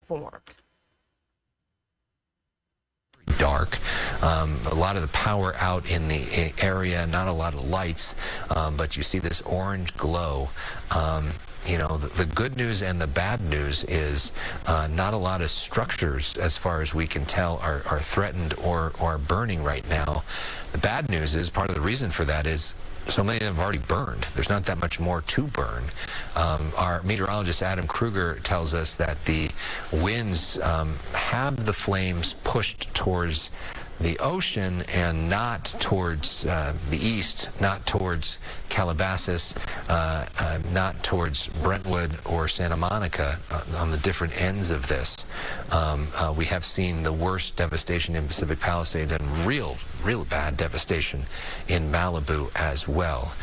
form. Dark. A lot of the power out in the area, not a lot of lights, but you see this orange glow. You know, the good news and the bad news is not a lot of structures, as far as we can tell, are threatened or burning right now. The bad news is, part of the reason for that is so many of them have already burned. There's not that much more to burn. Our meteorologist Adam Kruger tells us that the winds have the flames pushed towards the ocean and not towards the east, not towards Calabasas, not towards Brentwood or Santa Monica, on the different ends of this. We have seen the worst devastation in Pacific Palisades and real bad devastation in Malibu as well.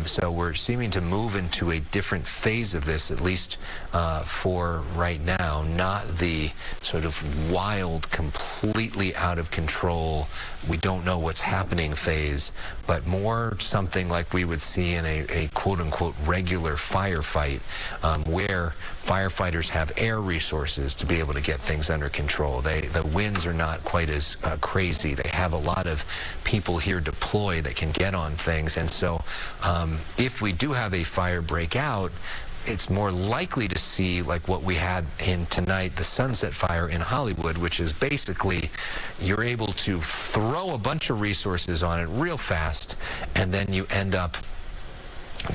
So we're seeming to move into a different phase of this, at least for right now, not the sort of wild, completely out of control, we don't know what's happening phase, but more something like we would see in a quote-unquote regular firefight, where firefighters have air resources to be able to get things under control. The winds are not quite as crazy. They have a lot of people here deployed that can get on things, and so if we do have a fire break out, it's more likely to see like what we had in tonight, the Sunset Fire in Hollywood, which is basically you're able to throw a bunch of resources on it real fast, and then you end up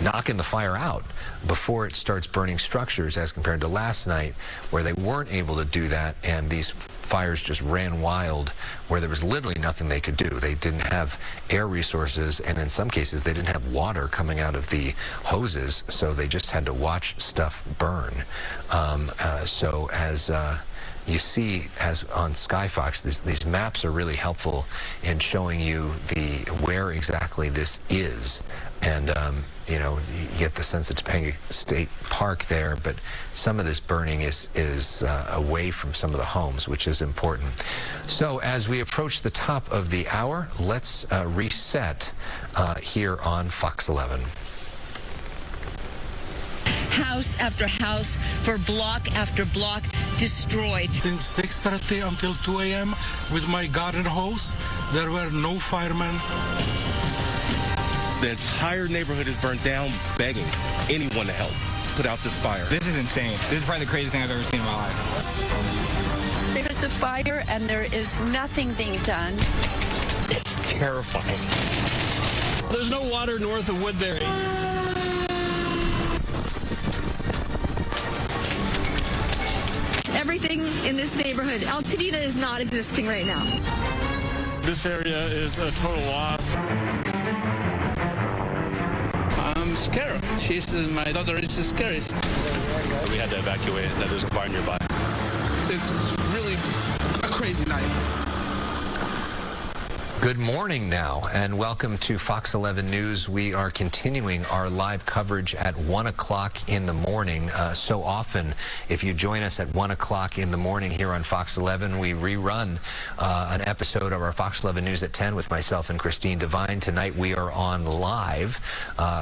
knocking the fire out before it starts burning structures, as compared to last night where they weren't able to do that, and these fires just ran wild where there was literally nothing they could do. They didn't have air resources, and in some cases they didn't have water coming out of the hoses, so they just had to watch stuff burn. So as you see, as on Skyfox, these maps are really helpful in showing you where exactly this is. And, you know, you get the sense it's Topanga State Park there, but some of this burning is away from some of the homes, which is important. So as we approach the top of the hour, let's reset here on Fox 11. House after house, for block after block, destroyed. Since 6:30 until 2 a.m. with my garden hose, there were no firemen. The entire neighborhood is burnt down, begging anyone to help put out this fire. This is insane. This is probably the craziest thing I've ever seen in my life. There's a fire and there is nothing being done. It's terrifying. There's no water north of Woodbury. Everything in this neighborhood, Altadena is not existing right now. This area is a total loss. I'm scared. My daughter is scared. We had to evacuate, and there's a fire nearby. It's really a crazy night. Good morning now, and welcome to Fox 11 News. We are continuing our live coverage at 1 o'clock in the morning. So often, if you join us at 1 o'clock in the morning here on Fox 11, we rerun an episode of our Fox 11 News at 10 with myself and Christine Devine. Tonight we are on live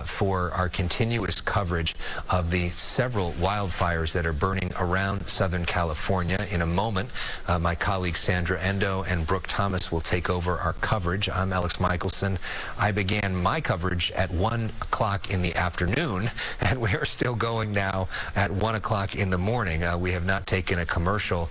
for our continuous coverage of the several wildfires that are burning around Southern California. In a moment, my colleagues Sandra Endo and Brooke Thomas will take over our coverage. I'm Alex Michelson. I began my coverage at 1 o'clock in the afternoon, and we are still going now at 1 o'clock in the morning. We have not taken a commercial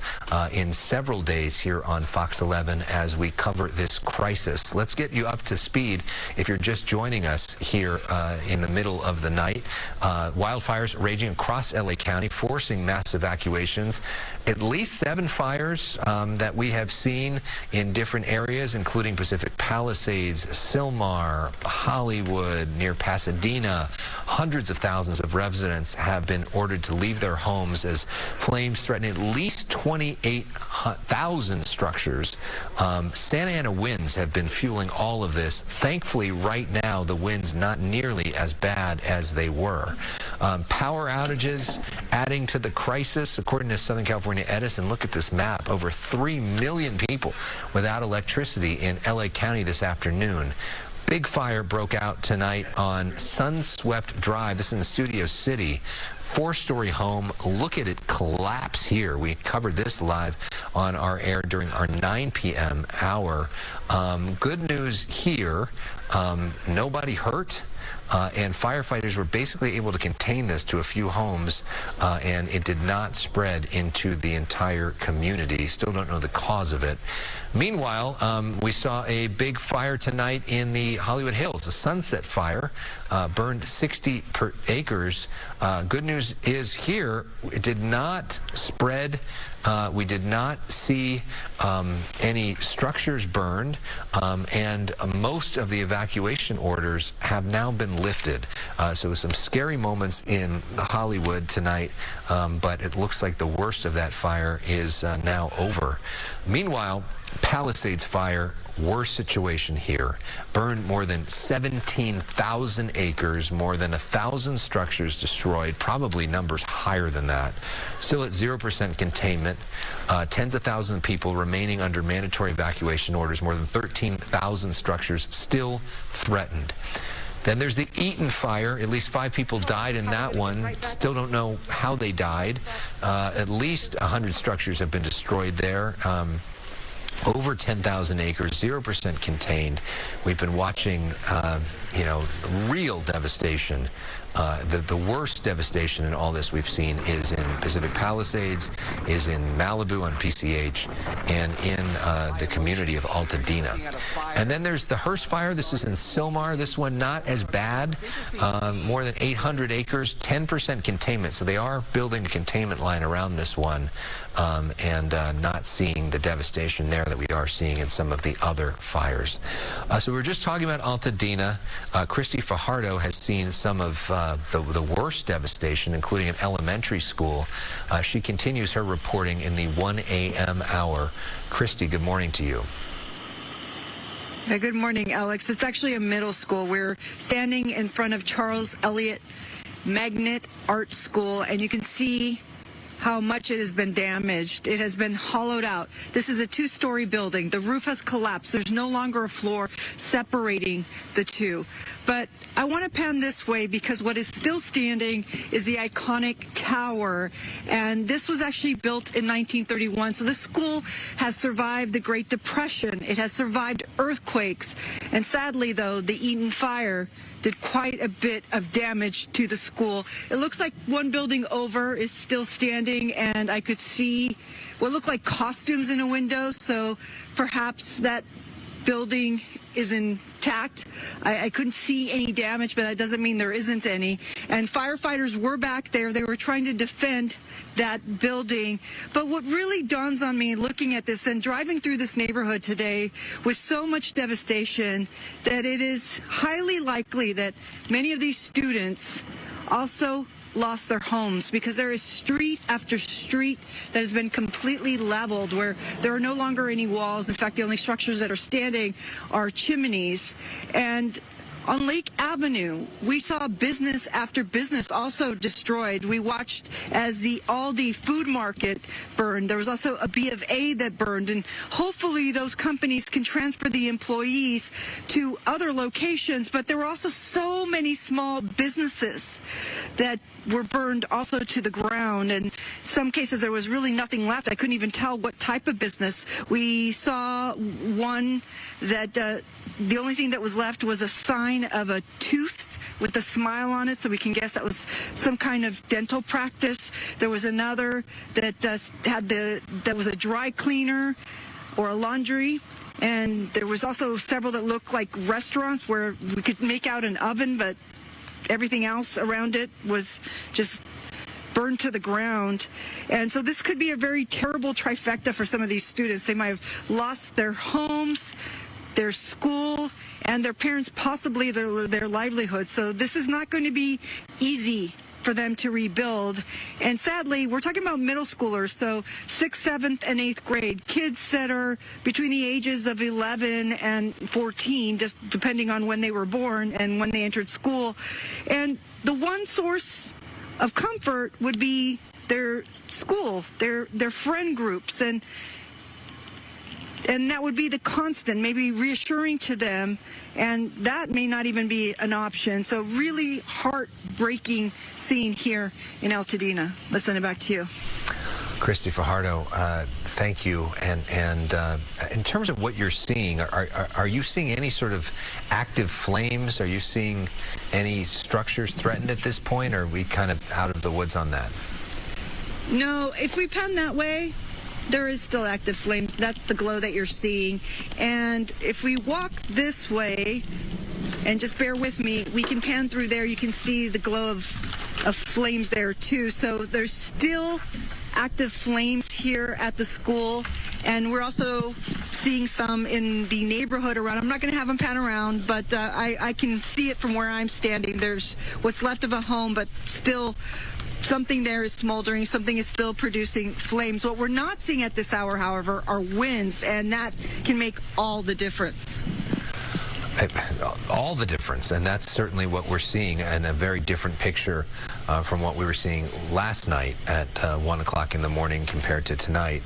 in several days here on Fox 11 as we cover this crisis. Let's get you up to speed if you're just joining us here in the middle of the night. Wildfires raging across LA County, forcing mass evacuations. At least 7 fires that we have seen in different areas, including Pacific Palisades, Sylmar, Hollywood, near Pasadena. Hundreds of thousands of residents have been ordered to leave their homes as flames threaten at least 28,000 structures. Santa Ana winds have been fueling all of this. Thankfully, right now, the winds not nearly as bad as they were. Power outages adding to the crisis. According to Southern California Edison, look at this map. Over 3 million people without electricity in LA County this afternoon. Big fire broke out tonight on Sunswept Drive. This is in Studio City. 4-story home. Look at it collapse here. We covered this live on our air during our 9 p.m. hour. Good news here, nobody hurt. And firefighters were basically able to contain this to a few homes, and it did not spread into the entire community. Still don't know the cause of it. Meanwhile, we saw a big fire tonight in the Hollywood Hills. The Sunset Fire burned 60 acres. Good news is here, it did not spread. We did not see any structures burned, and most of the evacuation orders have now been lifted. So some scary moments in Hollywood tonight, but it looks like the worst of that fire is now over. Meanwhile, Palisades fire, worst situation here. Burned more than 17,000 acres, more than 1,000 structures destroyed, probably numbers higher than that. Still at 0% containment. Tens of thousands of people remaining under mandatory evacuation orders, more than 13,000 structures still threatened. Then there's the Eaton fire. At least 5 people died in that one. Still don't know how they died. At least 100 structures have been destroyed there. Over 10,000 acres, 0% contained. We've been watching, real devastation. The worst devastation in all this we've seen is in Pacific Palisades, is in Malibu on PCH, and in the community of Pasadena. And then there's the Hurst fire. This is in Silmar. This one not as bad. More than 800 acres, 10% containment. So they are building the containment line around this one, and not seeing the devastation there that we are seeing in some of the other fires. So we were just talking about Pasadena. Christy Fajardo has seen some of the worst devastation, including an elementary school. She continues her reporting in the 1 a.m. hour. Christy, good morning to you. Good morning, Alex. It's actually a middle school. We're standing in front of Charles Eliot Magnet Art School, and you can see how much it has been damaged. It has been hollowed out. This is a 2-story building. The roof has collapsed. There's no longer a floor separating the two. But I want to pan this way because what is still standing is the iconic tower. And this was actually built in 1931. So this school has survived the Great Depression. It has survived earthquakes. And sadly, though, the Eaton fire did quite a bit of damage to the school. It looks like one building over is still standing, and I could see what looked like costumes in a window, so perhaps that building is intact. I couldn't see any damage, but that doesn't mean there isn't any. And firefighters were back there. They were trying to defend that building. But what really dawns on me looking at this and driving through this neighborhood today with so much devastation, that it is highly likely that many of these students also lost their homes, because there is street after street that has been completely leveled, where there are no longer any walls. In fact, the only structures that are standing are chimneys. And on Lake Avenue, we saw business after business also destroyed. We watched as the Aldi food market burned. There was also a B of A that burned, and hopefully those companies can transfer the employees to other locations. But there were also so many small businesses that were burned also to the ground. And in some cases, there was really nothing left. I couldn't even tell what type of business. We saw one that the only thing that was left was a sign of a tooth with a smile on it, so we can guess that was some kind of dental practice. There was another that that was a dry cleaner or a laundry. And there was also several that looked like restaurants where we could make out an oven, but everything else around it was just burned to the ground. And so this could be a very terrible trifecta for some of these students. They might have lost their homes, their school, and their parents, possibly their livelihood. So this is not going to be easy for them to rebuild. And sadly, we're talking about middle schoolers, so 6th, 7th, and 8th grade, kids that are between the ages of 11 and 14, just depending on when they were born and when they entered school. And the one source of comfort would be their school, their friend groups. And And that would be the constant, maybe reassuring to them, and that may not even be an option. So really heartbreaking scene here in Altadena. Let's send it back to you. Christy Fajardo, thank you. And in terms of what you're seeing, are you seeing any sort of active flames? Are you seeing any structures threatened at this point, or are we kind of out of the woods on that? No, if we pan that way, there is still active flames. That's the glow that you're seeing. And if we walk this way, and just bear with me, we can pan through there. You can see the glow of flames there too. So there's still active flames here at the school. And we're also seeing some in the neighborhood around. I'm not going to have them pan around, but I can see it from where I'm standing. There's what's left of a home, but still something there is smoldering. Something is still producing flames. What we're not seeing at this hour, however, are winds, and that can make all the difference. All the difference, and that's certainly what we're seeing, and a very different picture from what we were seeing last night at 1 o'clock in the morning compared to tonight,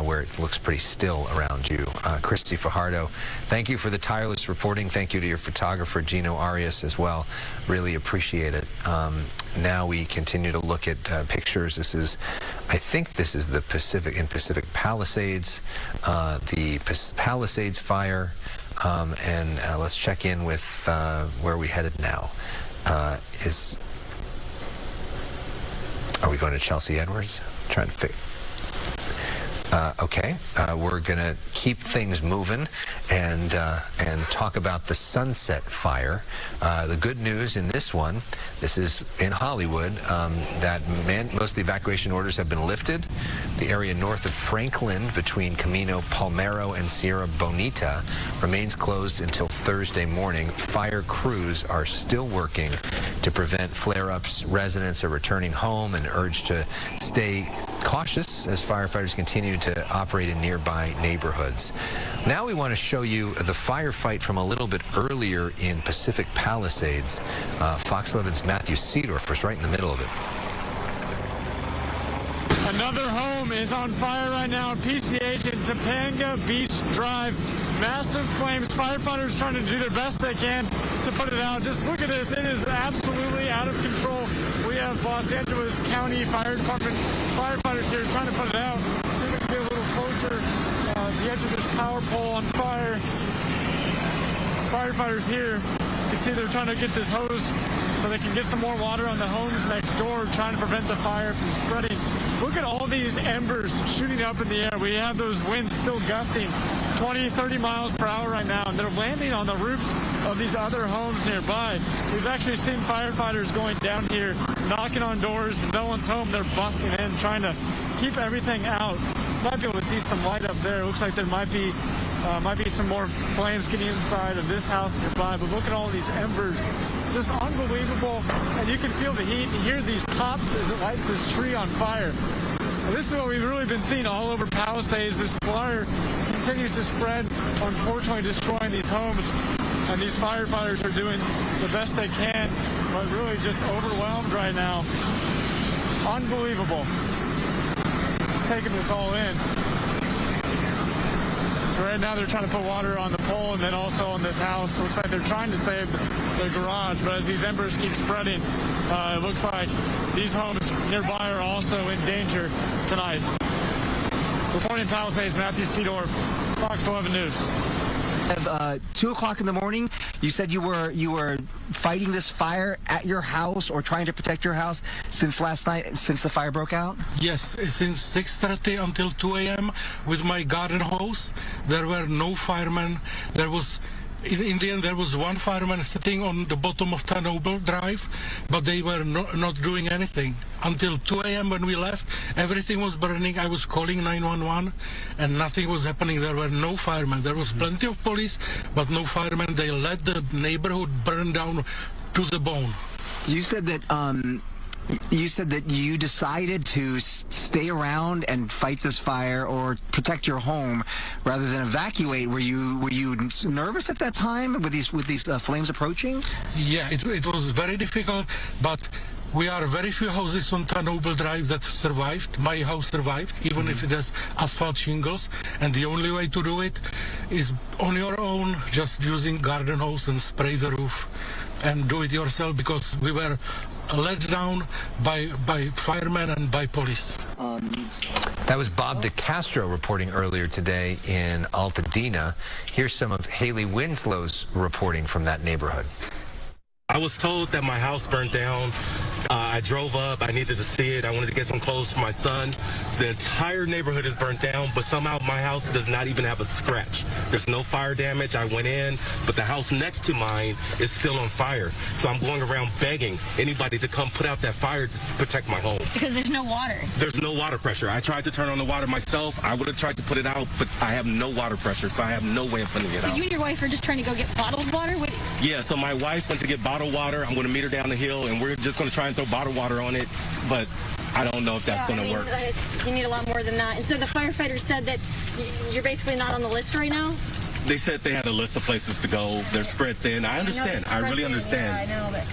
where it looks pretty still around you. Christy Fajardo, thank you for the tireless reporting. Thank you to your photographer, Gino Arias, as well. Really appreciate it. Now we continue to look at pictures. I think this is the Pacific Palisades, the Palisades fire. And let's check in with where we headed now. Are we going to Chelsea Edwards? Trying to figure. Okay, we're going to keep things moving and talk about the Sunset Fire. The good news in this one, this is in Hollywood, that most of the evacuation orders have been lifted. The area north of Franklin between Camino Palmero and Sierra Bonita remains closed until Thursday morning. Fire crews are still working to prevent flare-ups. Residents are returning home and urged to stay cautious as firefighters continue to operate in nearby neighborhoods. Now we want to show you the firefight from a little bit earlier in Pacific Palisades. Fox 11's Matthew Seedorf was right in the middle of it. Another home is on fire right now at PCH in Topanga Beach Drive. Massive flames. Firefighters trying to do their best they can to put it out. Just look at this. It is absolutely out of control. We have Los Angeles County Fire Department firefighters here trying to put it out. See if we can get a little closer. The edge of this power pole on fire. Firefighters here, you see they're trying to get this hose so they can get some more water on the homes next door, trying to prevent the fire from spreading. Look at all these embers shooting up in the air. We have those winds still gusting 20, 30 miles per hour right now, and they're landing on the roofs of these other homes nearby. We've actually seen firefighters going down here, knocking on doors. No one's home. They're busting in, trying to keep everything out. Might be able to see some light up there. It looks like there might be some more flames getting inside of this house nearby, but look at all these embers. Just unbelievable, and you can feel the heat and hear these pops as it lights this tree on fire. And this is what we've really been seeing all over Palisades. This fire continues to spread, unfortunately destroying these homes, and these firefighters are doing the best they can, but really just overwhelmed right now. Unbelievable. Just taking this all in. So right now they're trying to put water on the pole and then also on this house. Looks like they're trying to save the garage, but as these embers keep spreading, it looks like these homes nearby are also in danger tonight. Reporting in Palisades, Matthew Seedorf, Fox 11 News. 2 o'clock in the morning, you said you were fighting this fire at your house or trying to protect your house since last night, since the fire broke out? Yes, since 6:30 until 2 a.m. with my garden hose. There were no firemen. There was, in the end, there was one fireman sitting on the bottom of Tanoble Drive, but they were not doing anything. Until 2 a.m. when we left, everything was burning. I was calling 911, and nothing was happening. There were no firemen. There was plenty of police, but no firemen. They let the neighborhood burn down to the bone. You said that you decided to stay around and fight this fire or protect your home rather than evacuate. Were you nervous at that time with these flames approaching? Yeah, it was very difficult, but We are very few houses on Noble Drive that survived. My house survived, even if it has asphalt shingles. And the only way to do it is on your own, just using garden hose and spray the roof and do it yourself, because we were let down by firemen and by police. That was Bob DeCastro reporting earlier today in Pasadena. Here's some of Haley Winslow's reporting from that neighborhood. I was told that my house burned down. I drove up. I needed to see it. I wanted to get some clothes for my son. The entire neighborhood is burnt down, but somehow my house does not even have a scratch. There's no fire damage. I went in, but the house next to mine is still on fire. So I'm going around begging anybody to come put out that fire to protect my home. Because there's no water. There's no water pressure. I tried to turn on the water myself. I would have tried to put it out, but I have no water pressure, so I have no way of putting it out. So you and your wife are just trying to go get bottled water? Yeah, so my wife went to get bottled water. I'm going to meet her down the hill, and we're just going to try and throw bottled water on it, but I don't know if that's going to work. You need a lot more than that. And so the firefighters said that you're basically not on the list right now? They said they had a list of places to go. They're spread thin. I understand. I really understand. Yeah, I know, but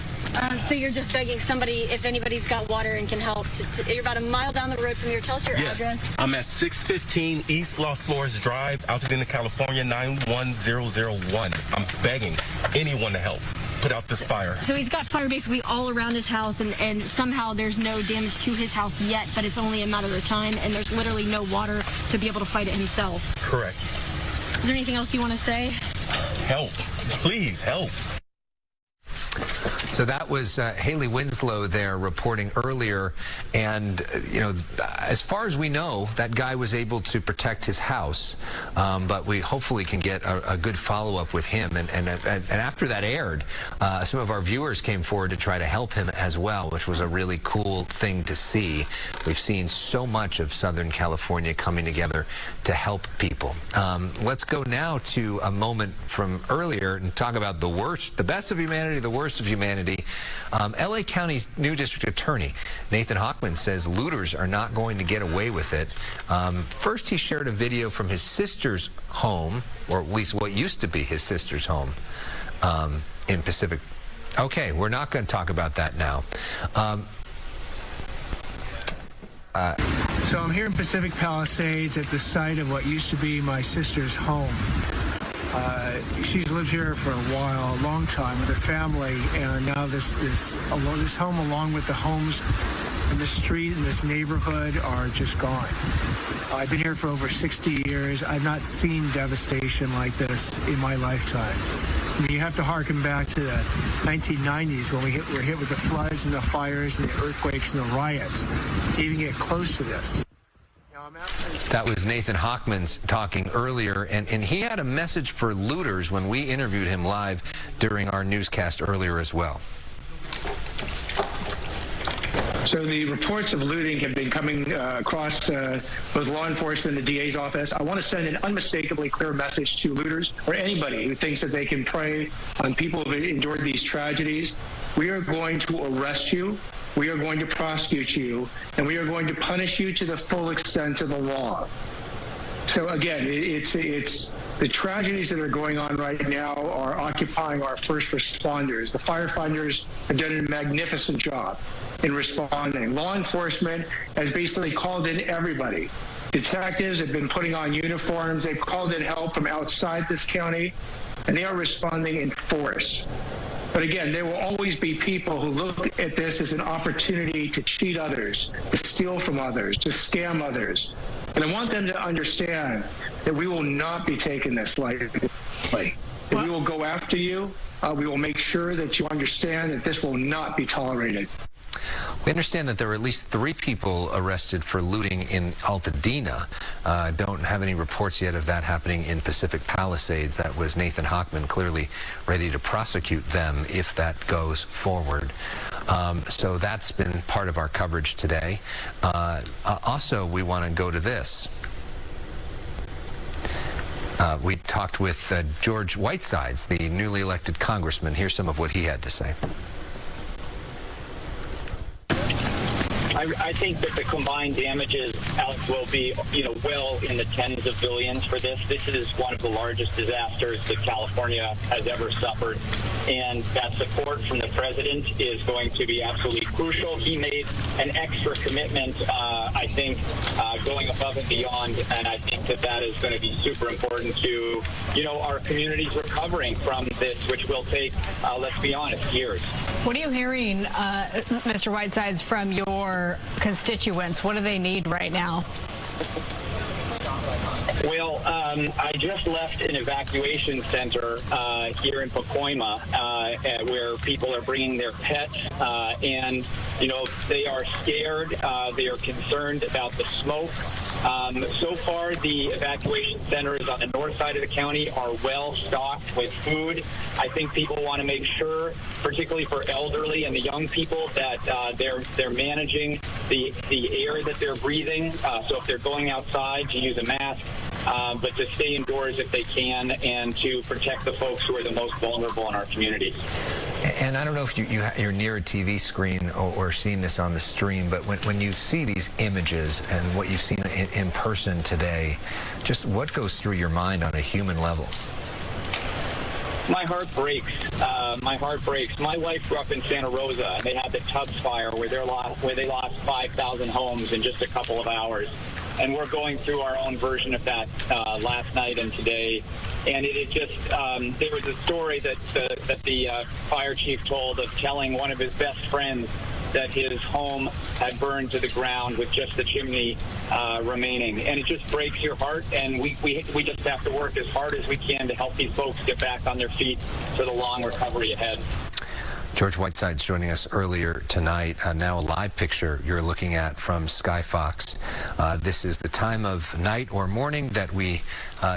so you're just begging somebody, if anybody's got water and can help. You're about a mile down the road from here. Tell us your address. I'm at 615 East Los Flores Drive, Pasadena, California, 91001. I'm begging anyone to help put out this fire. So he's got fire basically all around his house, and somehow there's no damage to his house yet, but it's only a matter of time, and there's literally no water to be able to fight it himself. Correct. Is there anything else you want to say? Help. Please, help. So that was Haley Winslow there reporting earlier. And, you know, as far as we know, that guy was able to protect his house. But we hopefully can get a good follow-up with him. And after that aired, some of our viewers came forward to try to help him as well, which was a really cool thing to see. We've seen so much of Southern California coming together to help people. Let's go now to a moment from earlier and talk about the worst, the best of humanity, the worst of humanity. L.A. County's new district attorney, Nathan Hochman, says looters are not going to get away with it. First, he shared a video from his sister's home, or at least what used to be his sister's home in Pacific. Okay, we're not going to talk about that now. So I'm here in Pacific Palisades at the site of what used to be my sister's home. She's lived here for a while, a long time with her family, and now this home, along with the homes in the street in this neighborhood, are just gone. I've been here for over 60 years. I've not seen devastation like this in my lifetime. I mean, you have to harken back to the 1990s when we were hit with the floods and the fires and the earthquakes and the riots to even get close to this. That was Nathan Hochman talking earlier, and he had a message for looters when we interviewed him live during our newscast earlier as well. So the reports of looting have been coming across both law enforcement and the DA's office. I want to send an unmistakably clear message to looters or anybody who thinks that they can prey on people who have endured these tragedies. We are going to arrest you. We are going to prosecute you, and we are going to punish you to the full extent of the law. So again, it's the tragedies that are going on right now are occupying our first responders. The firefighters have done a magnificent job in responding. Law enforcement has basically called in everybody. Detectives have been putting on uniforms. They've called in help from outside this county, and they are responding in force. But again, there will always be people who look at this as an opportunity to cheat others, to steal from others, to scam others. And I want them to understand that we will not be taking this lightly. That we will go after you. We will make sure that you understand that this will not be tolerated. We understand that there were at least 3 people arrested for looting in Pasadena. Don't have any reports yet of that happening in Pacific Palisades. That was Nathan Hochman, clearly ready to prosecute them if that goes forward. So that's been part of our coverage today. Also, we want to go to this. We talked with George Whitesides, the newly elected congressman. Here's some of what he had to say. I think that the combined damages Alex, will be, well in the tens of billions for this. This is one of the largest disasters that California has ever suffered. And that support from the president is going to be absolutely crucial. He made an extra commitment, I think, going above and beyond. And I think that is going to be super important to, our communities recovering from this, which will take, let's be honest, years. What are you hearing, Mr. Whitesides, from your constituents? What do they need right now? Well, I just left an evacuation center here in Pacoima where people are bringing their pets and, they are scared. They are concerned about the smoke. So far, the evacuation centers on the north side of the county are well stocked with food. I think people want to make sure, particularly for elderly and the young people, that they're managing the air that they're breathing. So if they're going outside, to use a mask, but to stay indoors if they can, and to protect the folks who are the most vulnerable in our communities. And I don't know if you're near a TV screen or seeing this on the stream, but when you see these images and what you've seen in person today, just what goes through your mind on a human level? My heart breaks. My heart breaks. My wife grew up in Santa Rosa, and they had the Tubbs fire where they lost 5,000 homes in just a couple of hours. And we're going through our own version of that last night and today. And it just, there was a story that the fire chief told of telling one of his best friends that his home had burned to the ground with just the chimney remaining. And it just breaks your heart. And we just have to work as hard as we can to help these folks get back on their feet for the long recovery ahead. George Whitesides joining us earlier tonight. Now a live picture you're looking at from Skyfox. This is the time of night or morning that we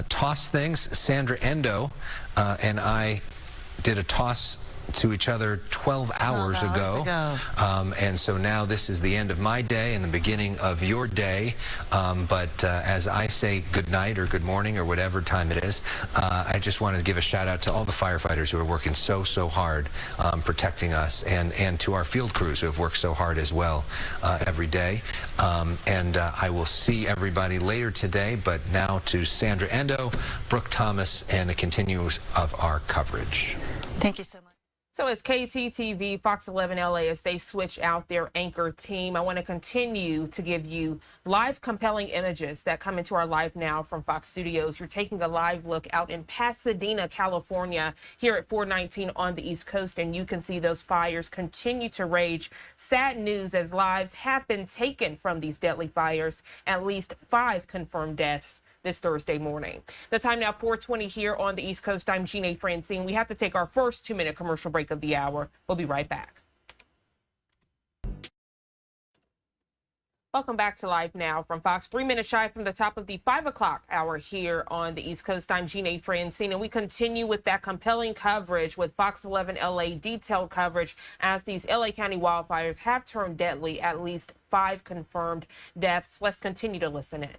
toss things. Sandra Endo and I did a toss to each other 12 hours ago. And so now this is the end of my day and the beginning of your day. But as I say good night or good morning or whatever time it is, I just wanted to give a shout out to all the firefighters who are working so hard protecting us, and to our field crews who have worked so hard as well every day. And I will see everybody later today, but now to Sandra Endo, Brooke Thomas, and the continuance of our coverage. Thank you so much. So as KTTV, Fox 11 LA, as they switch out their anchor team, I want to continue to give you live compelling images that come into our live now from Fox Studios. You're taking a live look out in Pasadena, California, here at 419 on the East Coast, and you can see those fires continue to rage. Sad news as lives have been taken from these deadly fires, at least 5 confirmed deaths this Thursday morning. The time now 4:20 here on the East Coast. I'm Gina Francine. We have to take our first 2-minute commercial break of the hour. We'll be right back. Welcome back to Live Now from Fox. 3 minutes shy from the top of the 5 o'clock hour here on the East Coast. I'm Gina Francine, and we continue with that compelling coverage with Fox 11 LA detailed coverage as these LA County wildfires have turned deadly. At least 5 confirmed deaths. Let's continue to listen in.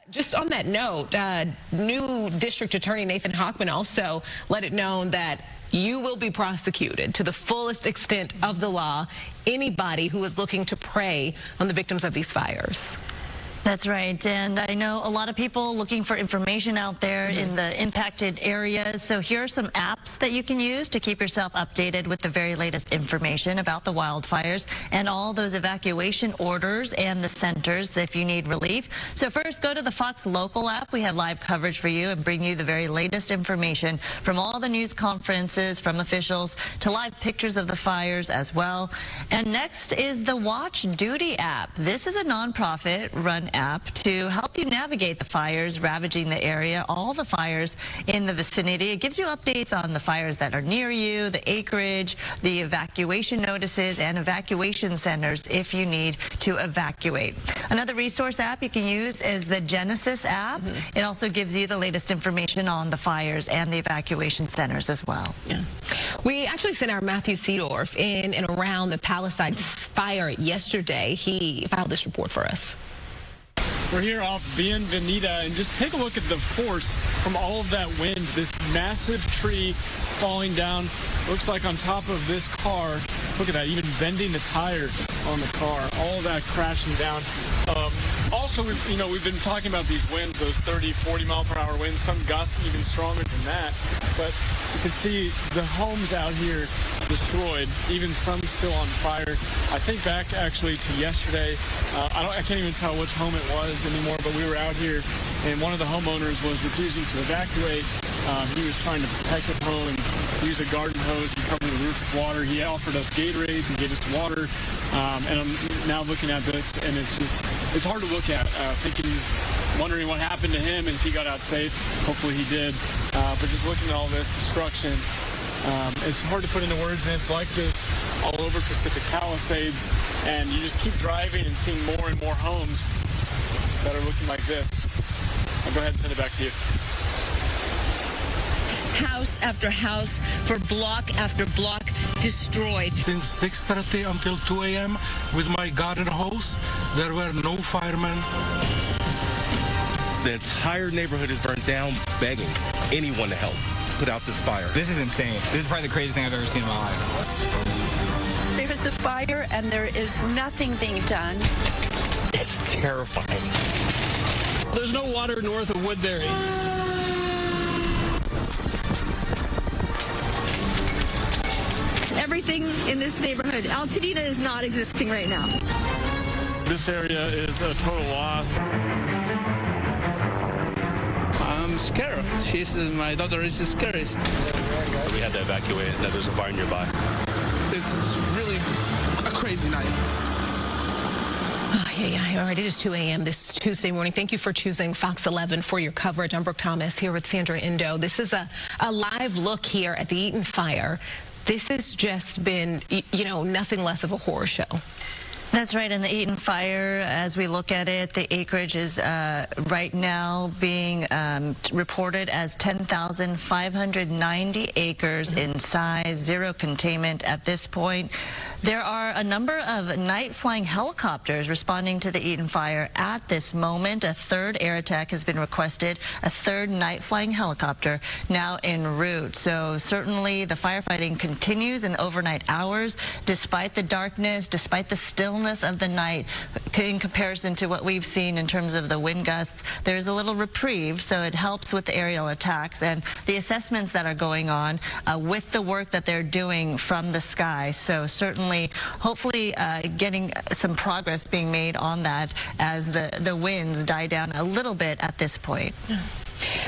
Just on that note, new District Attorney Nathan Hochman also let it known that you will be prosecuted to the fullest extent of the law, anybody who is looking to prey on the victims of these fires. That's right. And I know a lot of people looking for information out there in the impacted areas. So here are some apps that you can use to keep yourself updated with the very latest information about the wildfires and all those evacuation orders and the centers if you need relief. So first, go to the Fox Local app. We have live coverage for you and bring you the very latest information from all the news conferences, from officials, to live pictures of the fires as well. And next is the Watch Duty app. This is a nonprofit run app to help you navigate the fires ravaging the area, all the fires in the vicinity. It gives you updates on the fires that are near you, the acreage, the evacuation notices, and evacuation centers if you need to evacuate. Another resource app you can use is the Genesis app. It also gives you the latest information on the fires and the evacuation centers as well. Yeah. We actually sent our Matthew Seedorf in and around the Palisades fire yesterday. He filed this report for us. We're here off Bienvenida, and just take a look at the force from all of that wind. This massive tree falling down, looks like on top of this car. Look at that, even bending the tire on the car, all of that crashing down. Also, we've been talking about these winds, those 30, 40 mile per hour winds, some gusts even stronger than that. But you can see the homes out here destroyed, even some still on fire. I think back actually to yesterday. I can't even tell which home it was anymore, but we were out here and one of the homeowners was refusing to evacuate. He was trying to protect his home and use a garden hose to cover the roof with water. He offered us Gatorades and gave us water. And I'm now looking at this, and it's hard to look at, wondering what happened to him and if he got out safe. Hopefully he did. But just looking at all this destruction, it's hard to put into words, and it's like this all over Pacific Palisades. And you just keep driving and seeing more and more homes that are looking like this. I'll go ahead and send it back to you. House after house for block after block destroyed. Since 6:30 until 2 a.m. with my garden hose, there were no firemen. The entire neighborhood is burnt down, begging anyone to help put out this fire. This is insane. This is probably the craziest thing I've ever seen in my life. There's a fire and there is nothing being done. It's terrifying. There's no water north of Woodbury. Everything in this neighborhood, Pasadena is not existing right now. This area is a total loss. I'm scared. My daughter is scared. We had to evacuate. There's a fire nearby. It's really a crazy night. All right, it is 2 a.m. this Tuesday morning. Thank you for choosing Fox 11 for your coverage. I'm Brooke Thomas here with Sandra Indo. This is a live look here at the Eaton fire. This has just been, nothing less of a horror show. That's right, and the Eaton fire, as we look at it, the acreage is right now being reported as 10,590 acres in size, zero containment at this point. There are a number of night-flying helicopters responding to the Eaton fire at this moment. A third air attack has been requested, a third night-flying helicopter now en route. So certainly the firefighting continues in the overnight hours, despite the darkness, despite the stillness of the night. In comparison to what we've seen in terms of the wind gusts, there's a little reprieve, so it helps with the aerial attacks and the assessments that are going on with the work that they're doing from the sky. So certainly, hopefully getting some progress being made on that as the winds die down a little bit at this point.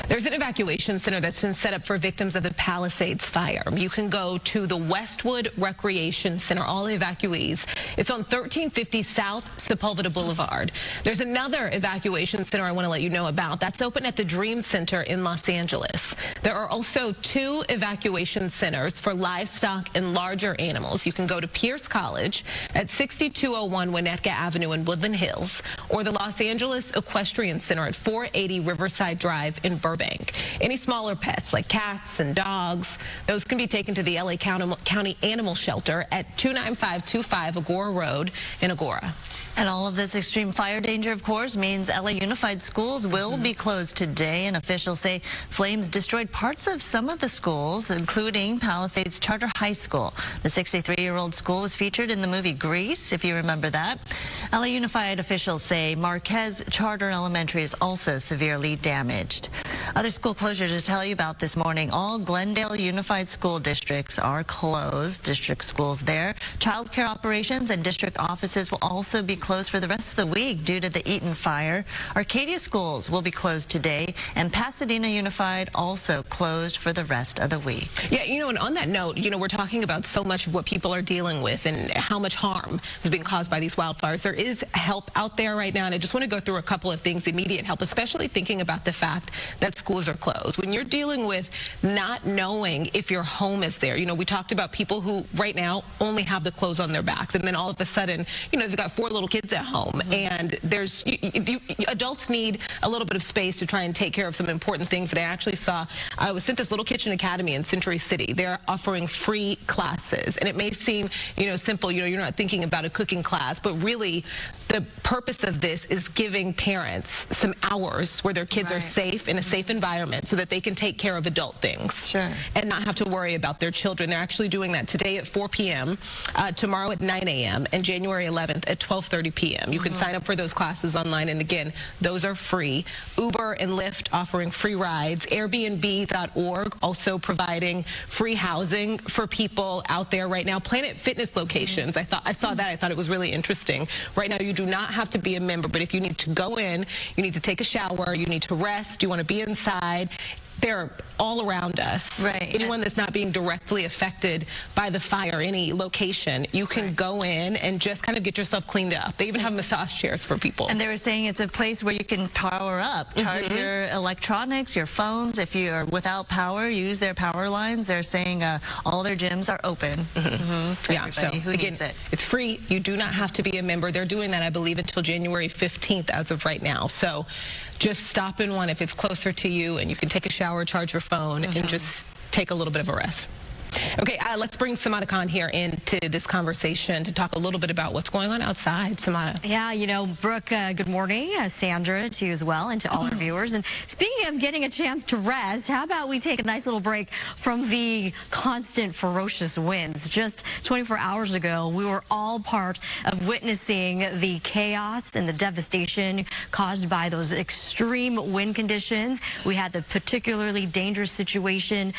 There's an evacuation center that's been set up for victims of the Palisades fire. You can go to the Westwood Recreation Center, all evacuees. It's on 1350 South Sepulveda Boulevard. There's another evacuation center I want to let you know about. That's open at the Dream Center in Los Angeles. There are also 2 evacuation centers for livestock and larger animals. You can go to Pierce College at 6201 Winnetka Avenue in Woodland Hills, or the Los Angeles Equestrian Center at 480 Riverside Drive in Burbank. Any smaller pets like cats and dogs, those can be taken to the LA County Animal Shelter at 29525 Agora Road in Agora. And all of this extreme fire danger, of course, means LA Unified Schools will be closed today, and officials say flames destroyed parts of some of the schools, including Palisades Charter High School. The 63-year-old school was featured in the movie Grease, if you remember that. LA Unified officials say Marquez Charter Elementary is also severely damaged. Other school closures to tell you about this morning. All Glendale Unified School districts are closed, district schools there. Child care operations and district offices will also be closed for the rest of the week due to the Eaton fire. Arcadia schools will be closed today, and Pasadena Unified also closed for the rest of the week. Yeah, and on that note, we're talking about so much of what people are dealing with and how much harm is being caused by these wildfires. There is help out there right now, and I just want to go through a couple of things, immediate help, especially thinking about the fact that schools are closed. When you're dealing with not knowing if your home is there, we talked about people who right now only have the clothes on their backs, and then all of a sudden, they've got 4 little kids at home, and there's adults need a little bit of space to try and take care of some important things. And I actually saw, I was sent this little kitchen academy in Century City. They're offering free classes, and it may seem simple, you're not thinking about a cooking class, but really the purpose of this is giving parents some hours where their kids are safe in a safe safe environment so that they can take care of adult things. Sure. And not have to worry about their children. They're actually doing that today at 4 p.m., tomorrow at 9 a.m., and January 11th at 12:30 p.m. You can sign up for those classes online, and again, those are free. Uber and Lyft offering free rides. Airbnb.org also providing free housing for people out there right now. Planet Fitness locations. I saw that. I thought it was really interesting. Right now, you do not have to be a member, but if you need to go in, you need to take a shower, you need to rest, you want to be inside, they're all around us. Right. Anyone that's not being directly affected by the fire, any location, you can go in and just kind of get yourself cleaned up. They even have massage chairs for people. And they were saying it's a place where you can power up, charge your electronics, your phones. If you're without power, use their power lines. They're saying all their gyms are open. For Yeah, so who again, needs it. it's free. You do not have to be a member. They're doing that, I believe, until January 15th as of right now. So just stop in one if it's closer to you, and you can take a shower, charge your phone, and just take a little bit of a rest. Okay, let's bring Samada Khan here into this conversation to talk a little bit about what's going on outside. Samada. Yeah, you know, Brooke, good morning. Sandra, to you as well, and to all our viewers. And speaking of getting a chance to rest, how about we take a nice little break from the constant ferocious winds? Just 24 hours ago, we were all part of witnessing the chaos and the devastation caused by those extreme wind conditions. We had the particularly dangerous situation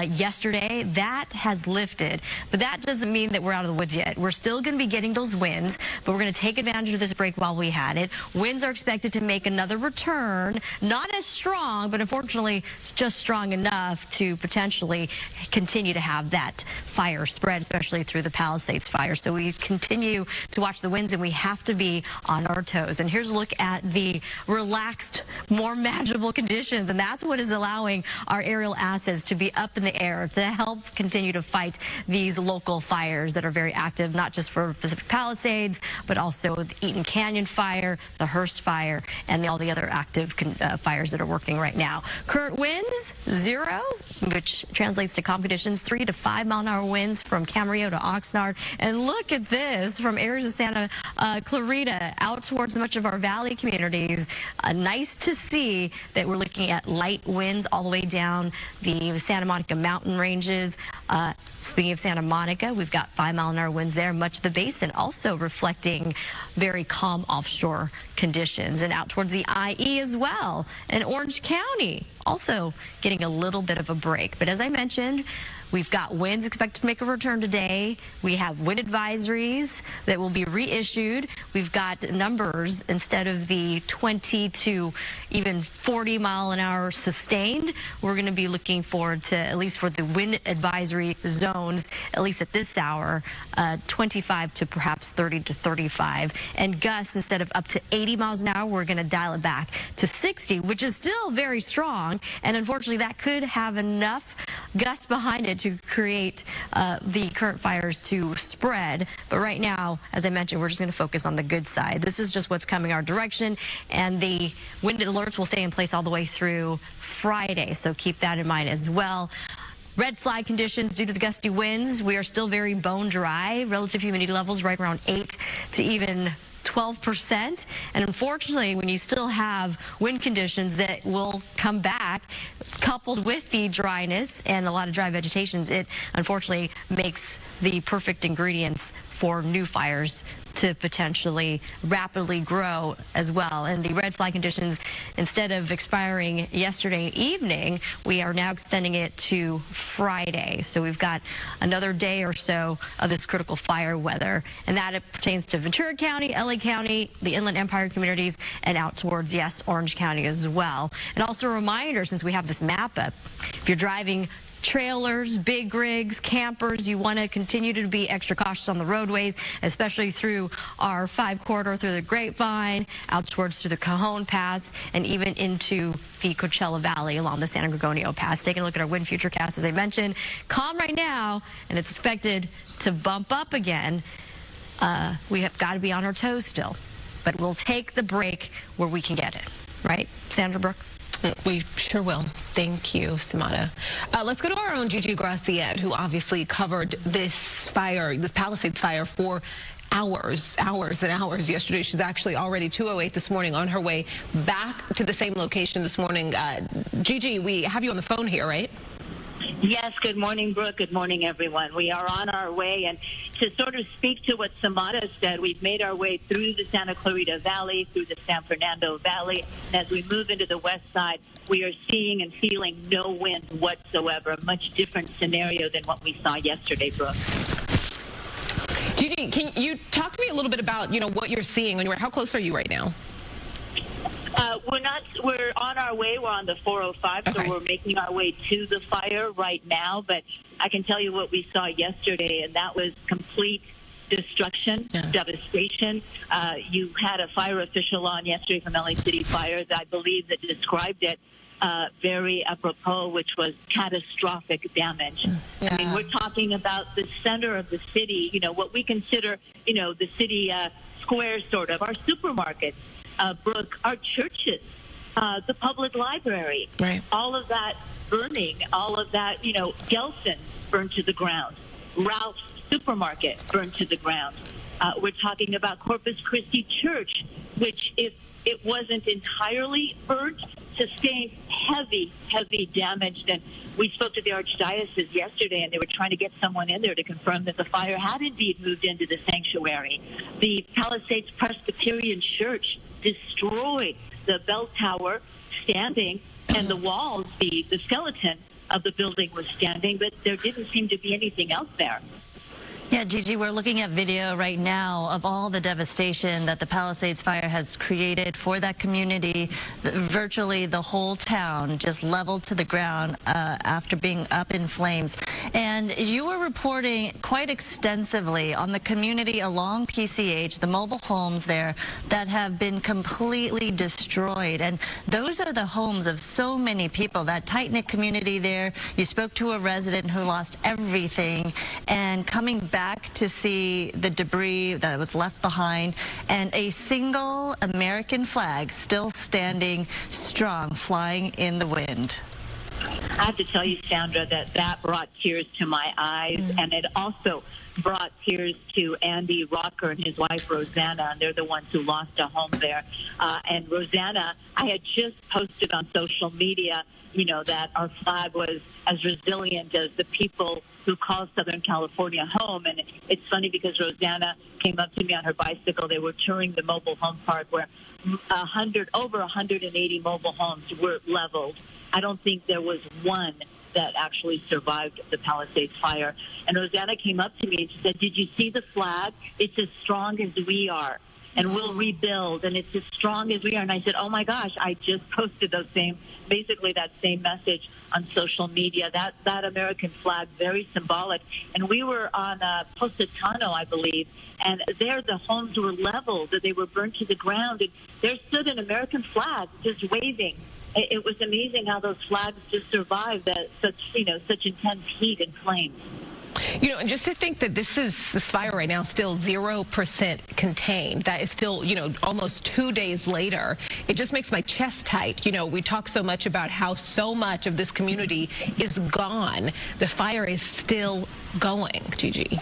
yesterday. That has lifted, but that doesn't mean that we're out of the woods yet. We're still going to be getting those winds, but we're going to take advantage of this break while we had it. Winds are expected to make another return, not as strong, but unfortunately just strong enough to potentially continue to have that fire spread, especially through the Palisades fire. So we continue to watch the winds, and we have to be on our toes. And here's a look at the relaxed, more manageable conditions, and that's what is allowing our aerial assets to be up in the air to help continue to fight these local fires that are very active, not just for Pacific Palisades, but also the Eaton Canyon fire, the Hurst fire, and all the other active fires that are working right now. Current winds, 0, which translates to calm conditions, 3 to 5 mile-an-hour winds from Camarillo to Oxnard. And look at this from areas of Santa Clarita out towards much of our valley communities. Nice to see that we're looking at light winds all the way down the Santa Monica mountain ranges. Speaking of Santa Monica, we've got 5 mile-an-hour winds there. Much of the basin also reflecting very calm offshore conditions. And out towards the IE as well. And Orange County also getting a little bit of a break. But as I mentioned, we've got winds expected to make a return today. We have wind advisories that will be reissued. We've got numbers instead of the 20 to even 40 mile-an-hour sustained. We're going to be looking forward to, at least for the wind advisory zones, at least at this hour, 25 to perhaps 30 to 35. And gusts, instead of up to 80 miles an hour, we're going to dial it back to 60, which is still very strong. And unfortunately, that could have enough gusts behind it to create the current fires to spread. But right now, as I mentioned, we're just going to focus on the good side. This is just what's coming our direction, and the wind alerts will stay in place all the way through Friday, so keep that in mind as well. Red flag conditions due to the gusty winds. We are still very bone dry. Relative humidity levels right around 8 to even 12%. And unfortunately, when you still have wind conditions that will come back, coupled with the dryness and a lot of dry vegetations, it unfortunately makes the perfect ingredients for new fires to potentially rapidly grow as well. And the red flag conditions, instead of expiring yesterday evening, we are now extending it to Friday. So we've got another day or so of this critical fire weather. And that it pertains to Ventura County, LA County, the Inland Empire communities, and out towards, yes, Orange County as well. And also a reminder, since we have this map up, if you're driving trailers, big rigs, campers, you want to continue to be extra cautious on the roadways, especially through our 5 corridor, through the Grapevine, out towards through the Cajon Pass, and even into the Coachella Valley along the San Gorgonio Pass. Taking a look at our wind futurecast, as I mentioned, calm right now, and it's expected to bump up again. We have got to be on our toes still, but we'll take the break where we can get it. Right, Sandra, Brooke? We sure will. Thank you, Samada. Let's go to our own Gigi Graciette, who obviously covered this fire, this Palisades fire, for hours and hours yesterday. She's actually already 2:08 this morning on her way back to the same location this morning. Gigi, we have you on the phone here, right? Yes, good morning, Brooke. Good morning, everyone. We are on our way, and to sort of speak to what Samara said, we've made our way through the Santa Clarita Valley, through the San Fernando Valley. As we move into the west side, we are seeing and feeling no wind whatsoever, a much different scenario than what we saw yesterday, Brooke. Gigi, can you talk to me a little bit about, what you're seeing? How close are you right now? We're on our way. We're on the 405, so we're making our way to the fire right now. But I can tell you what we saw yesterday, and that was complete destruction, devastation. You had a fire official on yesterday from LA City Fires, I believe, that described it very apropos, which was catastrophic damage. Yeah. I mean, we're talking about the center of the city, what we consider, the city square, sort of, our supermarkets. Brooke, our churches, the public library, right. All of that burning, all of that, Gelson burned to the ground, Ralph's supermarket burned to the ground. We're talking about Corpus Christi Church, which, if it wasn't entirely burnt, sustained heavy damage. And we spoke to the Archdiocese yesterday, and they were trying to get someone in there to confirm that the fire had indeed moved into the sanctuary. The Palisades Presbyterian Church destroyed, the bell tower standing, and the walls, the skeleton of the building was standing, but there didn't seem to be anything else there. Yeah, Gigi, we're looking at video right now of all the devastation that the Palisades fire has created for that community. Virtually the whole town just leveled to the ground after being up in flames. And you were reporting quite extensively on the community along PCH, the mobile homes there that have been completely destroyed. And those are the homes of so many people, that tight-knit community there. You spoke to a resident who lost everything, and coming back to see the debris that was left behind, and a single American flag still standing strong, flying in the wind. I have to tell you, Sandra, that brought tears to my eyes, and it also brought tears to Andy Rocker and his wife, Rosanna, and they're the ones who lost a home there. And Rosanna, I had just posted on social media, that our flag was as resilient as the people who call Southern California home. And it's funny because Rosanna came up to me on her bicycle. They were touring the mobile home park where over 180 mobile homes were leveled. I don't think there was one that actually survived the Palisades fire. And Rosanna came up to me and she said, "Did you see the flag? It's as strong as we are, and we'll rebuild, and it's as strong as we are." And I said, "Oh my gosh, I just posted basically that same message on social media." That American flag, very symbolic. And we were on Pasadena, I believe, and there the homes were leveled, they were burnt to the ground, and there stood an American flag just waving. It was amazing how those flags just survived such intense heat and flames. And just to think that this fire right now still 0% contained. That is still, almost 2 days later. It just makes my chest tight. We talk so much about how so much of this community is gone. The fire is still going, Gigi.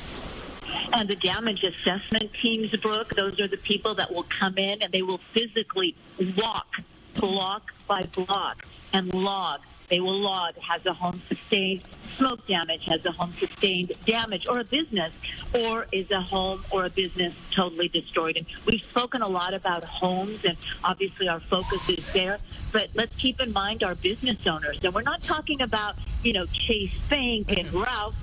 And the damage assessment teams, Brooke, those are the people that will come in and they will physically walk block by block and log. They will log, has a home sustained smoke damage, has a home sustained damage, or a business, or is a home or a business totally destroyed. And we've spoken a lot about homes, and obviously our focus is there. But let's keep in mind our business owners. And we're not talking about, Chase Bank and Ralph's,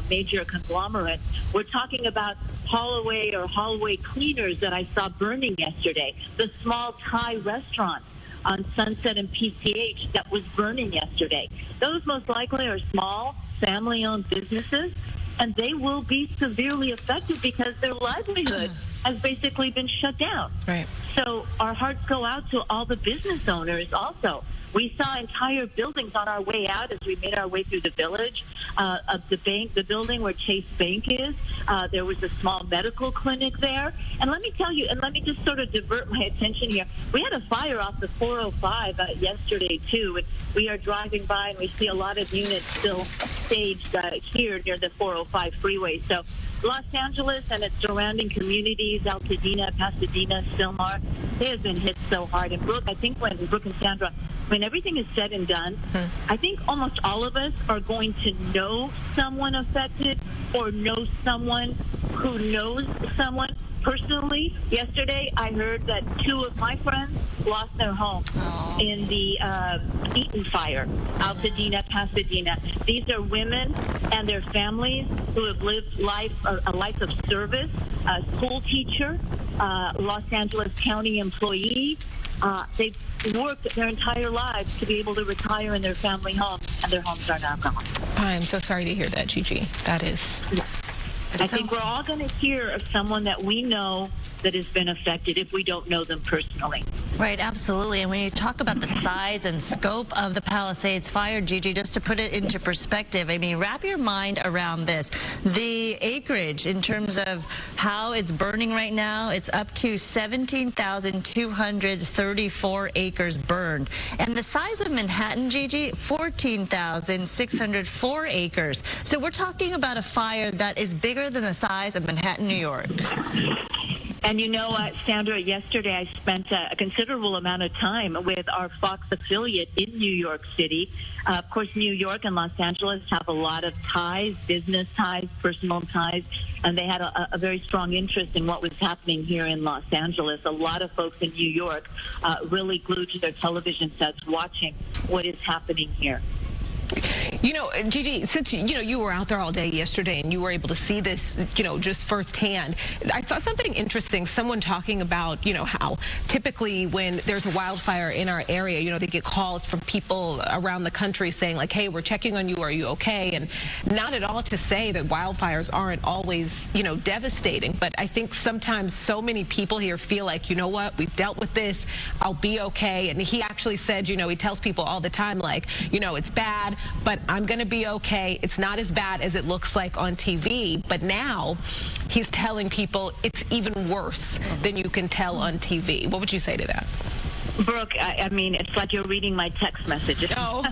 major conglomerates. We're talking about hallway cleaners that I saw burning yesterday, the small Thai restaurant on Sunset and PCH that was burning yesterday. Those most likely are small, family-owned businesses, and they will be severely affected because their livelihood has basically been shut down. Right. So our hearts go out to all the business owners also. We saw entire buildings on our way out as we made our way through the village of the building where Chase Bank is. There was a small medical clinic there. And let me tell you, and let me just sort of divert my attention here. We had a fire off the 405 yesterday, too. And we are driving by, and we see a lot of units still staged here near the 405 freeway. So Los Angeles and its surrounding communities, Pasadena, Sylmar, they have been hit so hard. And Brooke, I think Brooke and Sandra, when everything is said and done, I think almost all of us are going to know someone affected or know someone who knows someone. Personally, yesterday I heard that 2 of my friends lost their home in the Eaton fire, Pasadena. These are women and their families who have lived a life of service, a school teacher, Los Angeles County employee. They've worked their entire lives to be able to retire in their family home, and their homes are now gone. I'm so sorry to hear that, Gigi. That is... Yeah. I think we're all going to hear of someone that we know that has been affected if we don't know them personally. Right, absolutely. And when you talk about the size and scope of the Palisades fire, Gigi, just to put it into perspective, I mean, wrap your mind around this. The acreage in terms of how it's burning right now, it's up to 17,234 acres burned. And the size of Manhattan, Gigi, 14,604 acres. So we're talking about a fire that is bigger than the size of Manhattan, New York. And you know what, Sandra, yesterday I spent a considerable amount of time with our Fox affiliate in New York City. Of course, New York and Los Angeles have a lot of ties, business ties, personal ties, and they had a very strong interest in what was happening here in Los Angeles. A lot of folks in New York really glued to their television sets watching what is happening here. You know, Gigi, since, you were out there all day yesterday and you were able to see this, just firsthand, I saw something interesting, someone talking about, how typically when there's a wildfire in our area, they get calls from people around the country saying like, hey, we're checking on you, are you okay? And not at all to say that wildfires aren't always, devastating, but I think sometimes so many people here feel like, you know what, we've dealt with this, I'll be okay. And he actually said, he tells people all the time, like, it's bad, but I'm going to be okay. It's not as bad as it looks like on TV. But now he's telling people it's even worse than you can tell on TV. What would you say to that? Brooke, I mean, it's like you're reading my text messages. Oh.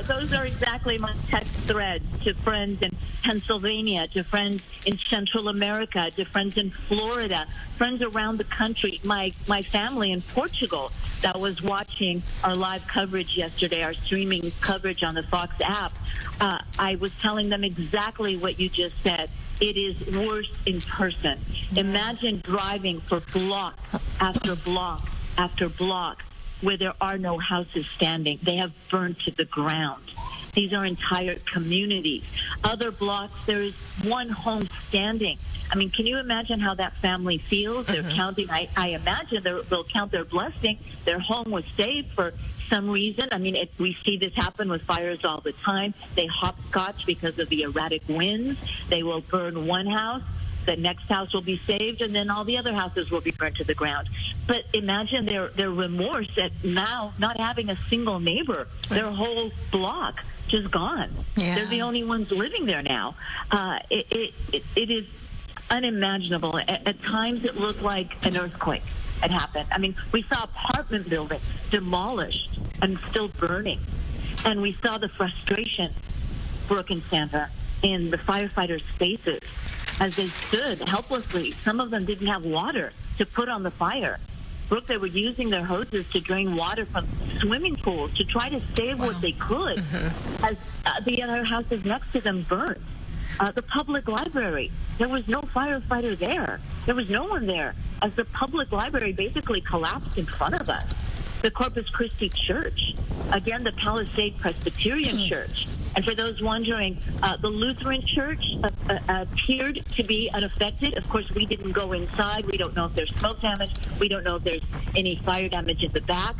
those are exactly my text threads to friends in Pennsylvania, to friends in Central America, to friends in Florida, friends around the country. My family in Portugal that was watching our live coverage yesterday, our streaming coverage on the Fox app. I was telling them exactly what you just said. It is worse in person. Imagine driving for block after block after block where there are no houses standing. They have burned to the ground. These are entire communities. Other blocks, there is one home standing. I mean, can you imagine how that family feels? They're counting. I imagine they'll count their blessing. Their home was saved for some reason. I mean, we see this happen with fires all the time. They hopscotch because of the erratic winds. They will burn one house. The next house will be saved, and then all the other houses will be burnt to the ground. But imagine their remorse at now not having a single neighbor. Their whole block just gone. Yeah. They're the only ones living there now. It is unimaginable. At times it looked like an earthquake had happened. I mean, we saw apartment buildings demolished and still burning. And we saw the frustration, Brooke and Sandra, in the firefighters' faces as they stood helplessly. Some of them didn't have water to put on the fire. Brooke, they were using their hoses to drain water from swimming pools to try to save what they could as the other houses next to them burned. The public library, there was no firefighter there. There was no one there as the public library basically collapsed in front of us. The Corpus Christi Church, again, the Palisades Presbyterian Church. And for those wondering, the Lutheran Church appeared to be unaffected. Of course, we didn't go inside. We don't know if there's smoke damage. We don't know if there's any fire damage at the back.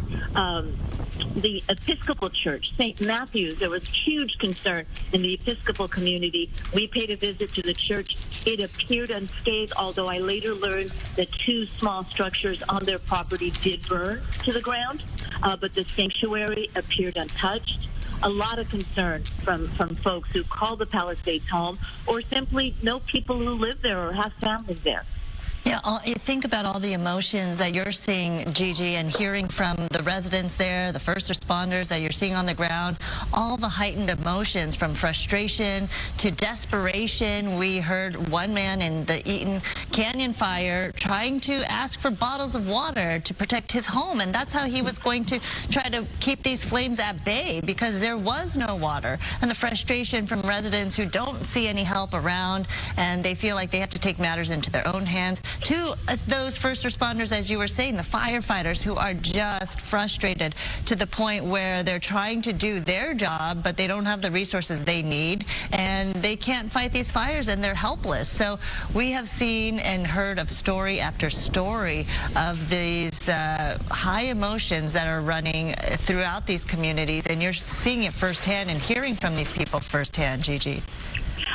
The Episcopal Church, St. Matthew's, there was huge concern in the Episcopal community. We paid a visit to the church. It appeared unscathed, although I later learned that 2 small structures on their property did burn to the ground, but the sanctuary appeared untouched. A lot of concern from folks who call the Palisades home or simply know people who live there or have families there. Yeah, you think about all the emotions that you're seeing, Gigi, and hearing from the residents there, the first responders that you're seeing on the ground, all the heightened emotions from frustration to desperation. We heard one man in the Eaton Canyon fire trying to ask for bottles of water to protect his home, and that's how he was going to try to keep these flames at bay because there was no water. And the frustration from residents who don't see any help around, and they feel like they have to take matters into their own hands, to those first responders, as you were saying, the firefighters, who are just frustrated to the point where they're trying to do their job, but they don't have the resources they need, and they can't fight these fires, and they're helpless. So we have seen and heard of story after story of these high emotions that are running throughout these communities, and you're seeing it firsthand and hearing from these people firsthand, Gigi.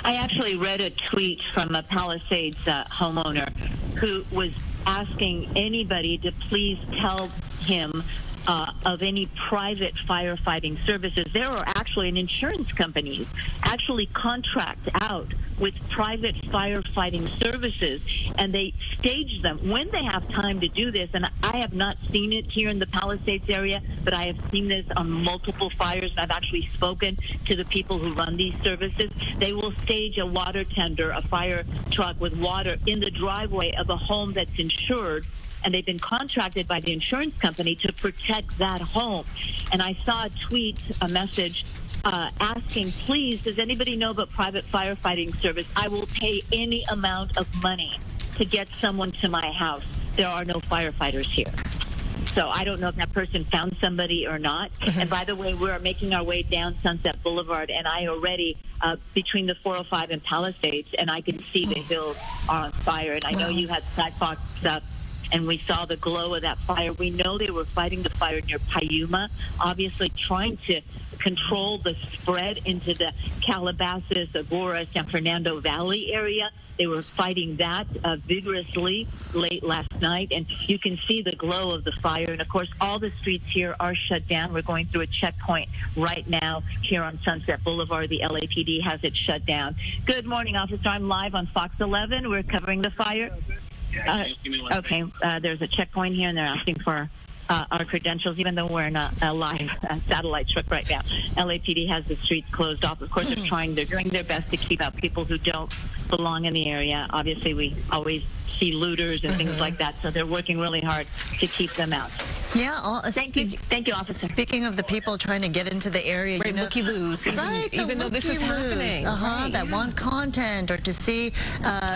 I actually read a tweet from a Palisades homeowner who was asking anybody to please tell him of any private firefighting services. There are actually insurance companies actually contract out with private firefighting services, and they stage them when they have time to do this. And I have not seen it here in the Palisades area, but I have seen this on multiple fires, and I've actually spoken to the people who run these services. They will stage a water tender, a fire truck with water in the driveway of a home that's insured, and they've been contracted by the insurance company to protect that home. And I saw a tweet, a message, asking, please, does anybody know about private firefighting service? I will pay any amount of money to get someone to my house. There are no firefighters here. So I don't know if that person found somebody or not. And by the way, we're making our way down Sunset Boulevard, and I already, between the 405 and Palisades, and I can see the hills are on fire. And I know you had Skyfox up, and we saw the glow of that fire. We know they were fighting the fire near Payuma, obviously trying to control the spread into the Calabasas, Agoura, San Fernando Valley area. They were fighting that vigorously late last night, and you can see the glow of the fire. And, of course, all the streets here are shut down. We're going through a checkpoint right now here on Sunset Boulevard. The LAPD has it shut down. Good morning, officer. I'm live on Fox 11. We're covering the fire. Okay, there's a checkpoint here, and they're asking for our credentials, even though we're in a live satellite truck right now. LAPD has the streets closed off. Of course, they're doing their best to keep out people who don't belong in the area. Obviously, we always see looters and things like that, so they're working really hard to keep them out. Yeah, thank you, officer. Speaking of the people trying to get into the area, right, looky-loos, even though this is happening. That want content or to see,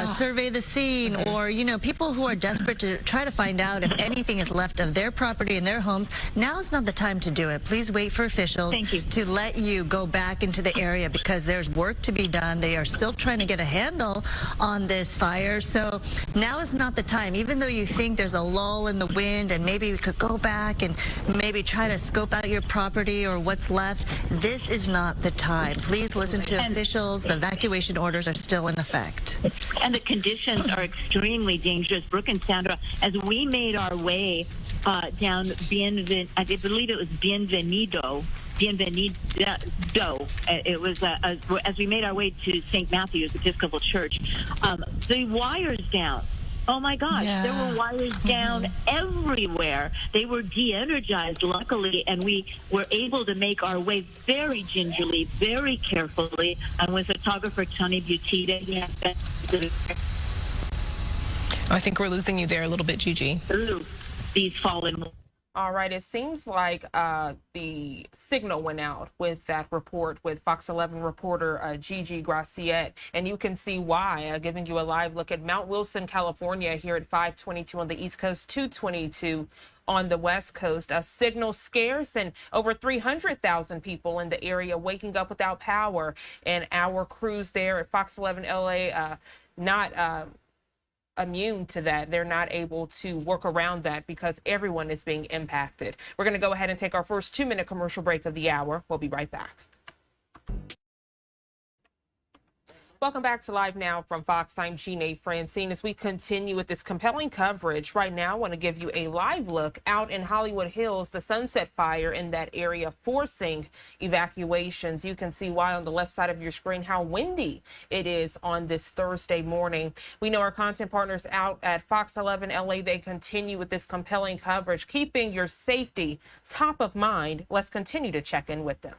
survey the scene, or, people who are desperate to try to find out if anything is left of their property and their homes. Now's not the time to do it. Please wait for officials to let you go back into the area, because there's work to be done. They are still trying to get a handle on this fire, so now is not the time. Even though you think there's a lull in the wind and maybe we could go back and maybe try to scope out your property or what's left, this is not the time. Please listen to officials. The evacuation orders are still in effect. And the conditions are extremely dangerous. Brooke and Sandra, as we made our way down I believe it was Bienvenido. It was as we made our way to St. Matthew's Episcopal Church. The wires down. Oh my gosh, there were wires down everywhere. They were de-energized, luckily, and we were able to make our way very gingerly, very carefully. I'm with photographer Tony Butita. I think we're losing you there a little bit, Gigi. These fallen. All right, it seems like the signal went out with that report with Fox 11 reporter Gigi Graciette, and you can see why, giving you a live look at Mount Wilson, California, here at 522 on the East Coast, 222 on the West Coast. A signal scarce, and over 300,000 people in the area waking up without power, and our crews there at Fox 11 LA not immune to that. They're not able to work around that because everyone is being impacted. We're going to go ahead and take our first 2-minute commercial break of the hour. We'll be right back. Welcome back to Live Now from Fox. I'm Jeanne Francine. As we continue with this compelling coverage, right now I want to give you a live look out in Hollywood Hills, the Sunset Fire in that area forcing evacuations. You can see why on the left side of your screen how windy it is on this Thursday morning. We know our content partners out at Fox 11 LA, they continue with this compelling coverage, keeping your safety top of mind. Let's continue to check in with them.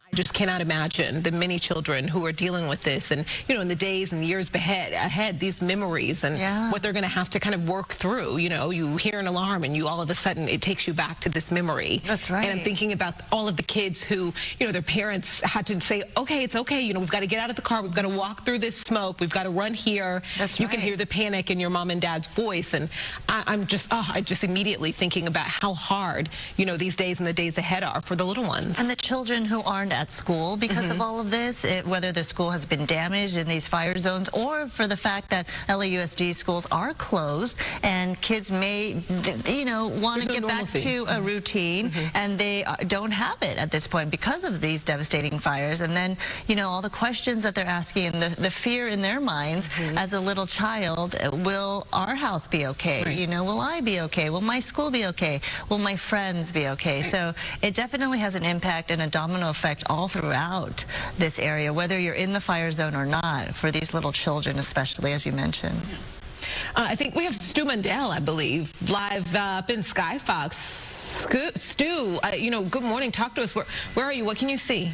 I just cannot imagine the many children who are dealing with this and, in the days and years ahead, these memories and what they're going to have to kind of work through. You hear an alarm and all of a sudden it takes you back to this memory. That's right. And I'm thinking about all of the kids who, their parents had to say, okay, it's okay. We've got to get out of the car. We've got to walk through this smoke. We've got to run here. That's You can hear the panic in your mom and dad's voice. And I'm just immediately thinking about how hard, these days and the days ahead are for the little ones. And the children who aren't at school because of all of this, whether the school has been damaged in these fire zones or for the fact that LAUSD schools are closed and kids may, want to get back to a routine and they don't have it at this point because of these devastating fires. And then, all the questions that they're asking and the fear in their minds as a little child, will our house be okay? Right. Will I be okay? Will my school be okay? Will my friends be okay? So it definitely has an impact and a domino effect all throughout this area, whether you're in the fire zone or not, for these little children especially, as you mentioned. I think we have Stu Mundell, I believe, live up in Sky Fox. Stu, good morning. Talk to us. Where are you? What can you see?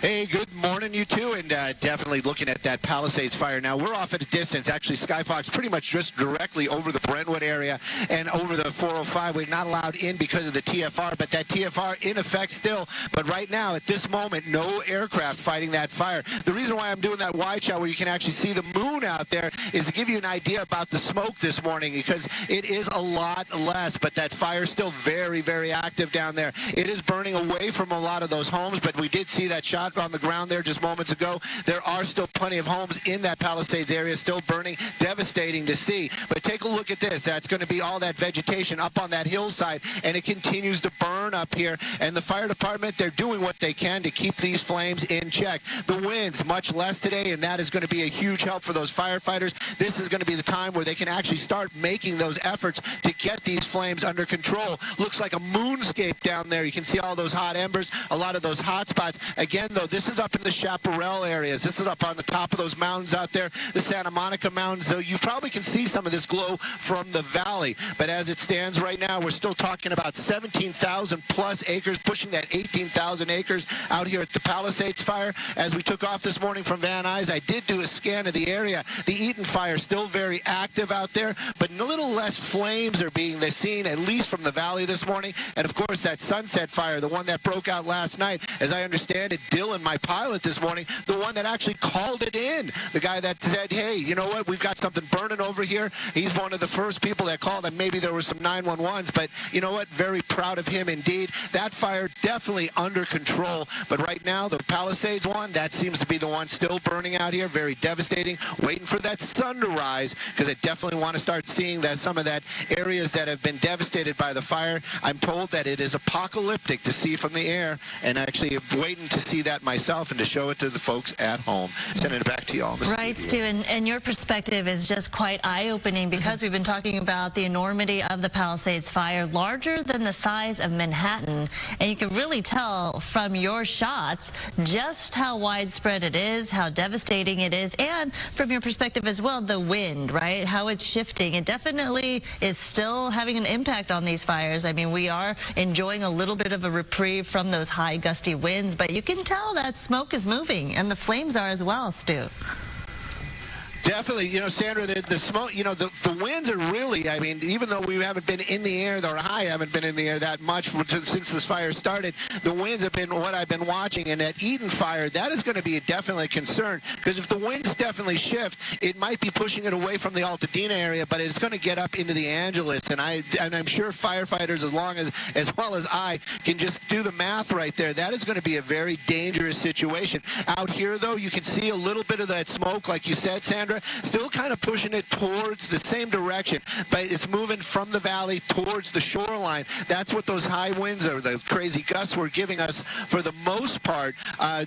Hey, good morning, you two, and definitely looking at that Palisades fire. Now, we're off at a distance. Actually, Skyfox pretty much just directly over the Brentwood area and over the 405. We're not allowed in because of the TFR, but that TFR in effect still. But right now, at this moment, no aircraft fighting that fire. The reason why I'm doing that wide shot where you can actually see the moon out there is to give you an idea about the smoke this morning, because it is a lot less, but that fire is still very, very active down there. It is burning away from a lot of those homes, but we did see that shot on the ground there just moments ago. There are still plenty of homes in that Palisades area still burning. Devastating to see. But take a look at this. That's going to be all that vegetation up on that hillside, and it continues to burn up here. And the fire department, they're doing what they can to keep these flames in check. The winds much less today, and that is going to be a huge help for those firefighters. This is going to be the time where they can actually start making those efforts to get these flames under control. Looks like a moonscape down there. You can see all those hot embers, a lot of those hot spots. Again, though, this is up in the Chaparral areas. This is up on the top of those mountains out there, the Santa Monica Mountains. So you probably can see some of this glow from the valley. But as it stands right now, we're still talking about 17,000 plus acres, pushing that 18,000 acres out here at the Palisades fire. As we took off this morning from Van Nuys, I did do a scan of the area. The Eaton fire still very active out there, but a little less flames are being seen, at least from the valley this morning. And of course, that Sunset fire, the one that broke out last night, as I understand it, Dylan, my pilot this morning, the one that actually called it in, the guy that said, hey, you know what, we've got something burning over here. He's one of the first people that called, and maybe there were some 911s, but you know what, very proud of him indeed. That fire definitely under control, but right now the Palisades one, that seems to be the one still burning out here, very devastating, waiting for that sun to rise, because I definitely want to start seeing that some of that areas that have been devastated by the fire. I'm told that it is apocalyptic to see from the air, and actually waiting to see that myself and to show it to the folks at home. Sending it back to you all. Right, Stu, and your perspective is just quite eye-opening, because we've been talking about the enormity of the Palisades fire, larger than the size of Manhattan, and you can really tell from your shots just how widespread it is, how devastating it is, and from your perspective as well, the wind, right, how it's shifting. It definitely is still having an impact on these fires. I mean, we are enjoying a little bit of a reprieve from those high gusty winds, but you can tell that smoke is moving, and the flames are as well, Stu. Definitely, Sandra, the smoke, the winds are really, I mean, even though we haven't been in the air, or I haven't been in the air that much since this fire started, the winds have been what I've been watching. And that Eaton fire, that is going to be definitely a concern, because if the winds definitely shift, it might be pushing it away from the Altadena area, but it's going to get up into the Angeles. And I'm sure firefighters, as well as I, can just do the math right there. That is going to be a very dangerous situation. Out here, though, you can see a little bit of that smoke, like you said, Sandra. Sandra. Still kind of pushing it towards the same direction, but it's moving from the valley towards the shoreline. That's what those high winds or the crazy gusts were giving us for the most part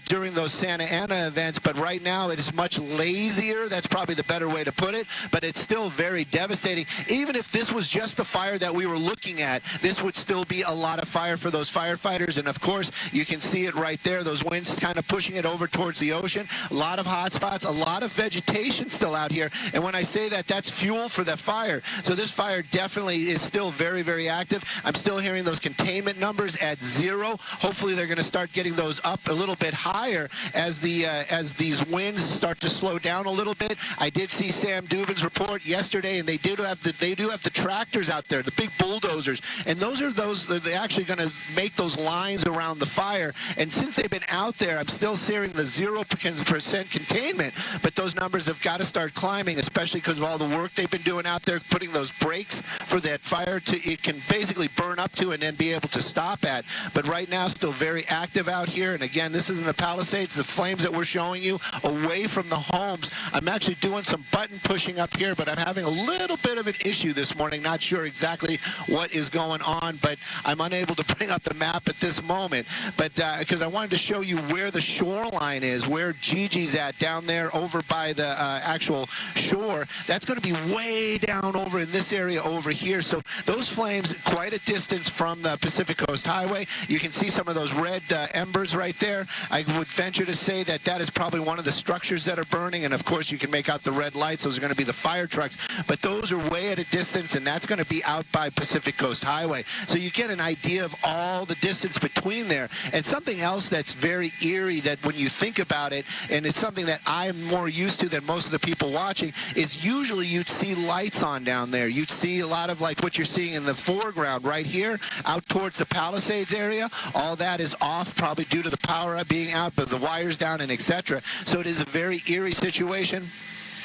during those Santa Ana events. But right now it is much lazier. That's probably the better way to put it, but it's still very devastating. Even if this was just the fire that we were looking at, this would still be a lot of fire for those firefighters. And of course, you can see it right there, those winds kind of pushing it over towards the ocean. A lot of hot spots, a lot of vegetation still out here. And when I say that, that's fuel for the fire. So this fire definitely is still very, very active. I'm still hearing those containment numbers at 0. Hopefully they're going to start getting those up a little bit higher as these winds start to slow down a little bit. I did see Sam Dubin's report yesterday, and they do have the tractors out there, the big bulldozers, and they're actually going to make those lines around the fire. And since they've been out there, I'm still hearing the 0% containment, but those numbers have got to start climbing, especially because of all the work they've been doing out there, putting those brakes for that fire it can basically burn up to and then be able to stop at. But right now, still very active out here. And again, this is in the Palisades, the flames that we're showing you away from the homes. I'm actually doing some button pushing up here, but I'm having a little bit of an issue this morning. Not sure exactly what is going on, but I'm unable to bring up the map at this moment. But because I wanted to show you where the shoreline is, where Gigi's at down there over by the actual shore. That's going to be way down over in this area over here. So those flames quite a distance from the Pacific Coast Highway. You can see some of those red embers right there. I would venture to say that that is probably one of the structures that are burning. And of course, you can make out the red lights. Those are going to be the fire trucks. But those are way at a distance, and that's going to be out by Pacific Coast Highway. So you get an idea of all the distance between there. And something else that's very eerie that when you think about it, and it's something that I'm more used to than most of the people watching, is usually you'd see lights on down there. You'd see a lot of like what you're seeing in the foreground right here out towards the Palisades area. All that is off, probably due to the power being out, but the wires down and etc. So it is a very eerie situation.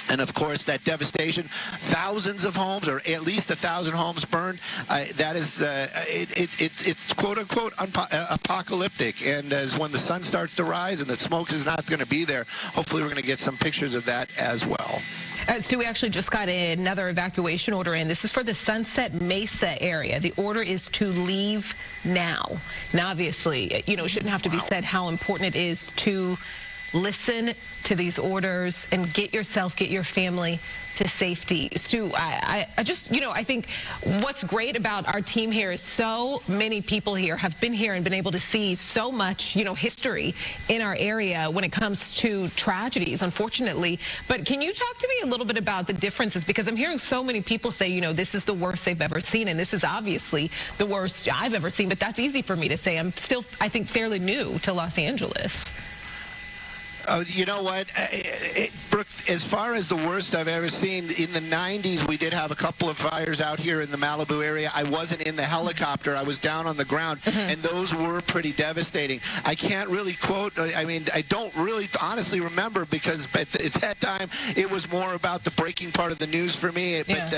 And of course, that devastation, thousands of homes, or at least 1,000 homes burned. That is, it's quote unquote apocalyptic. And as when the sun starts to rise and the smoke is not going to be there, hopefully we're going to get some pictures of that as well. Stu, we actually just got another evacuation order in. This is for the Sunset Mesa area. The order is to leave now. Now, obviously, you know, it shouldn't have to be said how important it is to listen to these orders and get your family to safety. Stu, I just, you know, I think what's great about our team here is so many people here have been here and been able to see so much, you know, history in our area when it comes to tragedies, unfortunately. But can you talk to me a little bit about the differences? Because I'm hearing so many people say, you know, this is the worst they've ever seen, and this is obviously the worst I've ever seen, but that's easy for me to say. I'm still, I think, fairly new to Los Angeles. You know what, Brooke, as far as the worst I've ever seen, in the 90s, we did have a couple of fires out here in the Malibu area. I wasn't in the helicopter. I was down on the ground, and those were pretty devastating. I can't really quote, I mean, I don't really honestly remember because at that time, it was more about the breaking part of the news for me. But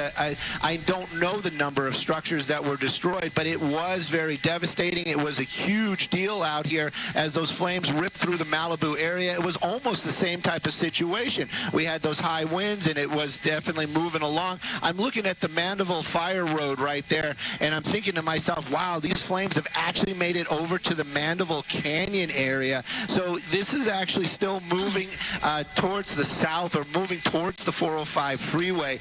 I don't know the number of structures that were destroyed, but it was very devastating. It was a huge deal out here as those flames ripped through the Malibu area. It was almost the same type of situation. We had those high winds, and it was definitely moving along. I'm looking at the Mandeville Fire Road right there, and I'm thinking to myself, wow, these flames have actually made it over to the Mandeville Canyon area. So this is actually still moving towards the south, or moving towards the 405 freeway.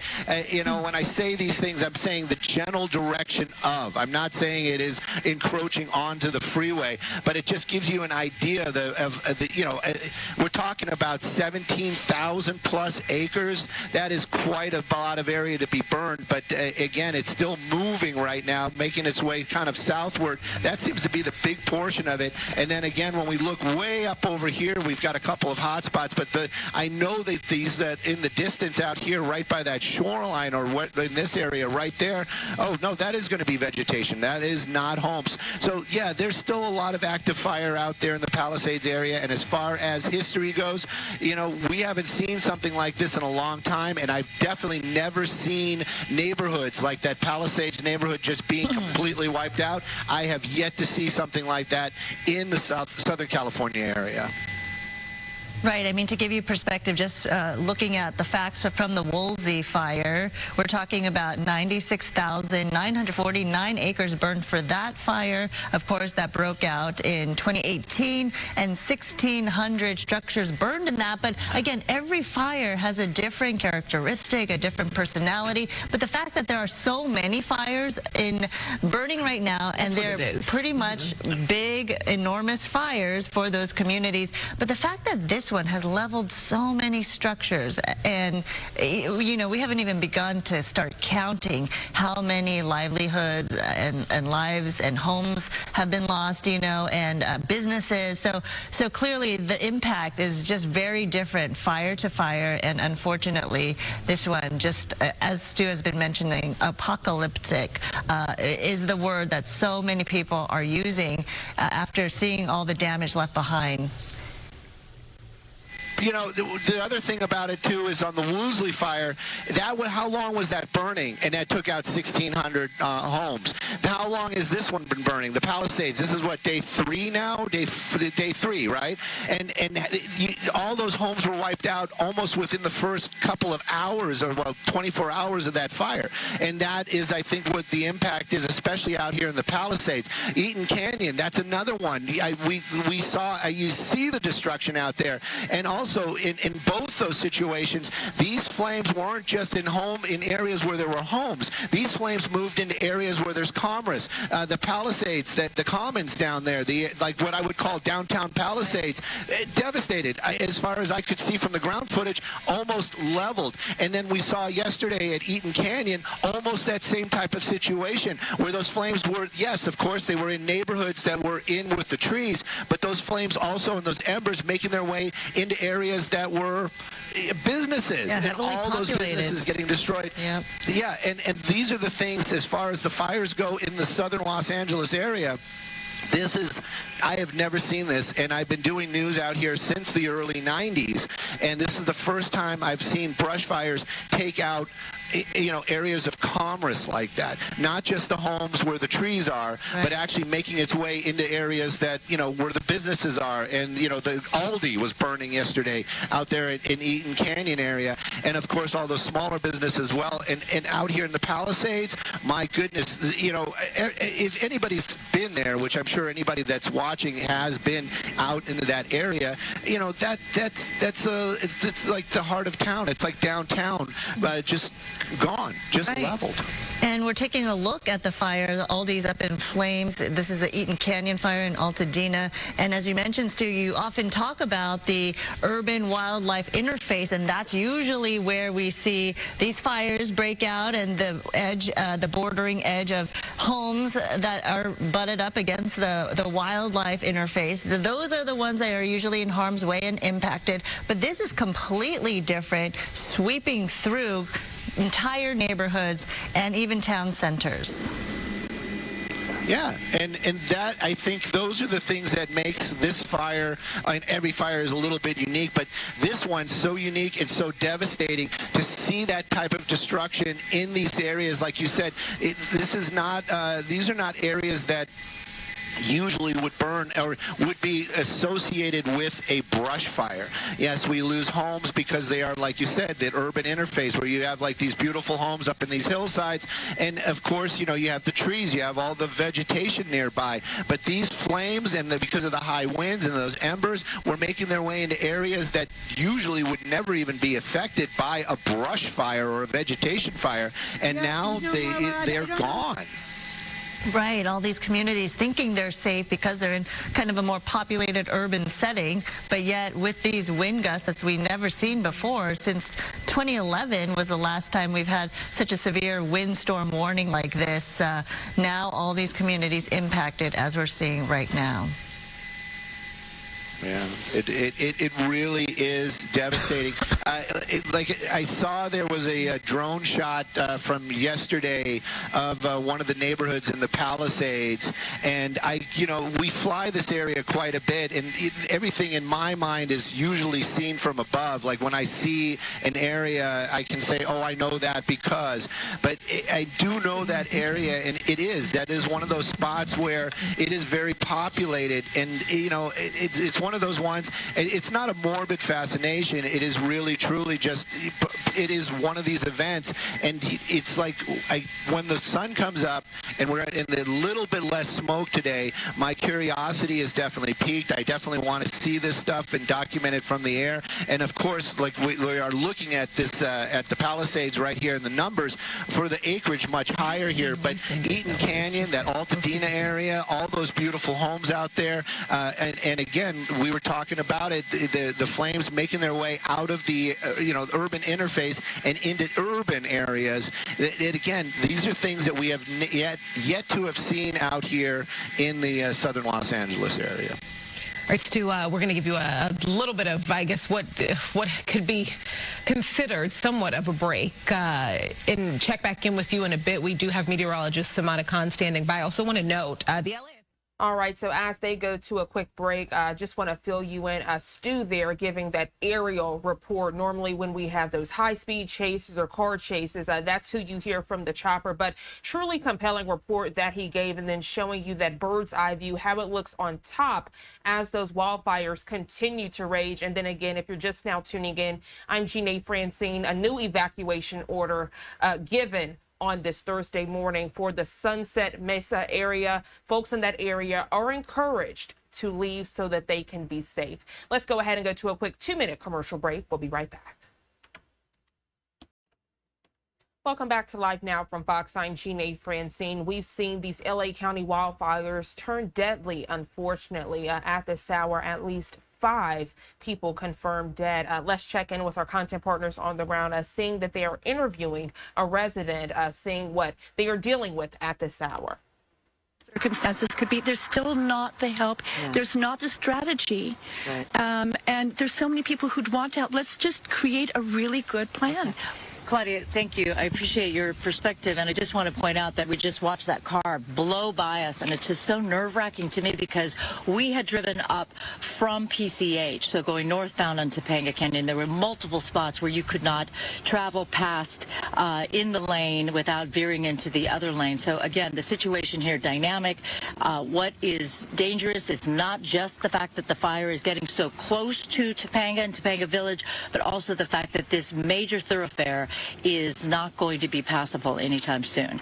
You know, when I say these things, I'm saying the general direction of. I'm not saying it is encroaching onto the freeway, but it just gives you an idea of the you know, we're talking about 17,000 plus acres. That is quite a lot of area to be burned. But again, it's still moving right now, making its way kind of southward. That seems to be the big portion of it. And then again, when we look way up over here, we've got a couple of hot spots. But I know that these in the distance out here, right by that shoreline, or what in this area right there, oh no, that is going to be vegetation. That is not homes. So yeah, there's still a lot of active fire out there in the Palisades area. And as far as history goes, you know, we haven't seen something like this in a long time, and I've definitely never seen neighborhoods like that Palisades neighborhood just being completely wiped out. I have yet to see something like that in the Southern California area. Right. I mean, to give you perspective, just looking at the facts from the Woolsey fire, we're talking about 96,949 acres burned for that fire. Of course, that broke out in 2018, and 1,600 structures burned in that. But again, every fire has a different characteristic, a different personality. But the fact that there are so many fires burning right now, and they're pretty much big, enormous fires for those communities. But the fact that this one has leveled so many structures, and you know, we haven't even begun to start counting how many livelihoods and lives and homes have been lost, you know, and businesses. So clearly the impact is just very different fire to fire, and unfortunately this one, just as Stu has been mentioning, apocalyptic is the word that so many people are using after seeing all the damage left behind. You know, the other thing about it, too, is on the Woolsey fire, how long was that burning? And that took out 1,600 homes. How long has this one been burning? The Palisades, this is what, day 3 now? Day 3, right? And all those homes were wiped out almost within the first couple of hours, or well, 24 hours of that fire. And that is, I think, what the impact is, especially out here in the Palisades. Eaton Canyon, that's another one. We saw, you see the destruction out there. And also, in both those situations, these flames weren't just in areas where there were homes. These flames moved into areas where there's commerce. The Palisades, the commons down there, like what I would call downtown Palisades, devastated. As far as I could see from the ground footage, almost leveled. And then we saw yesterday at Eaton Canyon almost that same type of situation, where those flames were, yes, of course, they were in neighborhoods that were in with the trees, but those flames also, and those embers making their way into areas that were businesses, and all those businesses getting destroyed. Yep. Yeah, and these are the things, as far as the fires go in the southern Los Angeles area. I have never seen this, and I've been doing news out here since the early 90s, and this is the first time I've seen brush fires take out, you know, areas of commerce like that. Not just the homes where the trees are, but actually making its way into areas that, you know, where the businesses are. And, you know, the Aldi was burning yesterday out there in Eaton Canyon area. And, of course, all those smaller businesses as well. And out here in the Palisades, my goodness, you know, if anybody's been there, which I'm sure anybody that's watching has been out into that area, you know, it's like the heart of town. It's like downtown, just gone, just leveled. And we're taking a look at the fire. The Aldi's up in flames. This is the Eaton Canyon fire in Pasadena. And as you mentioned, Stu, you often talk about the urban wildlife interface, and that's usually where we see these fires break out, and the edge, the bordering edge of homes that are butted up against the wildlife interface. Those are the ones that are usually in harm's way and impacted. But this is completely different, sweeping through entire neighborhoods and even town centers. Yeah, and that, I think those are the things that makes this fire, and every fire is a little bit unique, but this one's so unique and so devastating to see that type of destruction in these areas. Like you said, these are not areas that usually would burn or would be associated with a brush fire. Yes, we lose homes because they are, like you said, that urban interface where you have like these beautiful homes up in these hillsides, and of course, you know, you have the trees, you have all the vegetation nearby, but these flames, and because of the high winds and those embers, were making their way into areas that usually would never even be affected by a brush fire or a vegetation fire, and now they're gone. Right, all these communities thinking they're safe because they're in kind of a more populated urban setting, but yet with these wind gusts that we've never seen before, since 2011 was the last time we've had such a severe windstorm warning like this. Now all these communities impacted, as we're seeing right now. Yeah, it really is devastating. I saw there was a drone shot from yesterday of one of the neighborhoods in the Palisades, and we fly this area quite a bit, and everything in my mind is usually seen from above. Like when I see an area, I can say, oh, I know that because, but I do know that area, and that is one of those spots where it is very populated, and it's one of those ones. It's not a morbid fascination. It is really, truly just, it is one of these events, and it's like when the sun comes up and we're in a little bit less smoke today, my curiosity is definitely peaked. I definitely want to see this stuff and document it from the air. And of course, like we are looking at this at the Palisades right here, in the numbers for the acreage much higher here, but Eaton Canyon, that Pasadena area, all those beautiful homes out there, and again, we were talking about it, the flames making their way out of the urban interface and into urban areas. Again, these are things that we have yet to have seen out here in the southern Los Angeles area. All right, Stu, we're going to give you a little bit of, I guess, what could be considered somewhat of a break, and check back in with you in a bit. We do have meteorologist Samana Khan standing by. I also want to note the LA. All right, so as they go to a quick break, I just want to fill you in. Stu there giving that aerial report. Normally when we have those high-speed chases or car chases, that's who you hear from the chopper. But truly compelling report that he gave, and then showing you that bird's eye view, how it looks on top as those wildfires continue to rage. And then again, if you're just now tuning in, I'm Jeanne Francine. A new evacuation order given on this Thursday morning for the Sunset Mesa area. Folks in that area are encouraged to leave so that they can be safe. Let's go ahead and go to a quick 2-minute commercial break. We'll be right back. Welcome back to Live Now from Fox. I'm Jeanne Francine. We've seen these LA County wildfires turn deadly, unfortunately. At this hour, at least 5 people confirmed dead. Let's check in with our content partners on the ground, seeing that they are interviewing a resident, seeing what they are dealing with at this hour. Circumstances could be, there's still not the help, there's not the strategy, and there's so many people who'd want to help. Let's just create a really good plan. Claudia, thank you. I appreciate your perspective, and I just want to point out that we just watched that car blow by us, and it's just so nerve-wracking to me because we had driven up from PCH, so going northbound on Topanga Canyon. There were multiple spots where you could not travel past in the lane without veering into the other lane. So again, the situation here, dynamic. What is dangerous is not just the fact that the fire is getting so close to Topanga and Topanga Village, but also the fact that this major thoroughfare is not going to be passable anytime soon.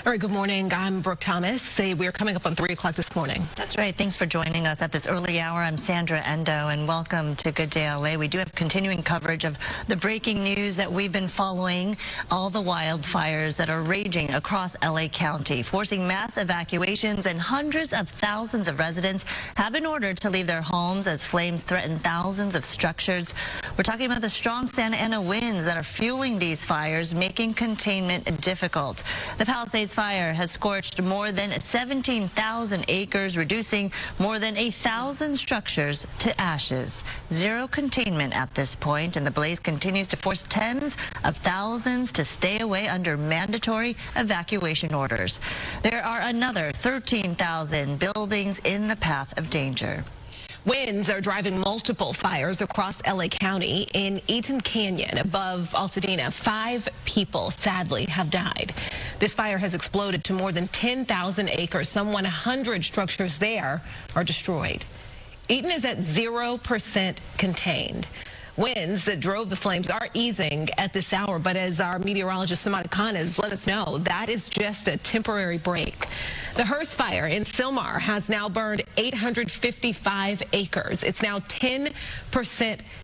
All right, good morning. I'm Brooke Thomas. We're coming up on 3 o'clock this morning. That's right. Thanks for joining us at this early hour. I'm Sandra Endo, and welcome to Good Day LA. We do have continuing coverage of the breaking news that we've been following, all the wildfires that are raging across LA County, forcing mass evacuations, and hundreds of thousands of residents have been ordered to leave their homes as flames threaten thousands of structures. We're talking about the strong Santa Ana winds that are fueling these fires, making containment difficult. The Palisades fire has scorched more than 17,000 acres, reducing more than 1,000 structures to ashes. Zero containment at this point, and the blaze continues to force tens of thousands to stay away under mandatory evacuation orders. There are another 13,000 buildings in the path of danger. Winds are driving multiple fires across LA County. In Eaton Canyon above Pasadena, 5 people sadly have died. This fire has exploded to more than 10,000 acres. Some 100 structures there are destroyed. Eaton is at 0% contained. Winds that drove the flames are easing at this hour, but as our meteorologist Samana Khan has let us know, that is just a temporary break. The Hurst fire in Sylmar has now burned 855 acres. It's now 10%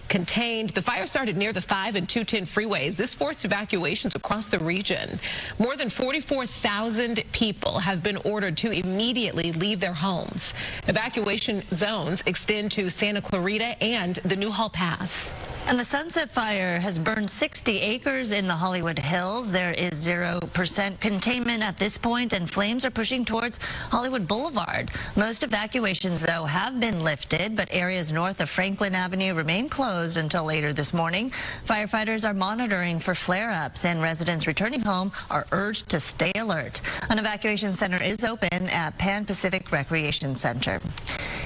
contained. The fire started near the 5 and 210 freeways. This forced evacuations across the region. More than 44,000 people have been ordered to immediately leave their homes. Evacuation zones extend to Santa Clarita and the Newhall Pass. And the Sunset Fire has burned 60 acres in the Hollywood Hills. There is 0% containment at this point, and flames are pushing towards Hollywood Boulevard. Most evacuations, though, have been lifted, but areas north of Franklin Avenue remain closed until later this morning. Firefighters are monitoring for flare-ups, and residents returning home are urged to stay alert. An evacuation center is open at Pan Pacific Recreation Center.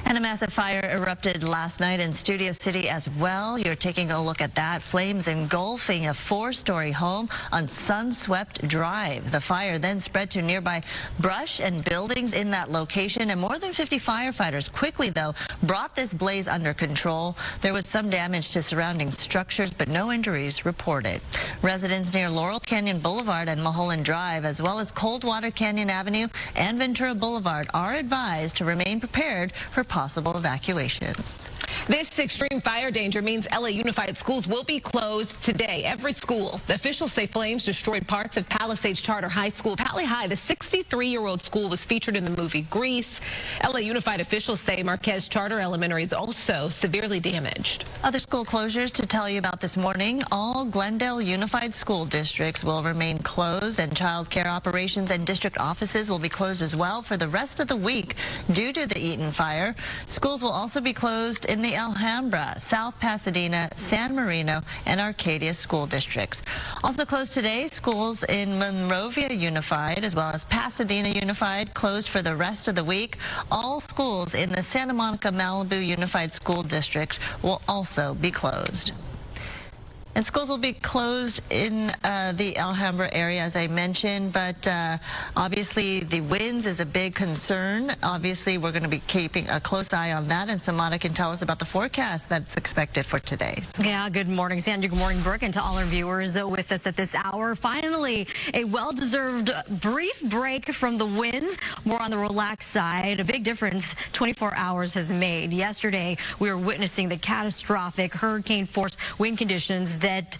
And a massive fire erupted last night in Studio City as well. You're taking a look at that. Flames engulfing a 4-story home on Sunswept Drive. The fire then spread to nearby brush and buildings in that location, and more than 50 firefighters quickly, though, brought this blaze under control. There was some damage to surrounding structures, but no injuries reported. Residents near Laurel Canyon Boulevard and Mulholland Drive, as well as Coldwater Canyon Avenue and Ventura Boulevard, are advised to remain prepared for possible evacuations. This extreme fire danger means LA Unified schools will be closed today. Every school. The officials say flames destroyed parts of Palisades Charter High School. Pali High, the 63-year-old school, was featured in the movie Grease. LA Unified officials say Marquez Charter Elementary is also severely damaged. Other school closures to tell you about this morning. All Glendale Unified School districts will remain closed, and child care operations and district offices will be closed as well for the rest of the week due to the Eaton fire. Schools will also be closed in the Alhambra, South Pasadena, San Marino, and Arcadia school districts. Also closed today, schools in Monrovia Unified as well as Pasadena Unified closed for the rest of the week. All schools in the Santa Monica Malibu Unified School District will also be closed. And schools will be closed in the Alhambra area, as I mentioned, but obviously the winds is a big concern. Obviously, we're going to be keeping a close eye on that, and Samana can tell us about the forecast that's expected for today. Yeah, good morning, Sandy. Good morning, Brooke, and to all our viewers with us at this hour. Finally, a well-deserved brief break from the winds, more on the relaxed side. A big difference 24 hours has made. Yesterday, we were witnessing the catastrophic hurricane-force wind conditions that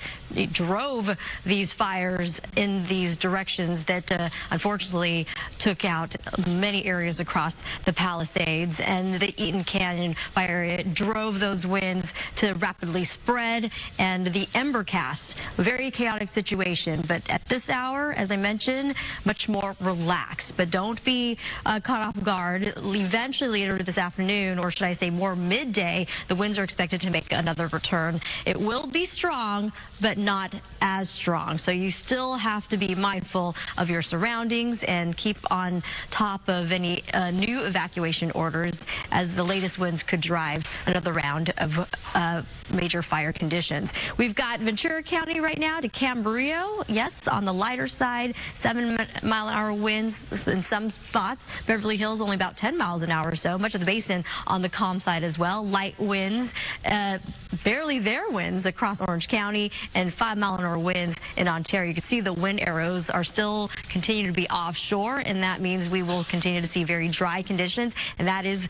drove these fires in these directions that unfortunately took out many areas across the Palisades, and the Eaton Canyon fire area drove those winds to rapidly spread, and the ember cast, very chaotic situation. But at this hour, as I mentioned, much more relaxed. But don't be caught off guard. Eventually later this afternoon, or should I say more midday, the winds are expected to make another return. It will be strong, but not as strong. So you still have to be mindful of your surroundings and keep on top of any new evacuation orders, as the latest winds could drive another round of major fire conditions. We've got Ventura County right now to Camarillo. Yes, on the lighter side, 7-mile-an-hour winds in some spots. Beverly Hills only about 10 miles an hour or so. Much of the basin on the calm side as well. Light winds, barely there winds across Orange County, and 5-mile-an-hour winds in Ontario. You can see the wind arrows are still continuing to be offshore, and that means we will continue to see very dry conditions, and that is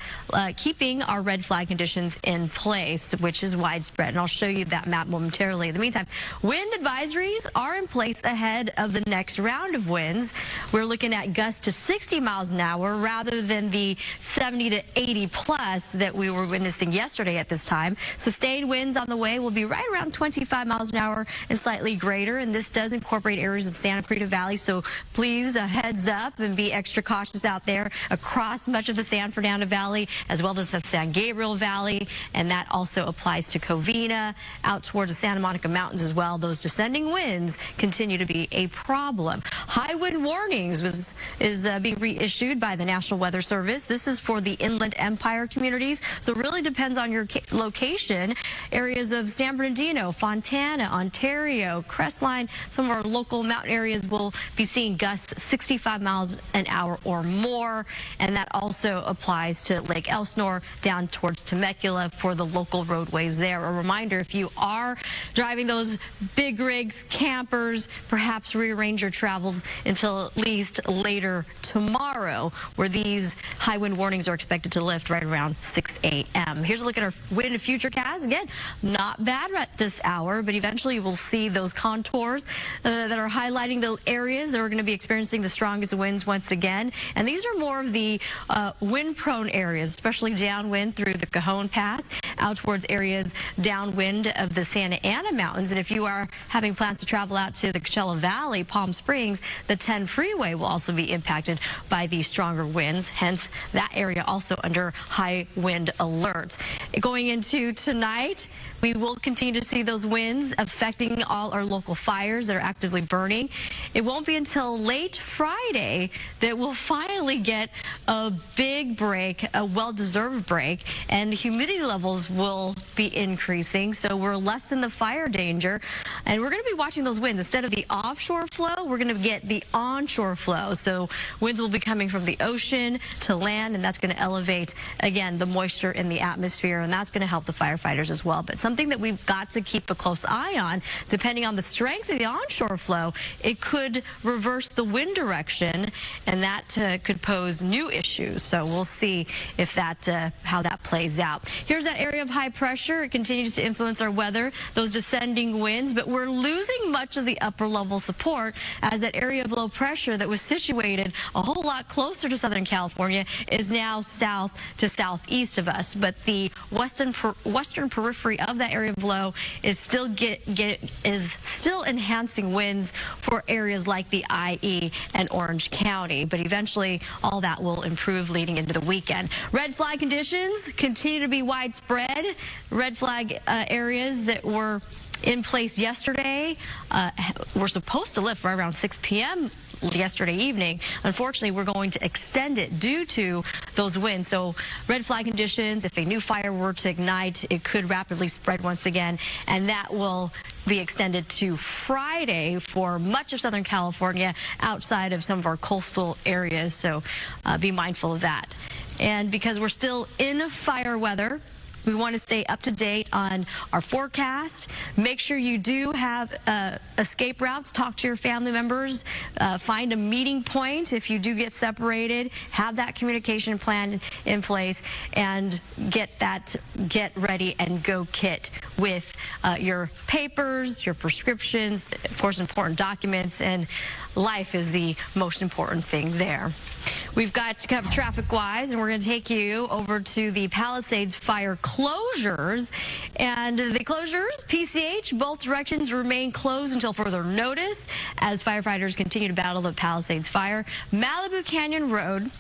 keeping our red flag conditions in place, which is widespread. And I'll show you that map momentarily. In the meantime, wind advisories are in place ahead of the next round of winds. We're looking at gusts to 60 miles an hour rather than the 70 to 80 plus that we were witnessing yesterday at this time. Sustained winds on the way will be right around 25 miles an hour and slightly greater, and this does incorporate areas in Santa Clarita Valley, so please heads up and be extra cautious out there across much of the San Fernando Valley as well as the San Gabriel Valley, and that also applies to Covina, out towards the Santa Monica Mountains as well. Those descending winds continue to be a problem. High wind warnings is being reissued by the National Weather Service. This is for the Inland Empire communities, so it really depends on your location. Areas of San Bernardino, Fontana, Ontario, Crestline, some of our local mountain areas will be seeing gusts 65 miles an hour or more, and that also applies to Lake Elsinore down towards Temecula for the local roadways there. A reminder, if you are driving those big rigs, campers, perhaps rearrange your travels until at least later tomorrow, where these high wind warnings are expected to lift right around 6 a.m. Here's a look at our wind futurecast. Again, not bad at this hour, but eventually we'll see those contours that are highlighting the areas that are going to be experiencing the strongest winds once again. And these are more of the wind-prone areas, especially downwind through the Cajon Pass, out towards areas downwind of the Santa Ana Mountains. And if you are having plans to travel out to the Coachella Valley, Palm Springs, the 10 freeway will also be impacted by these stronger winds. Hence, that area also under high wind alert. Going into tonight, we will continue to see those winds affecting all our local fires that are actively burning. It won't be until late Friday that we'll finally get a big break, a well-deserved break, and the humidity levels will be increasing, so we're less in the fire danger. And we're going to be watching those winds. Instead of the offshore flow, we're going to get the onshore flow. So winds will be coming from the ocean to land, and that's going to elevate, again, the moisture in the atmosphere, and that's going to help the firefighters as well. But something that we've got to keep a close eye on, depending on the strength of the onshore flow, it could reverse the wind direction, and that could pose new issues. So we'll see if that how that plays out. Here's that area of high pressure. It continues to influence our weather, those descending winds, but we're losing much of the upper level support as that area of low pressure that was situated a whole lot closer to Southern California is now south to southeast of us. But the western periphery of that area of low is still still enhancing winds for areas like the IE and Orange County. But eventually, all that will improve leading into the weekend. Red flag conditions continue to be widespread. Red flag areas that were in place yesterday were supposed to lift right around 6 p.m. yesterday evening. Unfortunately, we're going to extend it due to those winds. So red flag conditions, if a new fire were to ignite, it could rapidly spread once again, and that will be extended to Friday for much of Southern California outside of some of our coastal areas. So be mindful of that. And because we're still in fire weather, we want to stay up to date on our forecast. Make sure you do have escape routes. Talk to your family members. Find a meeting point if you do get separated. Have that communication plan in place and get ready and go kit with your papers, your prescriptions, of course, important documents, and life is the most important thing there. We've got to cover traffic-wise, and we're going to take you over to the Palisades fire closures. And the closures, PCH, both directions remain closed until further notice as firefighters continue to battle the Palisades fire. Malibu Canyon Road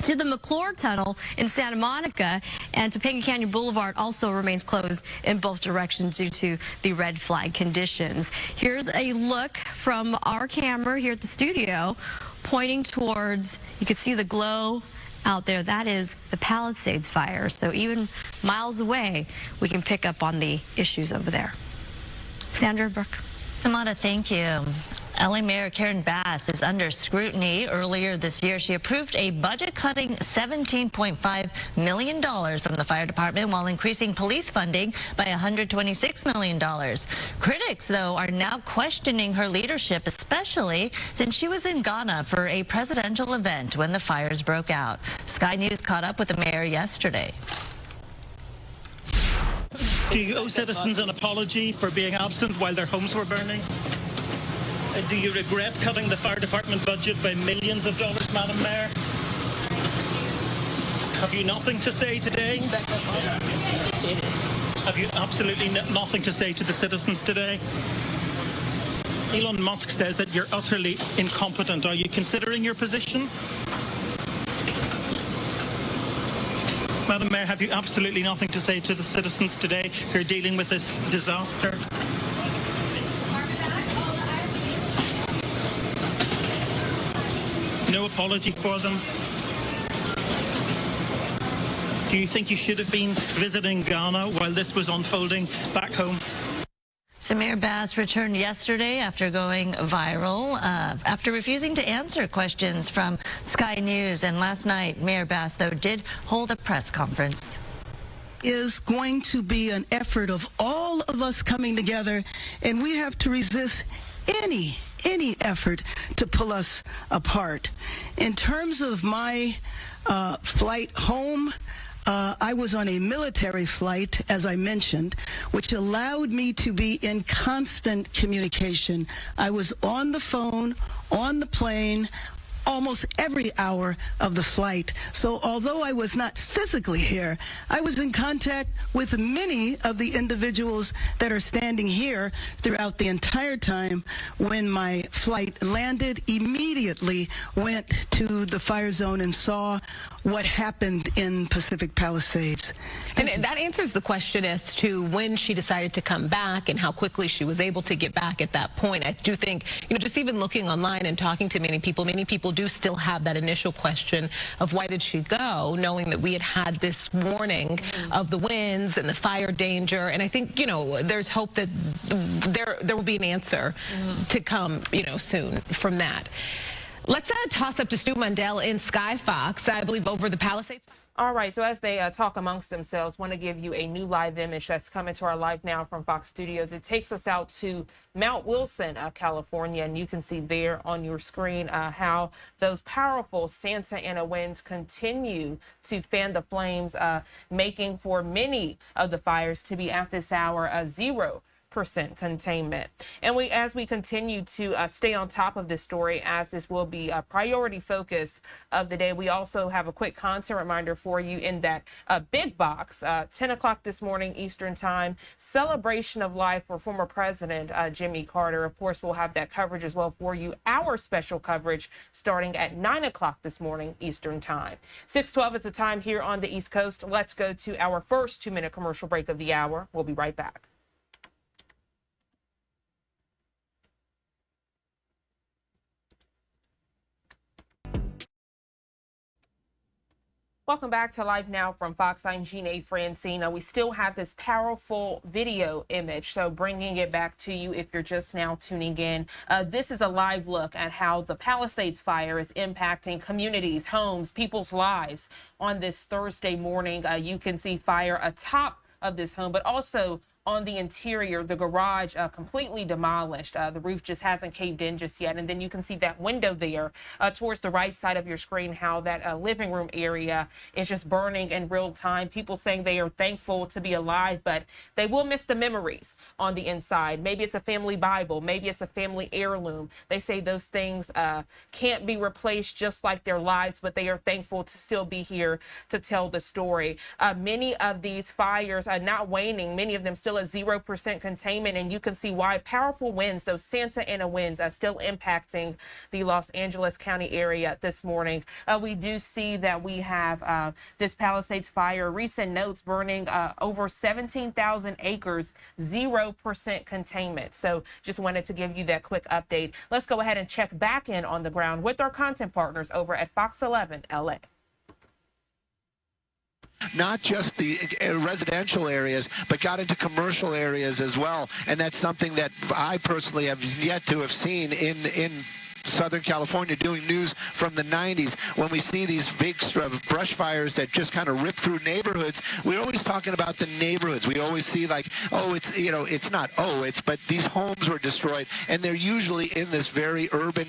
to the McClure Tunnel in Santa Monica and Topanga Canyon Boulevard also remains closed in both directions due to the red flag conditions. Here's a look from our camera here at the studio pointing towards, you can see the glow out there. That is the Palisades fire. So even miles away, we can pick up on the issues over there. Sandra, Brooke. Samantha, thank you. LA Mayor Karen Bass is under scrutiny. Earlier this year, she approved a budget-cutting $17.5 million from the fire department while increasing police funding by $126 million. Critics, though, are now questioning her leadership, especially since she was in Ghana for a presidential event when the fires broke out. Sky News caught up with the mayor yesterday. Do you owe citizens an apology for being absent while their homes were burning? Do you regret cutting the fire department budget by millions of dollars, Madam Mayor? Have you nothing to say today? Have you absolutely nothing to say to the citizens today? Elon Musk says that you're utterly incompetent. Are you considering your position? Madam Mayor, have you absolutely nothing to say to the citizens today who are dealing with this disaster? No apology for them? Do you think you should have been visiting Ghana while this was unfolding back home? So Mayor Bass returned yesterday after going viral, after refusing to answer questions from Sky News. And last night, Mayor Bass, though, did hold a press conference. Is going to be an effort of all of us coming together, and we have to resist any effort to pull us apart. In terms of my flight home, I was on a military flight, as I mentioned, which allowed me to be in constant communication. I was on the phone, on the plane, almost every hour of the flight. So although I was not physically here, I was in contact with many of the individuals that are standing here throughout the entire time when my flight landed. Immediately went to the fire zone and saw what happened in Pacific Palisades. And that answers the question as to when she decided to come back and how quickly she was able to get back at that point. I do think, just even looking online and talking to many people do still have that initial question of why did she go, knowing that we had this warning of the winds and the fire danger. And I think, there's hope that there will be an answer to come, soon from that. Let's toss up to Stu Mundell in Sky Fox, I believe, over the Palisades. All right, so as they talk amongst themselves, want to give you a new live image that's coming to our live now from Fox Studios. It takes us out to Mount Wilson, California, and you can see there on your screen how those powerful Santa Ana winds continue to fan the flames, making for many of the fires to be at this hour 0% containment. And as we continue to stay on top of this story, as this will be a priority focus of the day, we also have a quick content reminder for you in that big box, 10 o'clock this morning Eastern time, celebration of life for former President Jimmy Carter. Of course, we'll have that coverage as well for you. Our special coverage starting at 9 o'clock this morning Eastern time. 6:12 is the time here on the East Coast. Let's go to our first 2-minute commercial break of the hour. We'll be right back. Welcome back to Live Now from Fox. I'm Jeanne Francine. We still have this powerful video image, so bringing it back to you if you're just now tuning in. This is a live look at how the Palisades fire is impacting communities, homes, people's lives on this Thursday morning. You can see fire atop of this home, but also on the interior, the garage completely demolished. The roof just hasn't caved in just yet. And then you can see that window there towards the right side of your screen, how that living room area is just burning in real time. People saying they are thankful to be alive, but they will miss the memories on the inside. Maybe it's a family Bible. Maybe it's a family heirloom. They say those things can't be replaced just like their lives, but they are thankful to still be here to tell the story. Many of these fires are not waning. Many of them still at 0% containment, and you can see why. Powerful winds, those Santa Ana winds, are still impacting the Los Angeles County area this morning. We do see that we have this Palisades fire, recent notes burning over 17,000 acres, 0% containment. So just wanted to give you that quick update. Let's go ahead and check back in on the ground with our content partners over at Fox 11 LA. Not just the residential areas, but got into commercial areas as well. And that's something that I personally have yet to have seen in Southern California, doing news from the 90s. When we see these big brush fires that just kind of rip through neighborhoods, we're always talking about the neighborhoods. We always see like, oh, it's, it's not, but these homes were destroyed, and they're usually in this very urban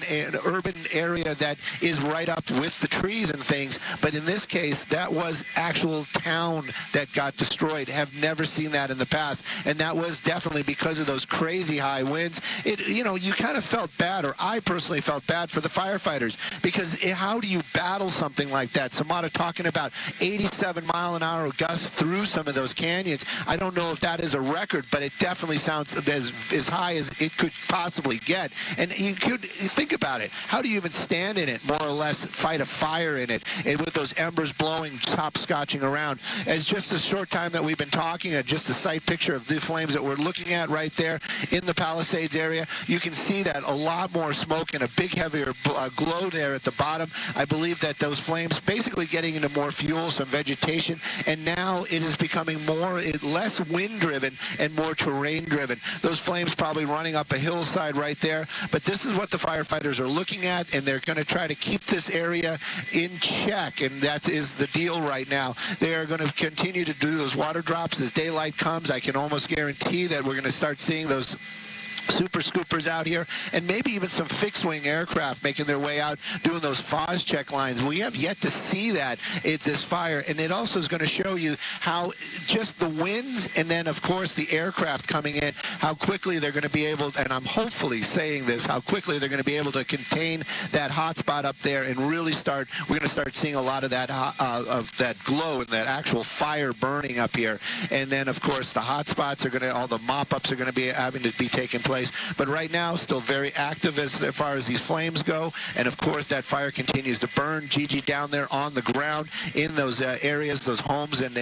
area that is right up with the trees and things. But in this case, that was actual town that got destroyed. Have never seen that in the past, and that was definitely because of those crazy high winds. You kind of felt bad, or I personally felt bad for the firefighters, because how do you battle something like that? Samara talking about 87-mile-an-hour gusts through some of those canyons. I don't know if that is a record, but it definitely sounds as high as it could possibly get. And you think about it. How do you even stand in it, more or less fight a fire in it, and with those embers blowing, hopscotching around? As just a short time that we've been talking, just a sight picture of the flames that we're looking at right there in the Palisades area, you can see that a lot more smoke and a big heavier glow there at the bottom. I believe that those flames basically getting into more fuel, some vegetation, and now it is becoming less wind-driven and more terrain-driven. Those flames probably running up a hillside right there, but this is what the firefighters are looking at, and they're going to try to keep this area in check, and that is the deal right now. They are going to continue to do those water drops as daylight comes. I can almost guarantee that we're going to start seeing those super scoopers out here, and maybe even some fixed-wing aircraft making their way out, doing those FOS check lines. We have yet to see that at this fire, and it also is going to show you how just the winds and then, of course, the aircraft coming in, how quickly they're going to be able, and I'm hopefully saying this, how quickly they're going to be able to contain that hot spot up there and really start, we're going to start seeing a lot of that glow and that actual fire burning up here. And then, of course, the hot spots are going to, all the mop-ups are going to be having to be taking place. But right now, still very active as far as these flames go. And, of course, that fire continues to burn. Gigi down there on the ground in those areas, those homes and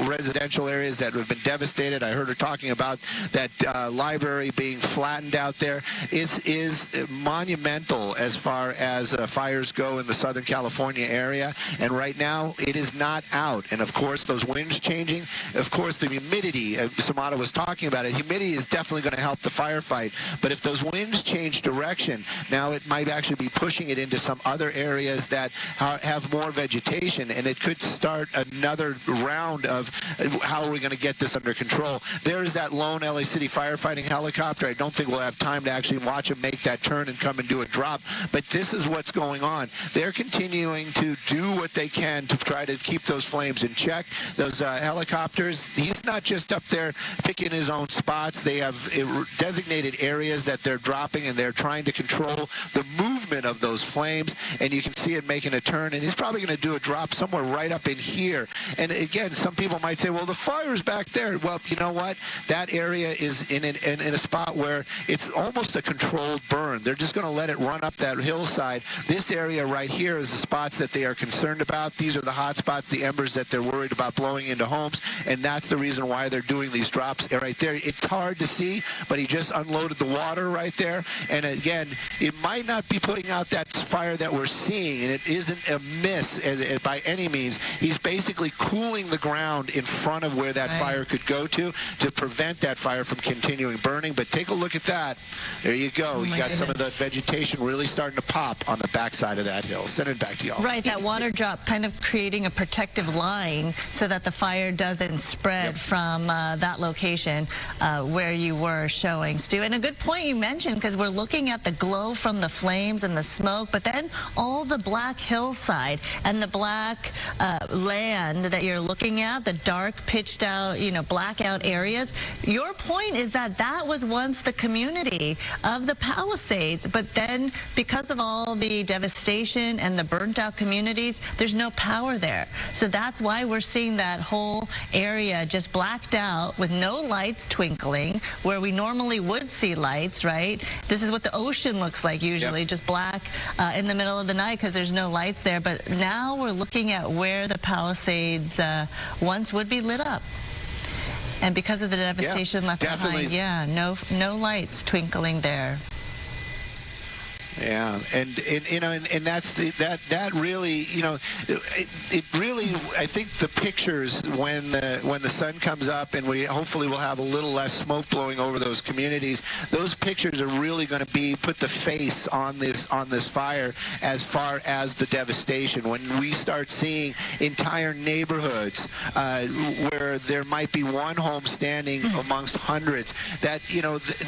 residential areas that have been devastated. I heard her talking about that library being flattened out there. It is monumental as far as fires go in the Southern California area. And right now, it is not out. And, of course, those winds changing. Of course, the humidity, Samara was talking about it, humidity is definitely going to help the firefight. But if those winds change direction, now it might actually be pushing it into some other areas that have more vegetation, and it could start another round of how are we going to get this under control. There's that lone LA City firefighting helicopter. I don't think we'll have time to actually watch them make that turn and come and do a drop, but this is what's going on. They're continuing to do what they can to try to keep those flames in check. Those helicopters, he's not just up there picking his own spots. They have designated areas that they're dropping, and they're trying to control the movement of those flames, and you can see it making a turn, and he's probably going to do a drop somewhere right up in here. And again, some people might say, well, the fire's back there. Well, you know what? That area is in a spot where it's almost a controlled burn. They're just going to let it run up that hillside. This area right here is the spots that they are concerned about. These are the hot spots, the embers that they're worried about blowing into homes, and that's the reason why they're doing these drops right there. It's hard to see, but he just unloaded the water right there. And again, it might not be putting out that fire that we're seeing, and it isn't a miss by any means. He's basically cooling the ground in front of where that fire could go to prevent that fire from continuing burning. But take a look at that. There you go. You got some of the vegetation really starting to pop on the backside of that hill. Send it back to y'all. Right, that water drop kind of creating a protective line so that the fire doesn't spread from that location where you were showing, Stu. And a good point you mentioned, because we're looking at the glow from the flames and the smoke, but then all the black hillside and the black land that you're looking at, the dark pitched out, blackout areas. Your point is that that was once the community of the Palisades, but then because of all the devastation and the burnt out communities, there's no power there. So that's why we're seeing that whole area just blacked out with no lights twinkling, where we normally would see lights, right? This is what the ocean looks like usually, just black in the middle of the night because there's no lights there. But now we're looking at where the Palisades once would be lit up. And because of the devastation left behind, no lights twinkling there. Yeah, and that's that really, it really, I think the pictures when the sun comes up and we hopefully will have a little less smoke blowing over those communities, those pictures are really going to put the face on this fire as far as the devastation. When we start seeing entire neighborhoods where there might be one home standing amongst hundreds, that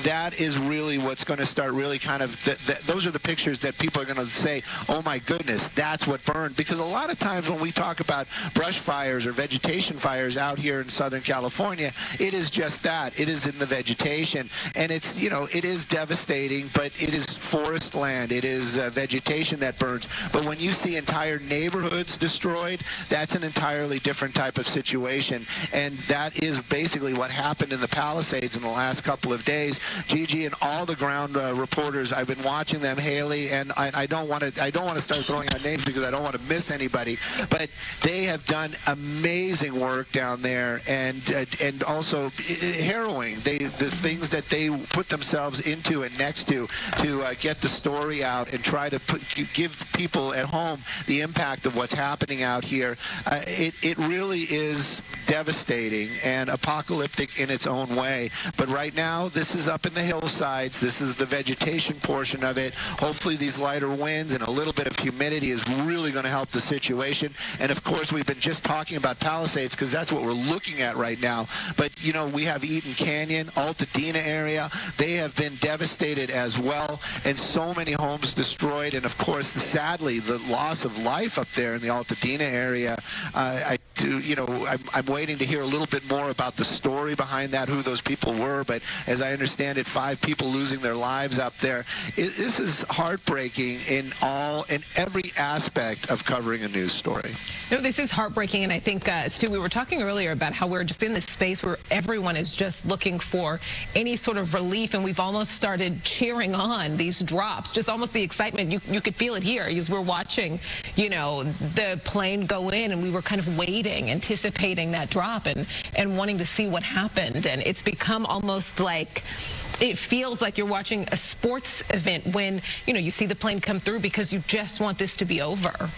that is really what's going to start really kind of those are the pictures that people are going to say, oh my goodness, that's what burned. Because a lot of times when we talk about brush fires or vegetation fires out here in Southern California, it is just that. It is in the vegetation. And it's, it is devastating, but it is forest land. It is vegetation that burns. But when you see entire neighborhoods destroyed, that's an entirely different type of situation. And that is basically what happened in the Palisades in the last couple of days. Gigi and all the ground reporters, I've been watching them, Haley, and I don't want to start throwing out names because I don't want to miss anybody, but they have done amazing work down there, and also harrowing. The things that they put themselves into and next to get the story out and try to give people at home the impact of what's happening out here. It really is devastating and apocalyptic in its own way. But right now, this is up in the hillsides. This is the vegetation portion of it. Hopefully these lighter winds and a little bit of humidity is really going to help the situation. And of course, we've been just talking about Palisades because that's what we're looking at right now. But, you know, we have Eaton Canyon, Pasadena area. They have been devastated as well, and so many homes destroyed. And of course, sadly, the loss of life up there in the Pasadena area. I'm waiting to hear a little bit more about the story behind that, who those people were. But as I understand it, 5 people losing their lives up there. This is heartbreaking in every aspect of covering a news story. No, this is heartbreaking, and I think, Stu, we were talking earlier about how we're just in this space where everyone is just looking for any sort of relief, and we've almost started cheering on these drops. Just almost the excitement. You could feel it here as we're watching, you know, the plane go in, and we were kind of waiting, anticipating that drop and wanting to see what happened. And it's become almost like it feels like you're watching a sports event when, you know, you see the plane come through because you just want this to be over.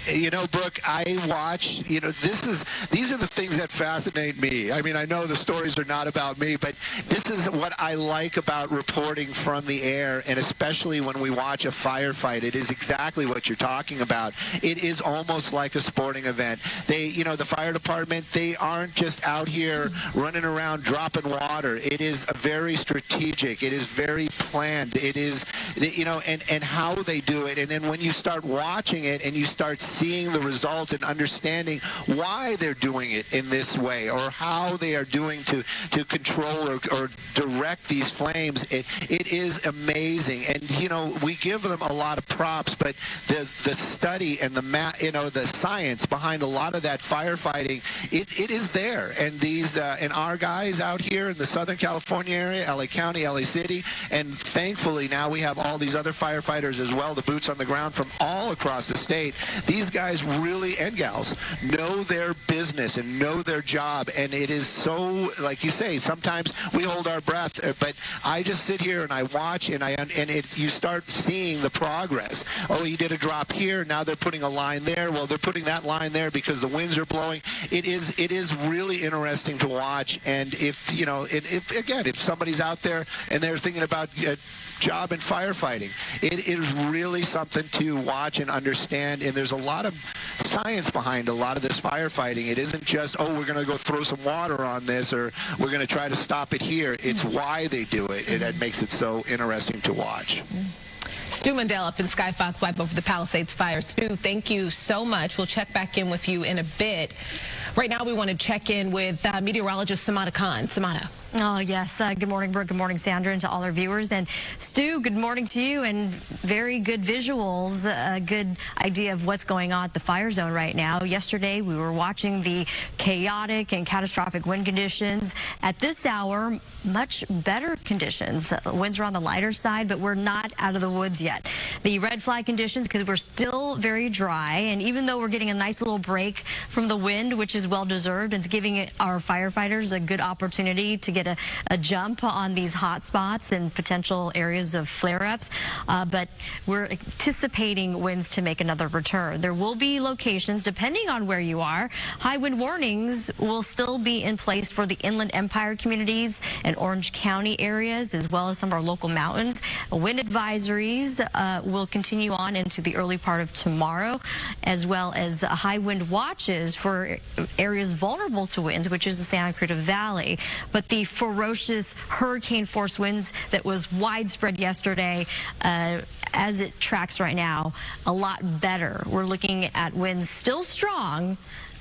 You know, Brooke, I watch, you know, these are the things that fascinate me. I mean, I know the stories are not about me, but this is what I like about reporting from the air, and especially when we watch a firefight. It is exactly what you're talking about. It is almost like a sporting event. They, you know, the fire department, they aren't just out here running around dropping water. It is very strategic. It is very planned. It is, you know, and how they do it. And then when you start watching it and you start seeing the results and understanding why they're doing it in this way, or how they are doing to control or direct these flames, it is amazing. And you know, we give them a lot of props, but the study and the science behind a lot of that firefighting, it is there. And these and our guys out here in the Southern California area, LA County, LA City, and thankfully now we have all these other firefighters as well, the boots on the ground from all across the state. These guys really, and gals, know their business and know their job. And it is so, like you say, sometimes we hold our breath, but I just sit here and I watch, and you start seeing the progress. Oh, you did a drop here, now they're putting a line there. Well, they're putting that line there because the winds are blowing. It is really interesting to watch. And if, you know, if somebody's out there and they're thinking about job in firefighting, it is really something to watch and understand. And there's a lot of science behind a lot of this firefighting. It isn't just, oh, we're going to go throw some water on this, or we're going to try to stop it here. It's why they do it, and that makes it so interesting to watch. Stu Mundell up in Sky Fox Live over the Palisades fire. Stu, thank you so much. We'll check back in with you in a bit. Right now, we want to check in with meteorologist Samana Khan. Samana. Oh, yes. Good morning, Brooke. Good morning, Sandra, and to all our viewers. And Stu, good morning to you, and very good visuals, a good idea of what's going on at the fire zone right now. Yesterday, we were watching the chaotic and catastrophic wind conditions. At this hour, much better conditions. Winds are on the lighter side, but we're not out of the woods yet. The red flag conditions, because we're still very dry, and even though we're getting a nice little break from the wind, which is well-deserved, it's giving our firefighters a good opportunity to get a jump on these hot spots and potential areas of flare-ups, but we're anticipating winds to make another return. There will be locations, depending on where you are, high wind warnings will still be in place for the Inland Empire communities and Orange County areas, as well as some of our local mountains. Wind advisories will continue on into the early part of tomorrow, as well as high wind watches for areas vulnerable to winds, which is the Santa Cruz Valley. But the ferocious hurricane force winds that was widespread yesterday, as it tracks right now, a lot better. We're looking at winds still strong,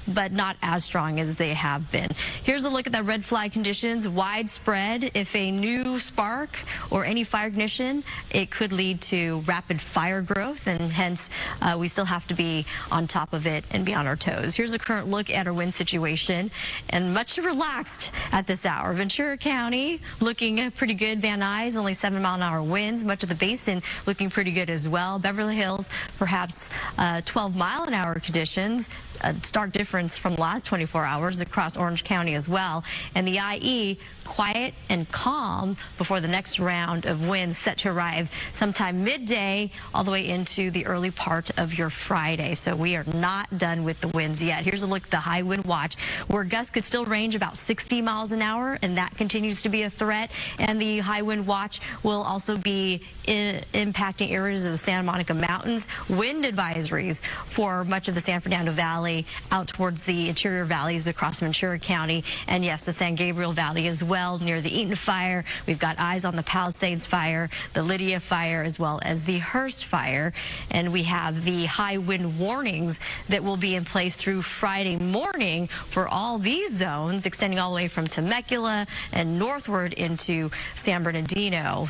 but not as strong as they have been. Here's a look at the red flag conditions. Widespread. If a new spark or any fire ignition, it could lead to rapid fire growth, and hence we still have to be on top of it and be on our toes. Here's a current look at our wind situation, and much relaxed at this hour. Ventura County looking pretty good. Van Nuys, only 7-mile-an-hour winds. Much of the basin looking pretty good as well. Beverly Hills, perhaps 12-mile-an-hour conditions. A stark difference from the last 24 hours across Orange County as well. And the IE, quiet and calm before the next round of winds set to arrive sometime midday all the way into the early part of your Friday. So we are not done with the winds yet. Here's a look at the high wind watch, where gusts could still range about 60 miles an hour, and that continues to be a threat. And the high wind watch will also be impacting areas of the Santa Monica Mountains. Wind advisories for much of the San Fernando Valley out towards the interior valleys across Ventura County, and yes, the San Gabriel Valley as well, near the Eaton fire. We've got eyes on the Palisades fire, the Lydia fire, as well as the Hurst fire. And we have the high wind warnings that will be in place through Friday morning for all these zones, extending all the way from Temecula and northward into San Bernardino.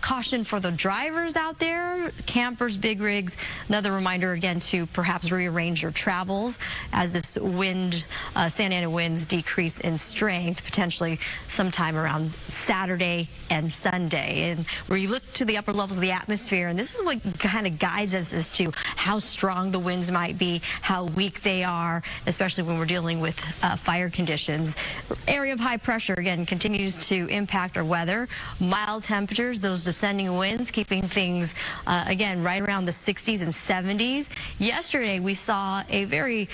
Caution for the drivers out there, campers, big rigs. Another reminder again to perhaps rearrange your travels as this wind, Santa Ana winds decrease in strength, potentially sometime around Saturday and Sunday. And where you look to the upper levels of the atmosphere, and this is what kind of guides us as to how strong the winds might be, how weak they are, especially when we're dealing with fire conditions. Area of high pressure, again, continues to impact our weather. Mild temperatures, those descending winds, keeping things, again, right around the 60s and 70s. Yesterday, we saw a very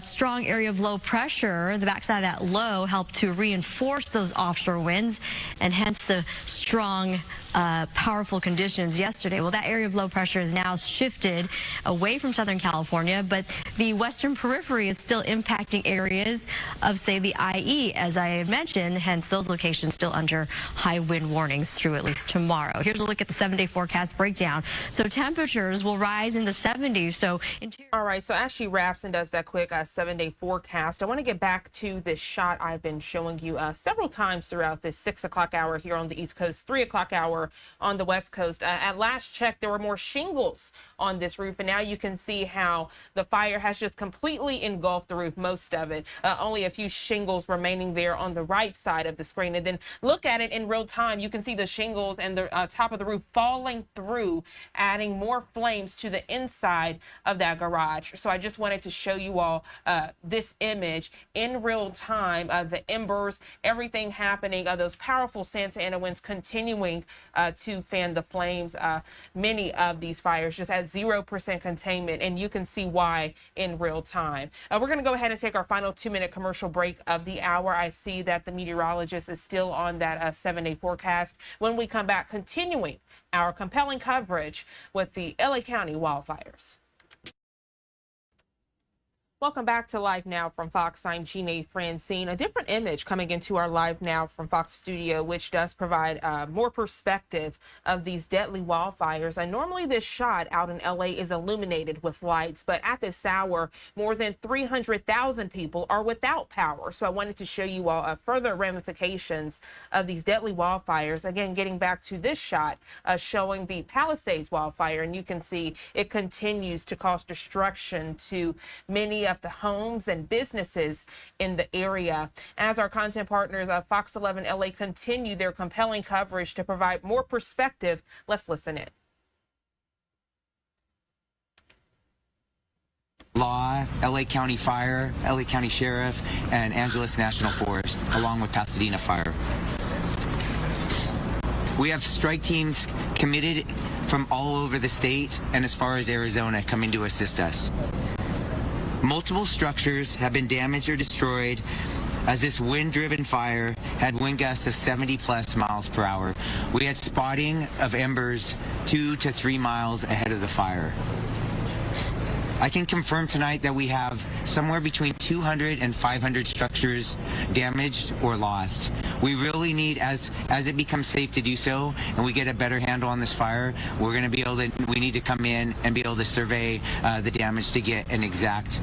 strong area of low pressure. The backside of that low helped to reinforce those offshore winds, and hence the strong, powerful conditions yesterday. Well, that area of low pressure is now shifted away from Southern California, but the western periphery is still impacting areas of, say, the IE, as I had mentioned, hence those locations still under high wind warnings through at least tomorrow. Here's a look at the 7-day forecast breakdown. So temperatures will rise in the 70s. So all right, so as she wraps and does that quick 7-day forecast, I want to get back to this shot I've been showing you several times throughout this 6 o'clock hour here on the East Coast, 3 o'clock hour on the West Coast. At last check, there were more shingles on this roof, and now you can see how the fire has just completely engulfed the roof, most of it. Only a few shingles remaining there on the right side of the screen. And then look at it in real time. You can see the shingles and the top of the roof falling through, adding more flames to the inside of that garage. So I just wanted to show you all this image in real time, the embers, everything happening, those powerful Santa Ana winds continuing to fan the flames. Many of these fires just at 0% containment, and you can see why in real time. We're going to go ahead and take our final 2-minute commercial break of the hour. I see that the meteorologist is still on that 7-day forecast. When we come back, continuing our compelling coverage with the LA County wildfires. Welcome back to Live Now from Fox. I'm Jeanne Francine. A different image coming into our Live Now from Fox studio, which does provide more perspective of these deadly wildfires. And normally this shot out in LA is illuminated with lights, but at this hour, more than 300,000 people are without power. So I wanted to show you all further ramifications of these deadly wildfires. Again, getting back to this shot showing the Palisades wildfire, and you can see it continues to cause destruction to many of the homes and businesses in the area. As our content partners Fox 11 LA continue their compelling coverage to provide more perspective, let's listen in. Law, LA County Fire, LA County Sheriff, and Angeles National Forest, along with Pasadena Fire. We have strike teams committed from all over the state and as far as Arizona coming to assist us. Multiple structures have been damaged or destroyed as this wind-driven fire had wind gusts of 70+ miles per hour. We had spotting of embers 2 to 3 miles ahead of the fire. I can confirm tonight that we have somewhere between 200 and 500 structures damaged or lost. We really need, as it becomes safe to do so, and we get a better handle on this fire, we're going to be able to, we need to come in and be able to survey the damage to get an exact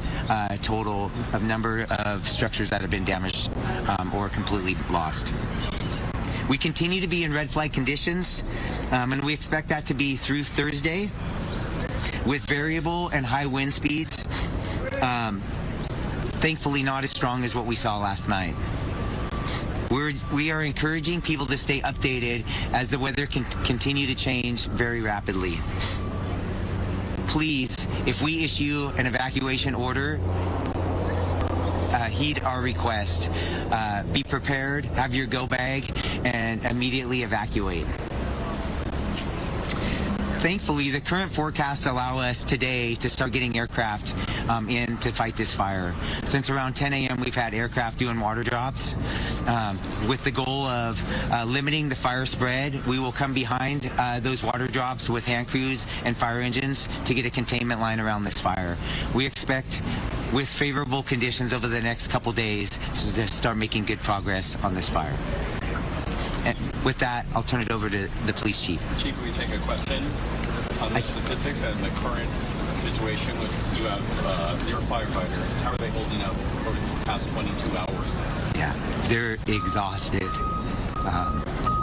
total of number of structures that have been damaged or completely lost. We continue to be in red flag conditions, and we expect that to be through Thursday, with variable and high wind speeds, thankfully not as strong as what we saw last night. We are encouraging people to stay updated as the weather can continue to change very rapidly. Please, if we issue an evacuation order, heed our request. Be prepared, have your go bag, and immediately evacuate. Thankfully, the current forecasts allow us today to start getting aircraft in to fight this fire. Since around 10 a.m., we've had aircraft doing water drops. With the goal of limiting the fire spread, we will come behind those water drops with hand crews and fire engines to get a containment line around this fire. We expect, with favorable conditions over the next couple days, to start making good progress on this fire. And with that, I'll turn it over to the police chief. Chief, we take a question on the statistics and the current situation with you have your firefighters. How are they holding up over the past 22 hours now? Yeah, they're exhausted.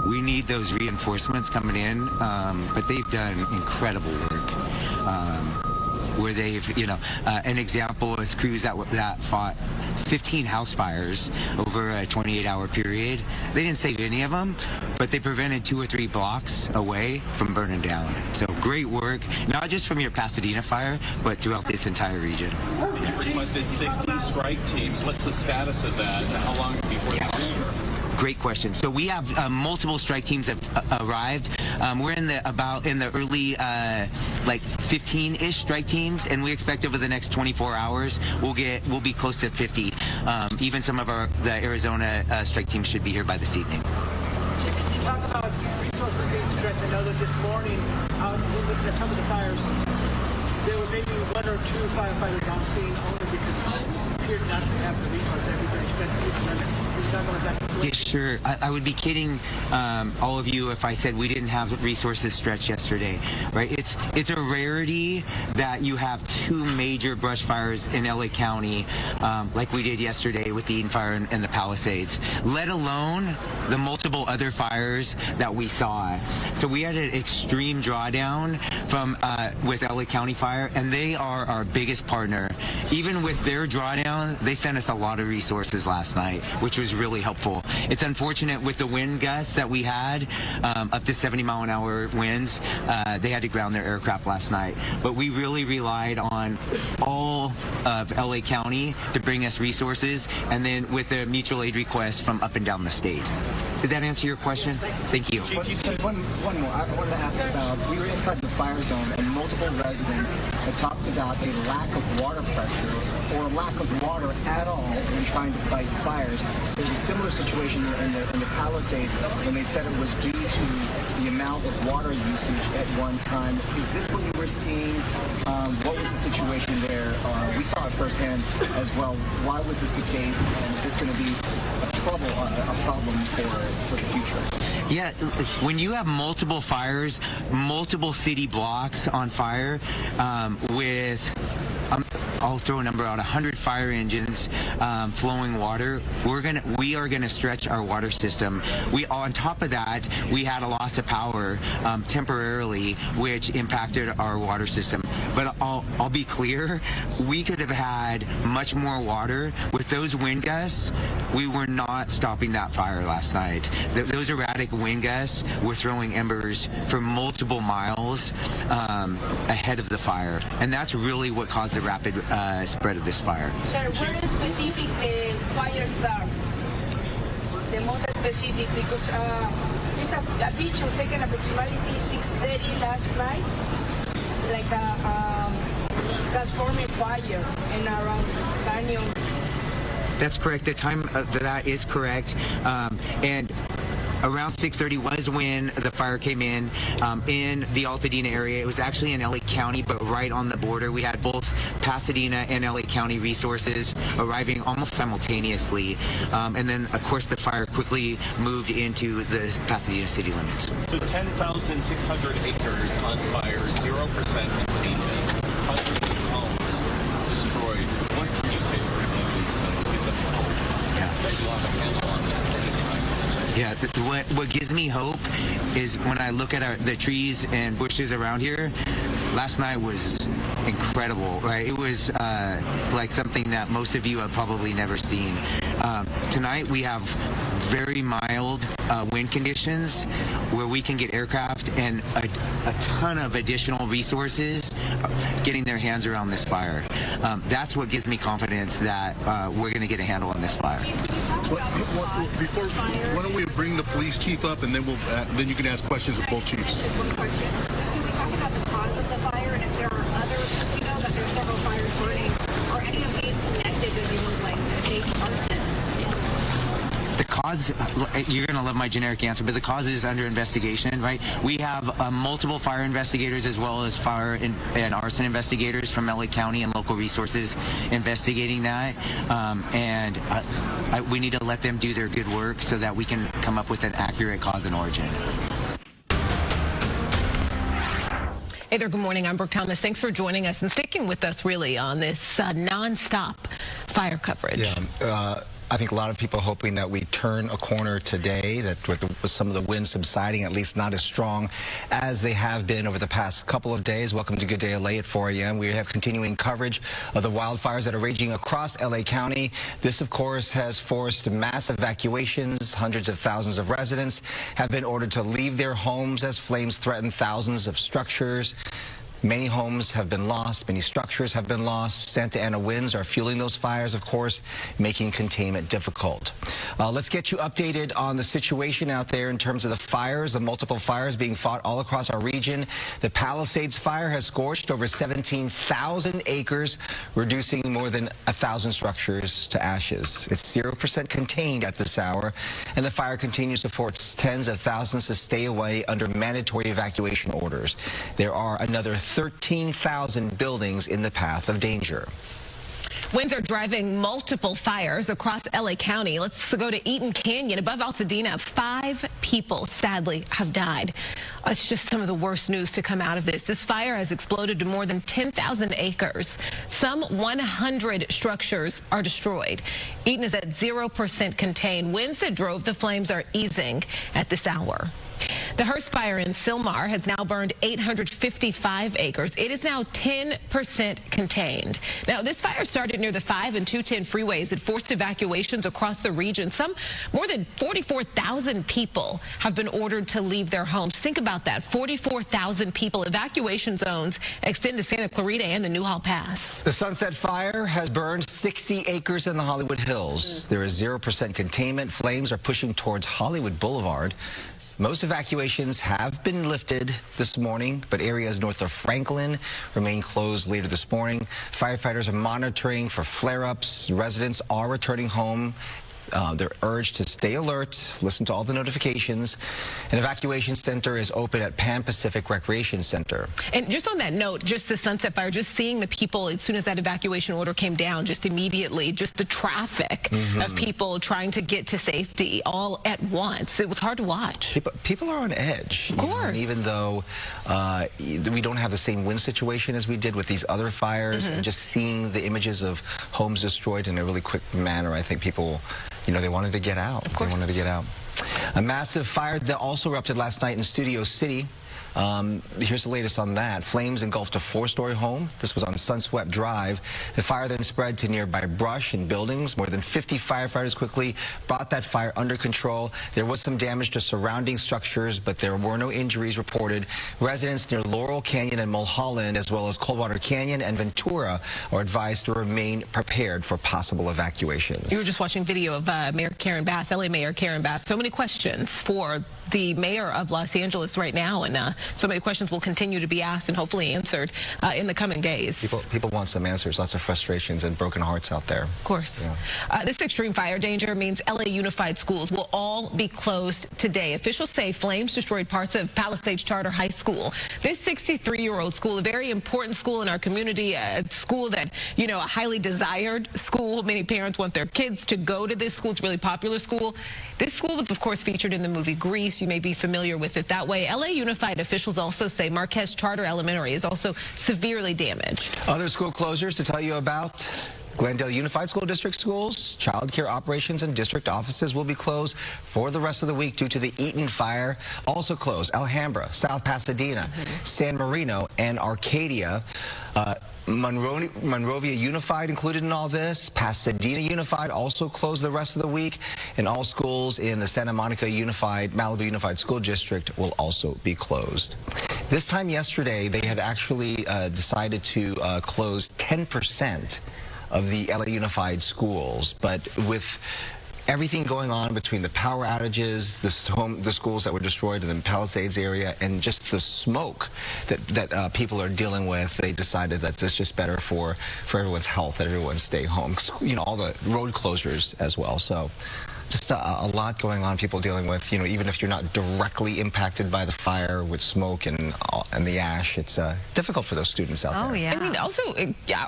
We need those reinforcements coming in, but they've done incredible work. Where they've, an example is crews that fought 15 house fires over a 28-hour period. They didn't save any of them, but they prevented 2 or 3 blocks away from burning down. So great work, not just from your Pasadena fire, but throughout this entire region. You requested 60 strike teams. What's the status of that, and how long before they're here? Great question. So we have multiple strike teams have arrived. We're in the early 15-ish strike teams, and we expect over the next 24 hours we'll be close to 50. Even some of the Arizona strike teams should be here by this evening. Can you talk about resources being stretched? I know that this morning, looking at some of the fires, there were maybe 1 or 2 firefighters on scene only because it appeared not to have the resources everybody spent. Yeah, sure. I would be kidding all of you if I said we didn't have resources stretched yesterday, right? It's a rarity that you have 2 major brush fires in LA County, like we did yesterday with the Eaton fire and the Palisades, let alone the multiple other fires that we saw. So we had an extreme drawdown from with LA County Fire, and they are our biggest partner. Even with their drawdown, they sent us a lot of resources last night, which was really helpful. It's unfortunate with the wind gusts that we had, up to 70-mile-an-hour winds. They had to ground their aircraft last night. But we really relied on all of LA County to bring us resources, and then with the mutual aid requests from up and down the state. Did that answer your question? Thank you. One more. I wanted to ask about, we were inside the fire zone, and multiple residents had talked about a lack of water pressure or a lack of water at all in trying to fight fires. There's a similar situation in the Palisades when they said it was due to the amount of water usage at one time. Is this what you were seeing? What was the situation there? We saw it firsthand as well. Why was this the case? And is this going to be a problem for the future? Yeah, when you have multiple fires, multiple city blocks on fire, with I'll throw a number out, 100 fire engines flowing water, we are gonna stretch our water system. On top of that, we had a loss of power temporarily, which impacted our water system. But I'll be clear, we could have had much more water. With those wind gusts, we were not stopping that fire last night. Those erratic wind gusts were throwing embers for multiple miles ahead of the fire, and that's really what caused the rapid spread of this fire. Sir, where specific the fire start? The most specific, because it's a picture taken approximately 6:30 last night, like a transforming fire in around Canyon. That's correct. The time that is correct, and around 6:30 was when the fire came in the Pasadena area. It was actually in LA County, but right on the border. We had both Pasadena and LA County resources arriving almost simultaneously. And then, of course, the fire quickly moved into the Pasadena city limits. So 10,600 acres on fire, 0% containment, hundreds of homes destroyed. What can you say for families to get them home? That you have a handle on this anytime? Yeah, what gives me hope is when I look at the trees and bushes around here. Last night was incredible, right? It was like something that most of you have probably never seen. tonight we have very mild wind conditions where we can get aircraft and a ton of additional resources getting their hands around this fire. That's what gives me confidence that we're going to get a handle on this fire. Before, why don't we bring the police chief up, and then then you can ask questions of both chiefs. Just one question. Can we talk about the cause of the fire, and if there are others? We know that there are several fires burning. Are any of these connected to things like maybe arson? The cause, you're going to love my generic answer, but the cause is under investigation, right? We have multiple fire investigators as well as fire and arson investigators from LA County and local resources investigating that. We need to let them do their good work so that we can come up with an accurate cause and origin. Hey there, good morning. I'm Brooke Thomas. Thanks for joining us and sticking with us really on this nonstop fire coverage. Yeah, I think a lot of people hoping that we turn a corner today, that with some of the winds subsiding, at least not as strong as they have been over the past couple of days. Welcome to Good Day LA at 4 a.m. We have continuing coverage of the wildfires that are raging across LA County. This, of course, has forced mass evacuations. Hundreds of thousands of residents have been ordered to leave their homes as flames threaten thousands of structures. Many homes have been lost. Many structures have been lost. Santa Ana winds are fueling those fires, of course, making containment difficult. Let's get you updated on the situation out there in terms of the fires, the multiple fires being fought all across our region. The Palisades fire has scorched over 17,000 acres, reducing more than 1,000 structures to ashes. It's 0% contained at this hour, and the fire continues to force tens of thousands to stay away under mandatory evacuation orders. There are another 13,000 buildings in the path of danger. Winds are driving multiple fires across LA County. Let's go to Eaton Canyon above Pasadena. 5 people, sadly, have died. It's just some of the worst news to come out of this. This fire has exploded to more than 10,000 acres. Some 100 structures are destroyed. Eaton is at 0% contained. Winds that drove the flames are easing at this hour. The Hurst fire in Sylmar has now burned 855 acres. It is now 10% contained. Now, this fire started near the 5 and 210 freeways. It forced evacuations across the region. More than 44,000 people have been ordered to leave their homes. Think about that, 44,000 people. Evacuation zones extend to Santa Clarita and the Newhall Pass. The Sunset Fire has burned 60 acres in the Hollywood Hills. There is 0% containment. Flames are pushing towards Hollywood Boulevard. Most evacuations have been lifted this morning, but areas north of Franklin remain closed later this morning. Firefighters are monitoring for flare-ups. Residents are returning home. They're urged to stay alert, listen to all the notifications. An evacuation center is open at Pan Pacific Recreation Center. And just on that note, just the Sunset Fire, just seeing the people as soon as that evacuation order came down, just immediately, just the traffic of people trying to get to safety all at once. It was hard to watch. People are on edge. Of course. Even though we don't have the same wind situation as we did with these other fires, and just seeing the images of homes destroyed in a really quick manner, I think people, they wanted to get out. Of course. They wanted to get out. A massive fire that also erupted last night in Studio City. Here's the latest on that. Flames engulfed a 4-story home. This was on Sunswept Drive. The fire then spread to nearby brush and buildings. More than 50 firefighters quickly brought that fire under control. There was some damage to surrounding structures, but there were no injuries reported. Residents near Laurel Canyon and Mulholland, as well as Coldwater Canyon and Ventura, are advised to remain prepared for possible evacuations. You were just watching video of Mayor Karen Bass, LA Mayor Karen Bass. So many questions for the mayor of Los Angeles right now, and so many questions will continue to be asked and hopefully answered in the coming days. People want some answers. Lots of frustrations and broken hearts out there. Of course. Yeah. This extreme fire danger means LA Unified schools will all be closed today. Officials say flames destroyed parts of Palisades Charter High School. This 63-year-old school, a very important school in our community, a school that, a highly desired school. Many parents want their kids to go to this school. It's a really popular school. This school was, of course, featured in the movie Grease. You may be familiar with it that way. LA Unified officials also say Marquez Charter Elementary is also severely damaged. Other school closures to tell you about. Glendale Unified School District schools, child care operations, and district offices will be closed for the rest of the week due to the Eaton fire. Also closed Alhambra, South Pasadena, San Marino, and Arcadia. Monrovia Unified included in all this. Pasadena Unified also closed the rest of the week. And all schools in the Santa Monica Malibu Unified School District will also be closed. This time yesterday, they had actually decided to close 10% of the LA Unified schools. But with everything going on between the power outages, the schools that were destroyed in the Palisades area, and just the smoke that people are dealing with, they decided that it's just better for everyone's health, that everyone stay home. You know, all the road closures as well. So just a lot going on, people dealing with, you know, even if you're not directly impacted by the fire with smoke and the ash, it's difficult for those students out there. Oh, yeah. I mean, also,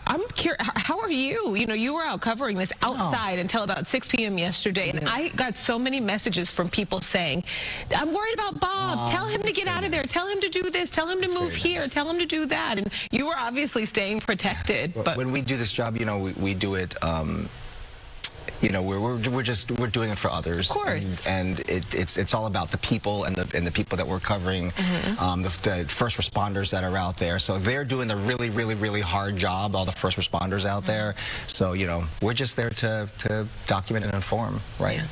I'm curious, how are you? You know, you were out covering this outside until about 6 p.m. yesterday, and I got so many messages from people saying, I'm worried about Bob. Tell him to get out of there. Tell him to do this. Tell him to move here. Tell him to do that. And you were obviously staying protected. But when we do this job, you know, we do it... you know, we're doing it for others. Of course. And it's all about the people and the people that we're covering, the first responders that are out there. So they're doing the really hard job, all the first responders out there. So, you know, we're just there to document and inform, right? Yeah.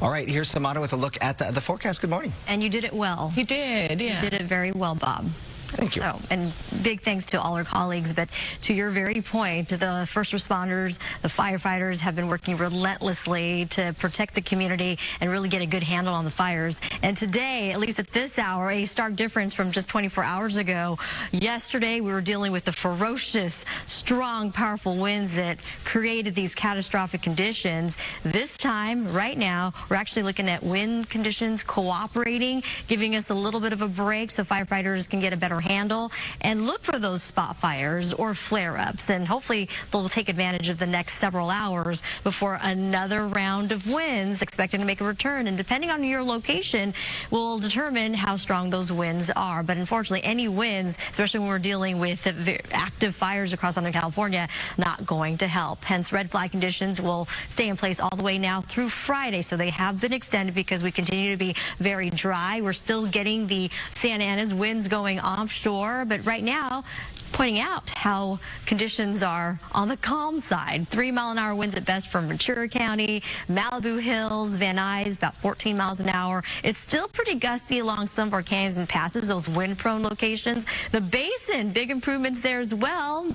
All right, here's Samara with a look at the forecast. Good morning. And you did it well. You did, yeah. You did it very well, Bob. Thank you. So, and big thanks to all our colleagues, but to your very point, the first responders, the firefighters have been working relentlessly to protect the community and really get a good handle on the fires. And today, at least at this hour, a stark difference from just 24 hours ago. Yesterday, we were dealing with the ferocious, strong, powerful winds that created these catastrophic conditions. This time, right now, we're actually looking at wind conditions cooperating, giving us a little bit of a break so firefighters can get a better handle and look for those spot fires or flare-ups, and hopefully they'll take advantage of the next several hours before another round of winds expected to make a return. And depending on your location will determine how strong those winds are. But unfortunately, any winds, especially when we're dealing with active fires across Southern California, not going to help. Hence, red flag conditions will stay in place all the way now through Friday. So they have been extended because we continue to be very dry. We're still getting the Santa Ana's winds going offshore, but right now, pointing out how conditions are on the calm side. 3-mile-an-hour winds at best from Ventura County, Malibu Hills, Van Nuys, about 14 miles an hour. It's still pretty gusty along some of our canyons and passes, those wind-prone locations. The basin, big improvements there as well.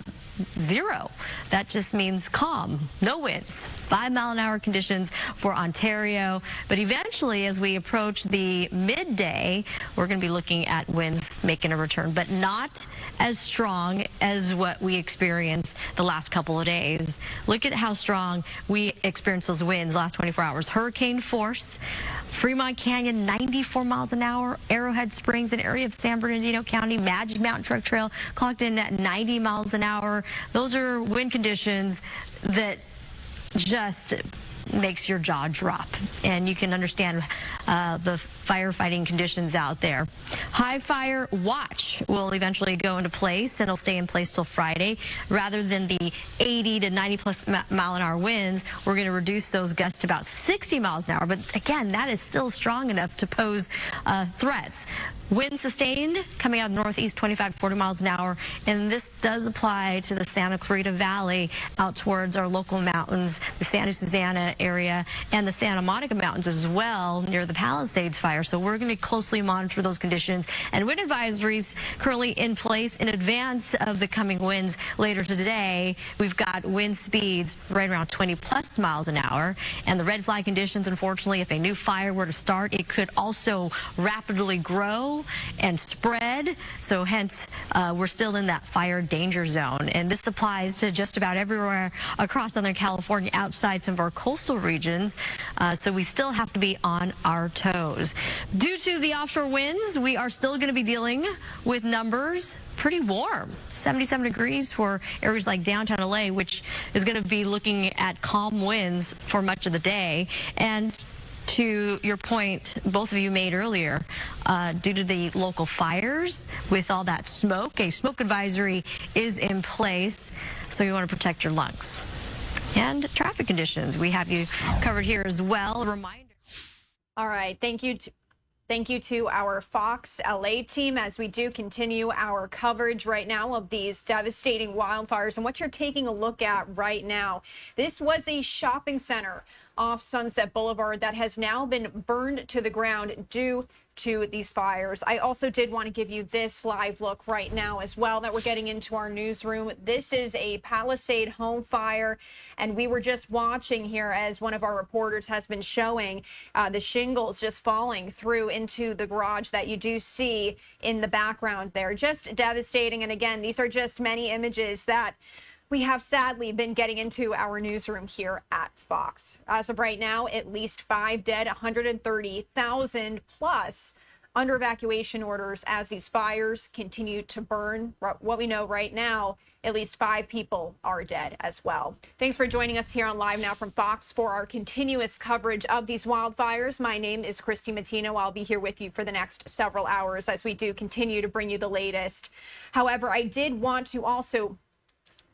0. That just means calm, no winds. 5-mile-an-hour conditions for Ontario. But eventually, as we approach the midday, we're going to be looking at winds making a return, but not as strong as what we experienced the last couple of days. Look at how strong we experienced those winds last 24 hours. Hurricane force, Fremont Canyon, 94 miles an hour. Arrowhead Springs, an area of San Bernardino County, Magic Mountain Truck Trail clocked in at 90 miles an hour. Those are wind conditions that just makes your jaw drop, and you can understand the firefighting conditions out there. High fire watch will eventually go into place, and it'll stay in place till Friday. Rather than the 80 to 90 plus mile an hour winds, we're going to reduce those gusts to about 60 miles an hour. But again, that is still strong enough to pose threats. Wind sustained coming out of the northeast, 25 to 40 miles an hour, and this does apply to the Santa Clarita Valley out towards our local mountains, the Santa Susana area, and the Santa Monica Mountains as well, near the Palisades fire. So we're going to closely monitor those conditions, and wind advisories currently in place in advance of the coming winds later today. We've got wind speeds right around 20 plus miles an hour, and the red flag conditions, unfortunately, if a new fire were to start, it could also rapidly grow and spread. So hence, we're still in that fire danger zone. And this applies to just about everywhere across Southern California outside some of our coastal regions. So we still have to be on our toes. Due to the offshore winds, we are still going to be dealing with numbers pretty warm, 77 degrees for areas like downtown LA, which is going to be looking at calm winds for much of the day. And to your point, both of you made earlier, due to the local fires with all that smoke, a smoke advisory is in place, so you want to protect your lungs. And traffic conditions, we have you covered here as well. A reminder. All right, thank you. Thank you to our Fox LA team as we do continue our coverage right now of these devastating wildfires and what you're taking a look at right now. This was a shopping center off Sunset Boulevard that has now been burned to the ground due to these fires. I also did want to give you this live look right now as well that we're getting into our newsroom. This is a Palisade home fire, and we were just watching here as one of our reporters has been showing the shingles just falling through into the garage that you do see in the background there. Just devastating. And again, these are just many images that we have sadly been getting into our newsroom here at Fox. As of right now, at least 5 dead, 130,000 plus under evacuation orders as these fires continue to burn. What we know right now, at least 5 people are dead as well. Thanks for joining us here on Live Now from Fox for our continuous coverage of these wildfires. My name is Christy Matino. I'll be here with you for the next several hours as we do continue to bring you the latest. However, I did want to also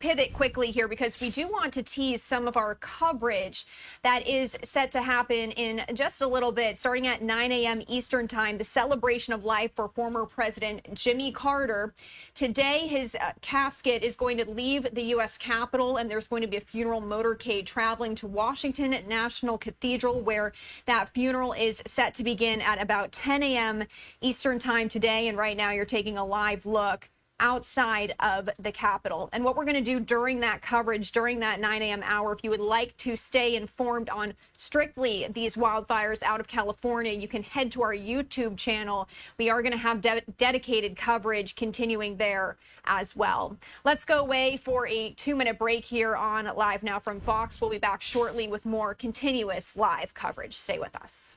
pivot quickly here because we do want to tease some of our coverage that is set to happen in just a little bit, starting at 9 a.m. Eastern time, the celebration of life for former President Jimmy Carter. Today, his casket is going to leave the U.S. Capitol, and there's going to be a funeral motorcade traveling to Washington National Cathedral, where that funeral is set to begin at about 10 a.m. Eastern time today. And right now, you're taking a live look outside of the Capitol. And what we're going to do during that coverage, during that 9 a.m. hour, if you would like to stay informed on strictly these wildfires out of California, you can head to our YouTube channel. We are going to have dedicated coverage continuing there as well. Let's go away for a 2-minute break here on Live Now from Fox. We'll be back shortly with more continuous live coverage. Stay with us.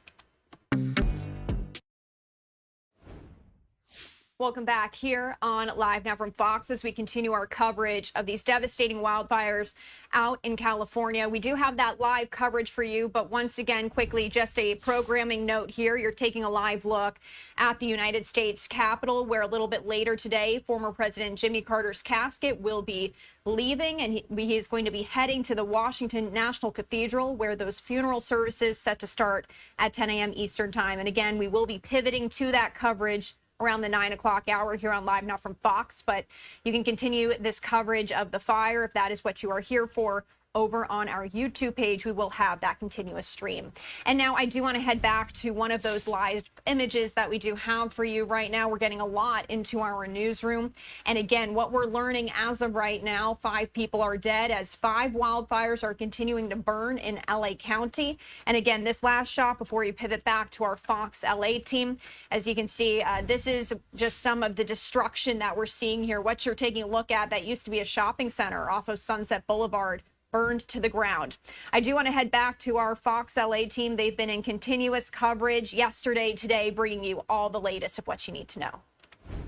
Welcome back here on Live Now from Fox as we continue our coverage of these devastating wildfires out in California. We do have that live coverage for you, but once again, quickly, just a programming note here. You're taking a live look at the United States Capitol, where a little bit later today, former President Jimmy Carter's casket will be leaving, and he is going to be heading to the Washington National Cathedral, where those funeral services set to start at 10 a.m. Eastern time. And again, we will be pivoting to that coverage around the 9 o'clock hour here on Live Now from Fox, but you can continue this coverage of the fire if that is what you are here for. Over on our YouTube page, we will have that continuous stream. And now I do want to head back to one of those live images that we do have for you right now. We're getting a lot into our newsroom. And again, what we're learning as of right now, 5 people are dead as 5 wildfires are continuing to burn in LA County. And again, this last shot before you pivot back to our Fox LA team, as you can see, this is just some of the destruction that we're seeing here. What you're taking a look at, that used to be a shopping center off of Sunset Boulevard, burned to the ground. I do want to head back to our Fox LA team. They've been in continuous coverage yesterday, today, bringing you all the latest of what you need to know.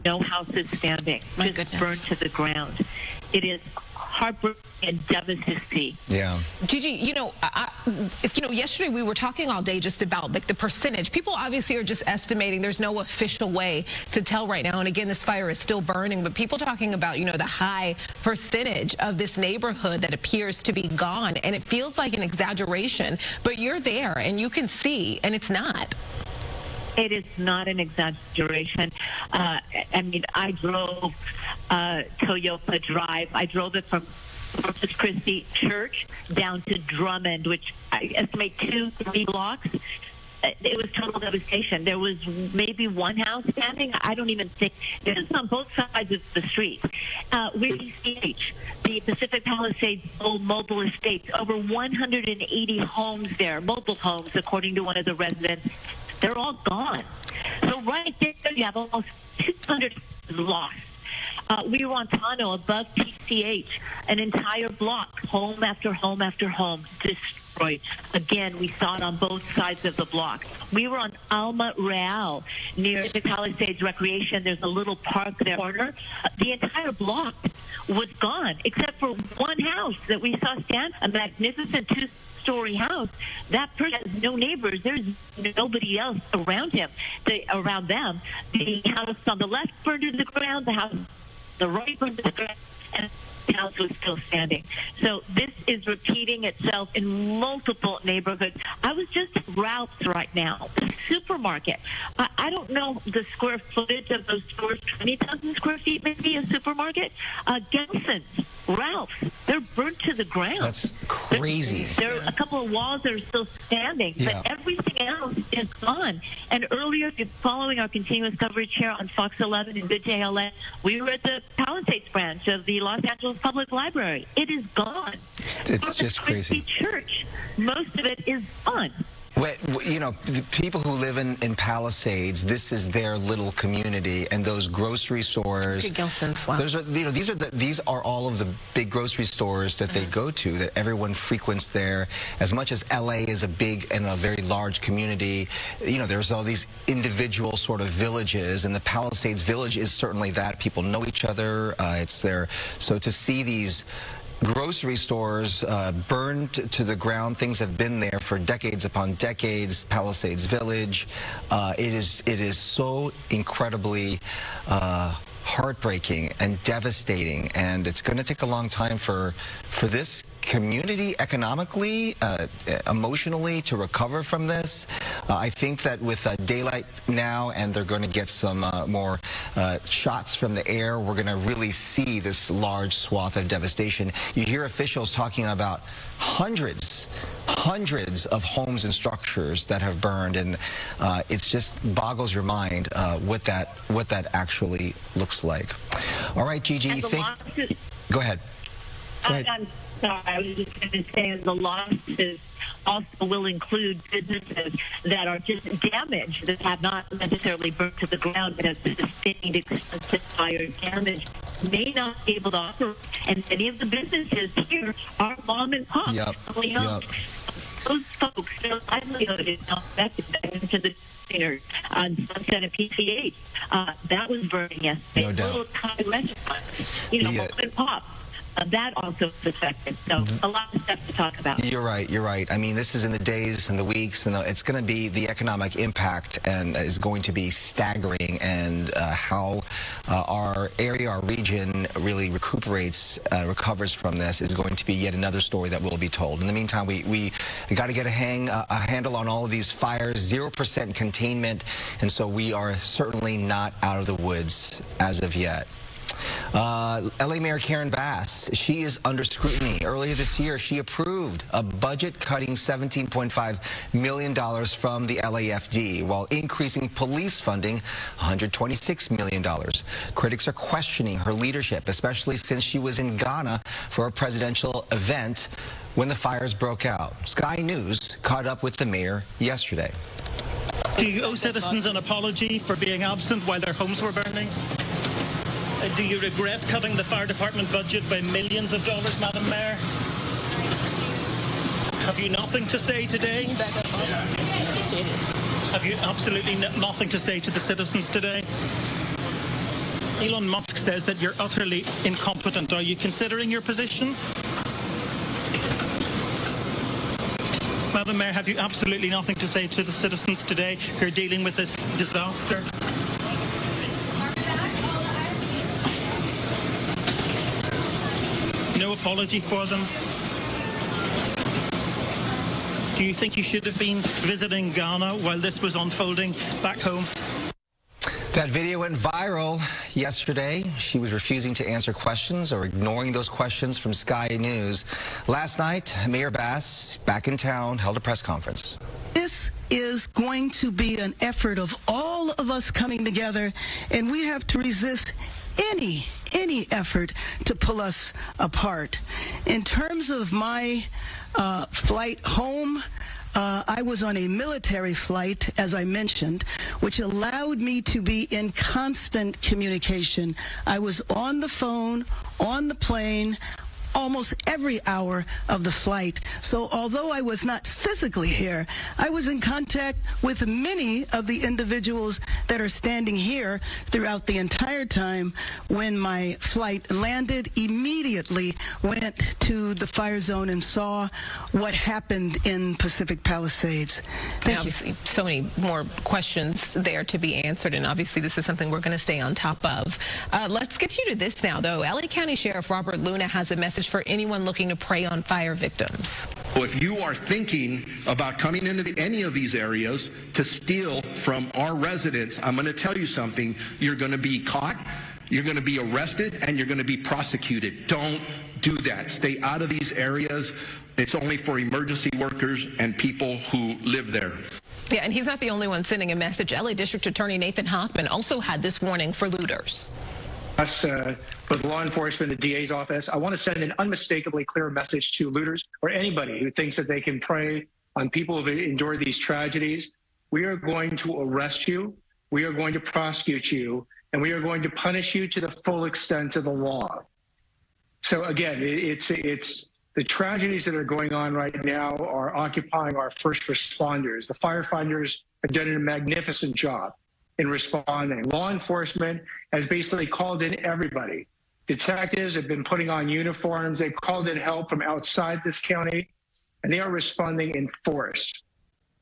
No house is standing. Just burned to the ground. It is heartbreaking and devastating. Yeah. Gigi, yesterday we were talking all day just about like the percentage. People obviously are just estimating. There's no official way to tell right now. And again, this fire is still burning, but people talking about, the high percentage of this neighborhood that appears to be gone. And it feels like an exaggeration, but you're there and you can see, and it's not. It is not an exaggeration. I drove Toyota Drive. I drove it from Corpus Christi Church down to Drummond, which I estimate 2-3 blocks. It was total devastation. There was maybe one house standing. I don't even think. This is on both sides of the street. We're PCH, the Pacific Palisades mobile estates. Over 180 homes there, mobile homes, according to one of the residents. They're all gone. So right there, you have almost 200 lost. We were on Tano above PCH, an entire block, home after home after home, destroyed. Again, we saw it on both sides of the block. We were on Alma Real near the Palisades Recreation. There's a little park there corner. The entire block was gone, except for one house that we saw stand, a magnificent two-story house. That person has no neighbors. There's nobody else around him. Around them, the house on the left burned to the ground. The house on the right burned to the ground. And house was still standing. So this is repeating itself in multiple neighborhoods. I was just at Ralph's right now, the supermarket. I don't know the square footage of those stores, 20,000 square feet maybe, a supermarket. Gelson's, Ralph's, they're burnt to the ground. That's crazy. There are a couple of walls that are still standing, but everything else is gone. And earlier, following our continuous coverage here on Fox 11 and Good Day LA, we were at the Palisades branch of the Los Angeles Public Library. It is gone. It's just crazy. Church, most of it is gone. Well, you know, the people who live in Palisades, this is their little community, and those grocery stores. Wow. Those are, you know, these are all of the big grocery stores that they go to, that everyone frequents there. As much as LA is a big and a very large community, you know, there's all these individual sort of villages, and the Palisades village is certainly that. People know each other. It's there. So to see these grocery stores burned to the ground. Things have been there for decades upon decades. Palisades Village. It is so incredibly heartbreaking and devastating, and it's going to take a long time for this community economically, emotionally to recover from this. I think that with daylight now, and they're going to get some more shots from the air, we're going to really see this large swath of devastation. You hear officials talking about hundreds of homes and structures that have burned, and it just boggles your mind what that actually looks like. All right, Gigi, go ahead. I'm sorry, I was just going to say the losses also will include businesses that are just damaged, that have not necessarily burnt to the ground, but have sustained extensive fire damage, may not be able to operate. And many of the businesses here are mom and pop. Those folks, their livelihood is not affected. To the container on Sunset and PCH, that was burning yesterday. No doubt. Little Thai restaurants, mom and pop. That also is affected. So a lot of stuff to talk about. You're right. I mean, this is in the days and the weeks, and it's going to be the economic impact, and is going to be staggering. And how our area, our region, really recovers from this is going to be yet another story that will be told. In the meantime, we got to get a handle on all of these fires. 0% containment, and so we are certainly not out of the woods as of yet. LA Mayor Karen Bass, she is under scrutiny. Earlier this year, she approved a budget-cutting $17.5 million from the LAFD while increasing police funding $126 million. Critics are questioning her leadership, especially since she was in Ghana for a presidential event when the fires broke out. Sky News caught up with the mayor yesterday. Do you owe citizens an apology for being absent while their homes were burning? Do you regret cutting the fire department budget by millions of dollars, Madam Mayor? Have you nothing to say today? Have you absolutely nothing to say to the citizens today? Elon Musk says that you're utterly incompetent. Are you considering your position? Madam Mayor, have you absolutely nothing to say to the citizens today who are dealing with this disaster? No apology for them? Do you think you should have been visiting Ghana while this was unfolding back home? That video went viral yesterday. She was refusing to answer questions or ignoring those questions from Sky News. Last night, Mayor Bass, back in town, held a press conference. This is going to be an effort of all of us coming together, and we have to resist any effort to pull us apart. In terms of my flight home, I was on a military flight, as I mentioned, which allowed me to be in constant communication. I was on the phone, on the plane, almost every hour of the flight. So although I was not physically here, I was in contact with many of the individuals that are standing here throughout the entire time when my flight landed. Immediately went to the fire zone and saw what happened in Pacific Palisades. Thank you. Obviously, so many more questions there to be answered, and obviously this is something we're going to stay on top of. Let's get you to this now, though. LA County Sheriff Robert Luna has a message for anyone looking to prey on fire victims. Well, if you are thinking about coming into any of these areas to steal from our residents, I'm going to tell you something. You're going to be caught, you're going to be arrested, and you're going to be prosecuted. Don't do that. Stay out of these areas. It's only for emergency workers and people who live there. Yeah, and he's not the only one sending a message. LA District Attorney Nathan Hochman also had this warning for looters. Us, with law enforcement, the DA's office, I want to send an unmistakably clear message to looters or anybody who thinks that they can prey on people who endured these tragedies. We are going to arrest you, we are going to prosecute you, and we are going to punish you to the full extent of the law. So again, it's the tragedies that are going on right now are occupying our first responders. The firefighters have done a magnificent job in responding. Law enforcement has basically called in everybody. Detectives have been putting on uniforms. They've called in help from outside this county, and they are responding in force.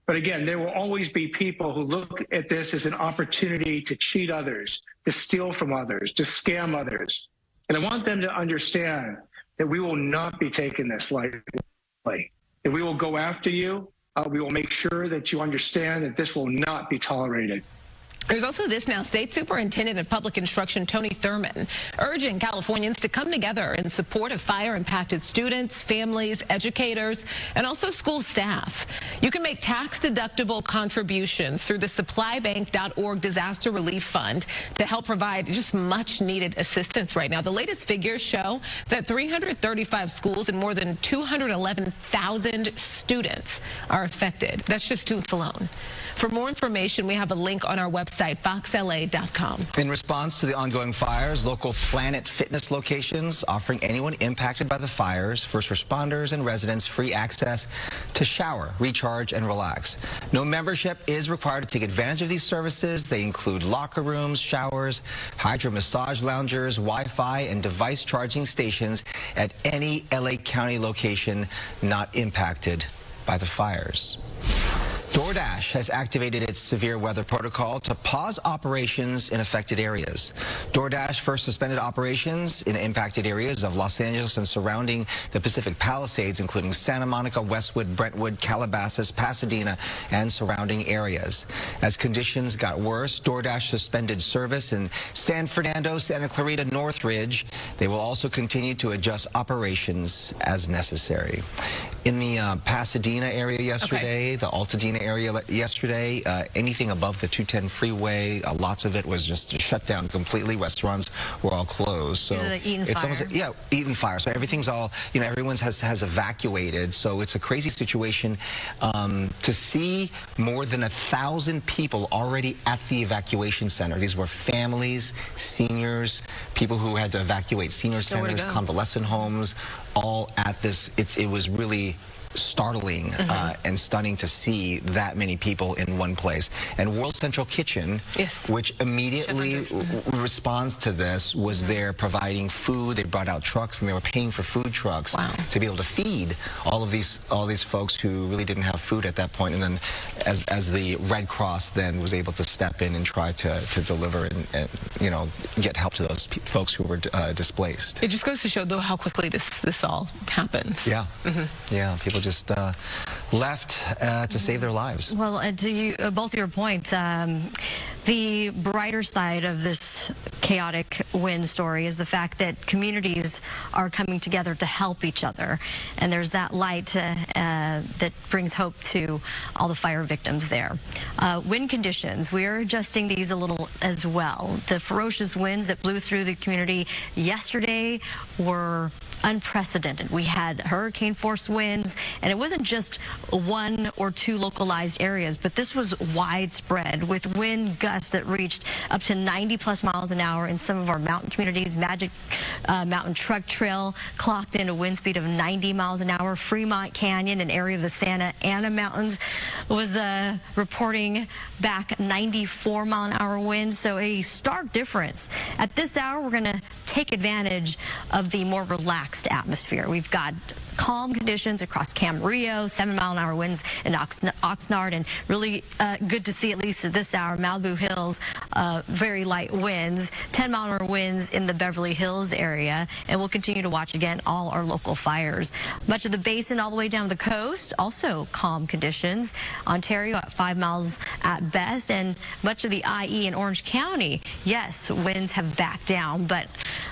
But again, there will always be people who look at this as an opportunity to cheat others, to steal from others, to scam others. And I want them to understand that we will not be taking this lightly. That we will go after you. We will make sure that you understand that this will not be tolerated. There's also this now. State Superintendent of Public Instruction Tony Thurmond urging Californians to come together in support of fire-impacted students, families, educators, and also school staff. You can make tax-deductible contributions through the supplybank.org disaster relief fund to help provide just much-needed assistance right now. The latest figures show that 335 schools and more than 211,000 students are affected. That's just Toots alone. For more information, we have a link on our website, foxla.com. In response to the ongoing fires, local Planet Fitness locations offering anyone impacted by the fires, first responders and residents, free access to shower, recharge, and relax. No membership is required to take advantage of these services. They include locker rooms, showers, hydro massage loungers, Wi-Fi, and device charging stations at any LA County location not impacted by the fires. DoorDash has activated its severe weather protocol to pause operations in affected areas. DoorDash first suspended operations in impacted areas of Los Angeles and surrounding the Pacific Palisades, including Santa Monica, Westwood, Brentwood, Calabasas, Pasadena, and surrounding areas. As conditions got worse, DoorDash suspended service in San Fernando, Santa Clarita, Northridge. They will also continue to adjust operations as necessary. In the Pasadena area yesterday, the Altadena area yesterday, anything above the 210 freeway, lots of it was just shut down completely. Restaurants were all closed. So it's almost, yeah, Eaton Fire. So everything's all, everyone's has evacuated. So it's a crazy situation. To see more than 1,000 people already at the evacuation center. These were families, seniors, people who had to evacuate senior centers, convalescent homes, all at this. It was really startling and stunning to see that many people in one place. And World Central Kitchen, which immediately responds to this, was there providing food. They brought out trucks, and they were paying for food trucks to be able to feed all these folks who really didn't have food at that point. And then as the Red Cross then was able to step in and try to deliver and get help to those folks who were displaced. It just goes to show, though, how quickly this all happens. Yeah. Yeah, people just left to save their lives. Well, to both your points, the brighter side of this chaotic wind story is the fact that communities are coming together to help each other. And there's that light that brings hope to all the fire victims there. Wind conditions, we are adjusting these a little as well. The ferocious winds that blew through the community yesterday were unprecedented. We had hurricane force winds, and it wasn't just one or two localized areas, but this was widespread with wind gusts gusts that reached up to 90+ miles an hour in some of our mountain communities. Magic Mountain Truck Trail clocked in a wind speed of 90 miles an hour. Fremont Canyon, an area of the Santa Ana Mountains, was reporting back 94-mile-an-hour winds. So a stark difference. At this hour, we're going to take advantage of the more relaxed atmosphere. We've got calm conditions across Camarillo, 7-mile-an-hour winds in Oxnard, and really good to see, at least at this hour, Malibu Hills, very light winds, 10-mile-an-hour winds in the Beverly Hills area, and we'll continue to watch, again, all our local fires. Much of the basin all the way down the coast, also calm conditions. Ontario at 5 miles at best, and much of the IE in Orange County, yes, winds have backed down, but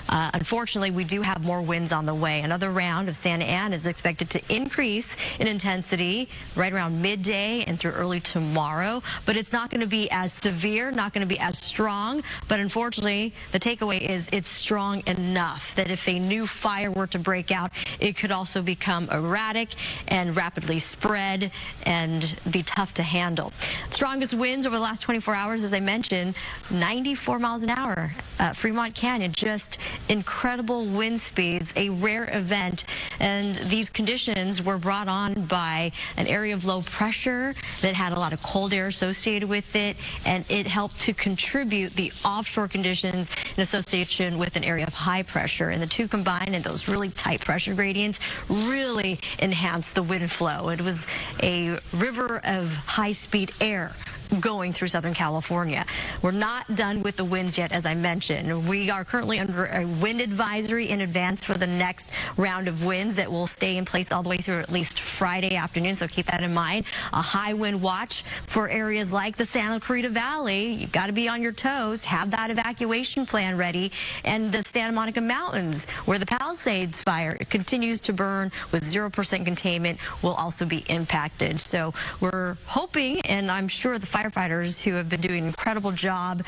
unfortunately, we do have more winds on the way. Another round of Santa Ana is expected to increase in intensity right around midday and through early tomorrow, but it's not going to be as severe, not going to be as strong. But unfortunately, the takeaway is it's strong enough that if a new fire were to break out, it could also become erratic and rapidly spread and be tough to handle. Strongest winds over the last 24 hours, as I mentioned, 94 miles an hour. Fremont Canyon, just incredible wind speeds, a rare event. And these conditions were brought on by an area of low pressure that had a lot of cold air associated with it, and it helped to contribute the offshore conditions in association with an area of high pressure. And the two combined, and those really tight pressure gradients, really enhanced the wind flow. It was a river of high-speed air going through Southern California. We're not done with the winds yet, as I mentioned. We are currently under a wind advisory in advance for the next round of winds that will stay in place all the way through at least Friday afternoon, so keep that in mind. A high wind watch for areas like the Santa Clarita Valley. You've got to be on your toes, have that evacuation plan ready, and the Santa Monica Mountains, where the Palisades fire continues to burn with 0% containment, will also be impacted. So we're hoping, and I'm sure the firefighters, who have been doing an incredible job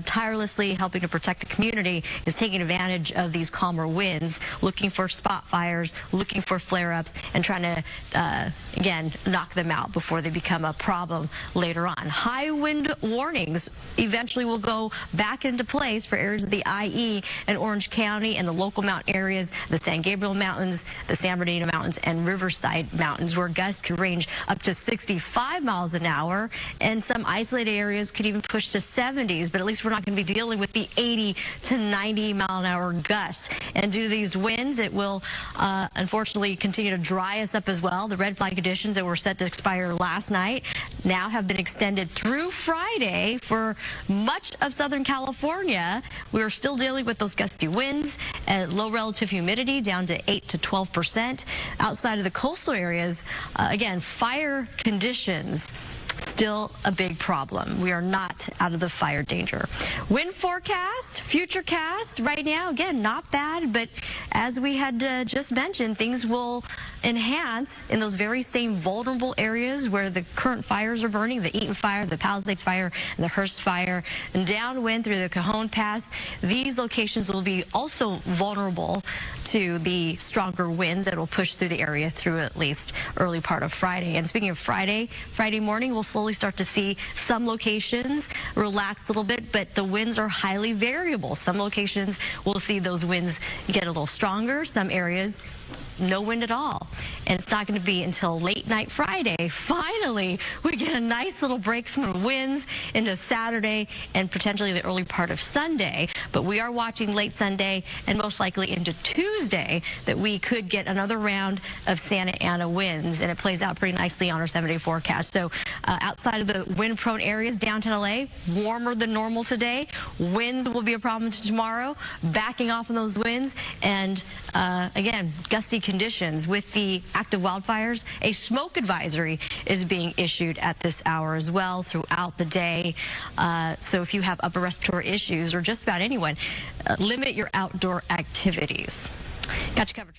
tirelessly helping to protect the community, is taking advantage of these calmer winds, looking for spot fires, looking for flare-ups, and trying to, again, knock them out before they become a problem later on. High wind warnings eventually will go back into place for areas of the IE and Orange County and the local mountain areas, the San Gabriel Mountains, the San Bernardino Mountains, and Riverside Mountains, where gusts could range up to 65 miles an hour, and some isolated areas could even push to 70s, but at least we're not going to be dealing with the 80 to 90 mile an hour gusts. And due to these winds, it will unfortunately continue to dry us up as well. The red flag conditions that were set to expire last night now have been extended through Friday for much of Southern California. We're still dealing with those gusty winds and low relative humidity down to 8 to 12%. Outside of the coastal areas, again, fire conditions still a big problem. We are not out of the fire danger. Wind forecast, futurecast, right now, again, not bad, but as we had just mentioned, things will enhance in those very same vulnerable areas where the current fires are burning, the Eaton fire, the Palisades fire, and the Hurst fire, and downwind through the Cajon Pass. These locations will be also vulnerable to the stronger winds that will push through the area through at least early part of Friday. And speaking of Friday morning, we'll slowly start to see some locations relax a little bit, but the winds are highly variable. Some locations will see those winds get a little stronger. Some areas, no wind at all. And it's not going to be until late night Friday, finally, we get a nice little break from the winds into Saturday and potentially the early part of Sunday. But we are watching late Sunday and most likely into Tuesday that we could get another round of Santa Ana winds, and it plays out pretty nicely on our 7-day forecast. So outside of the wind-prone areas, downtown LA, warmer than normal today. Winds will be a problem tomorrow, backing off of those winds, and again, gusty conditions. With the active wildfires, a smoke advisory is being issued at this hour as well throughout the day. So if you have upper respiratory issues, or just about anyone, limit your outdoor activities. Got you covered.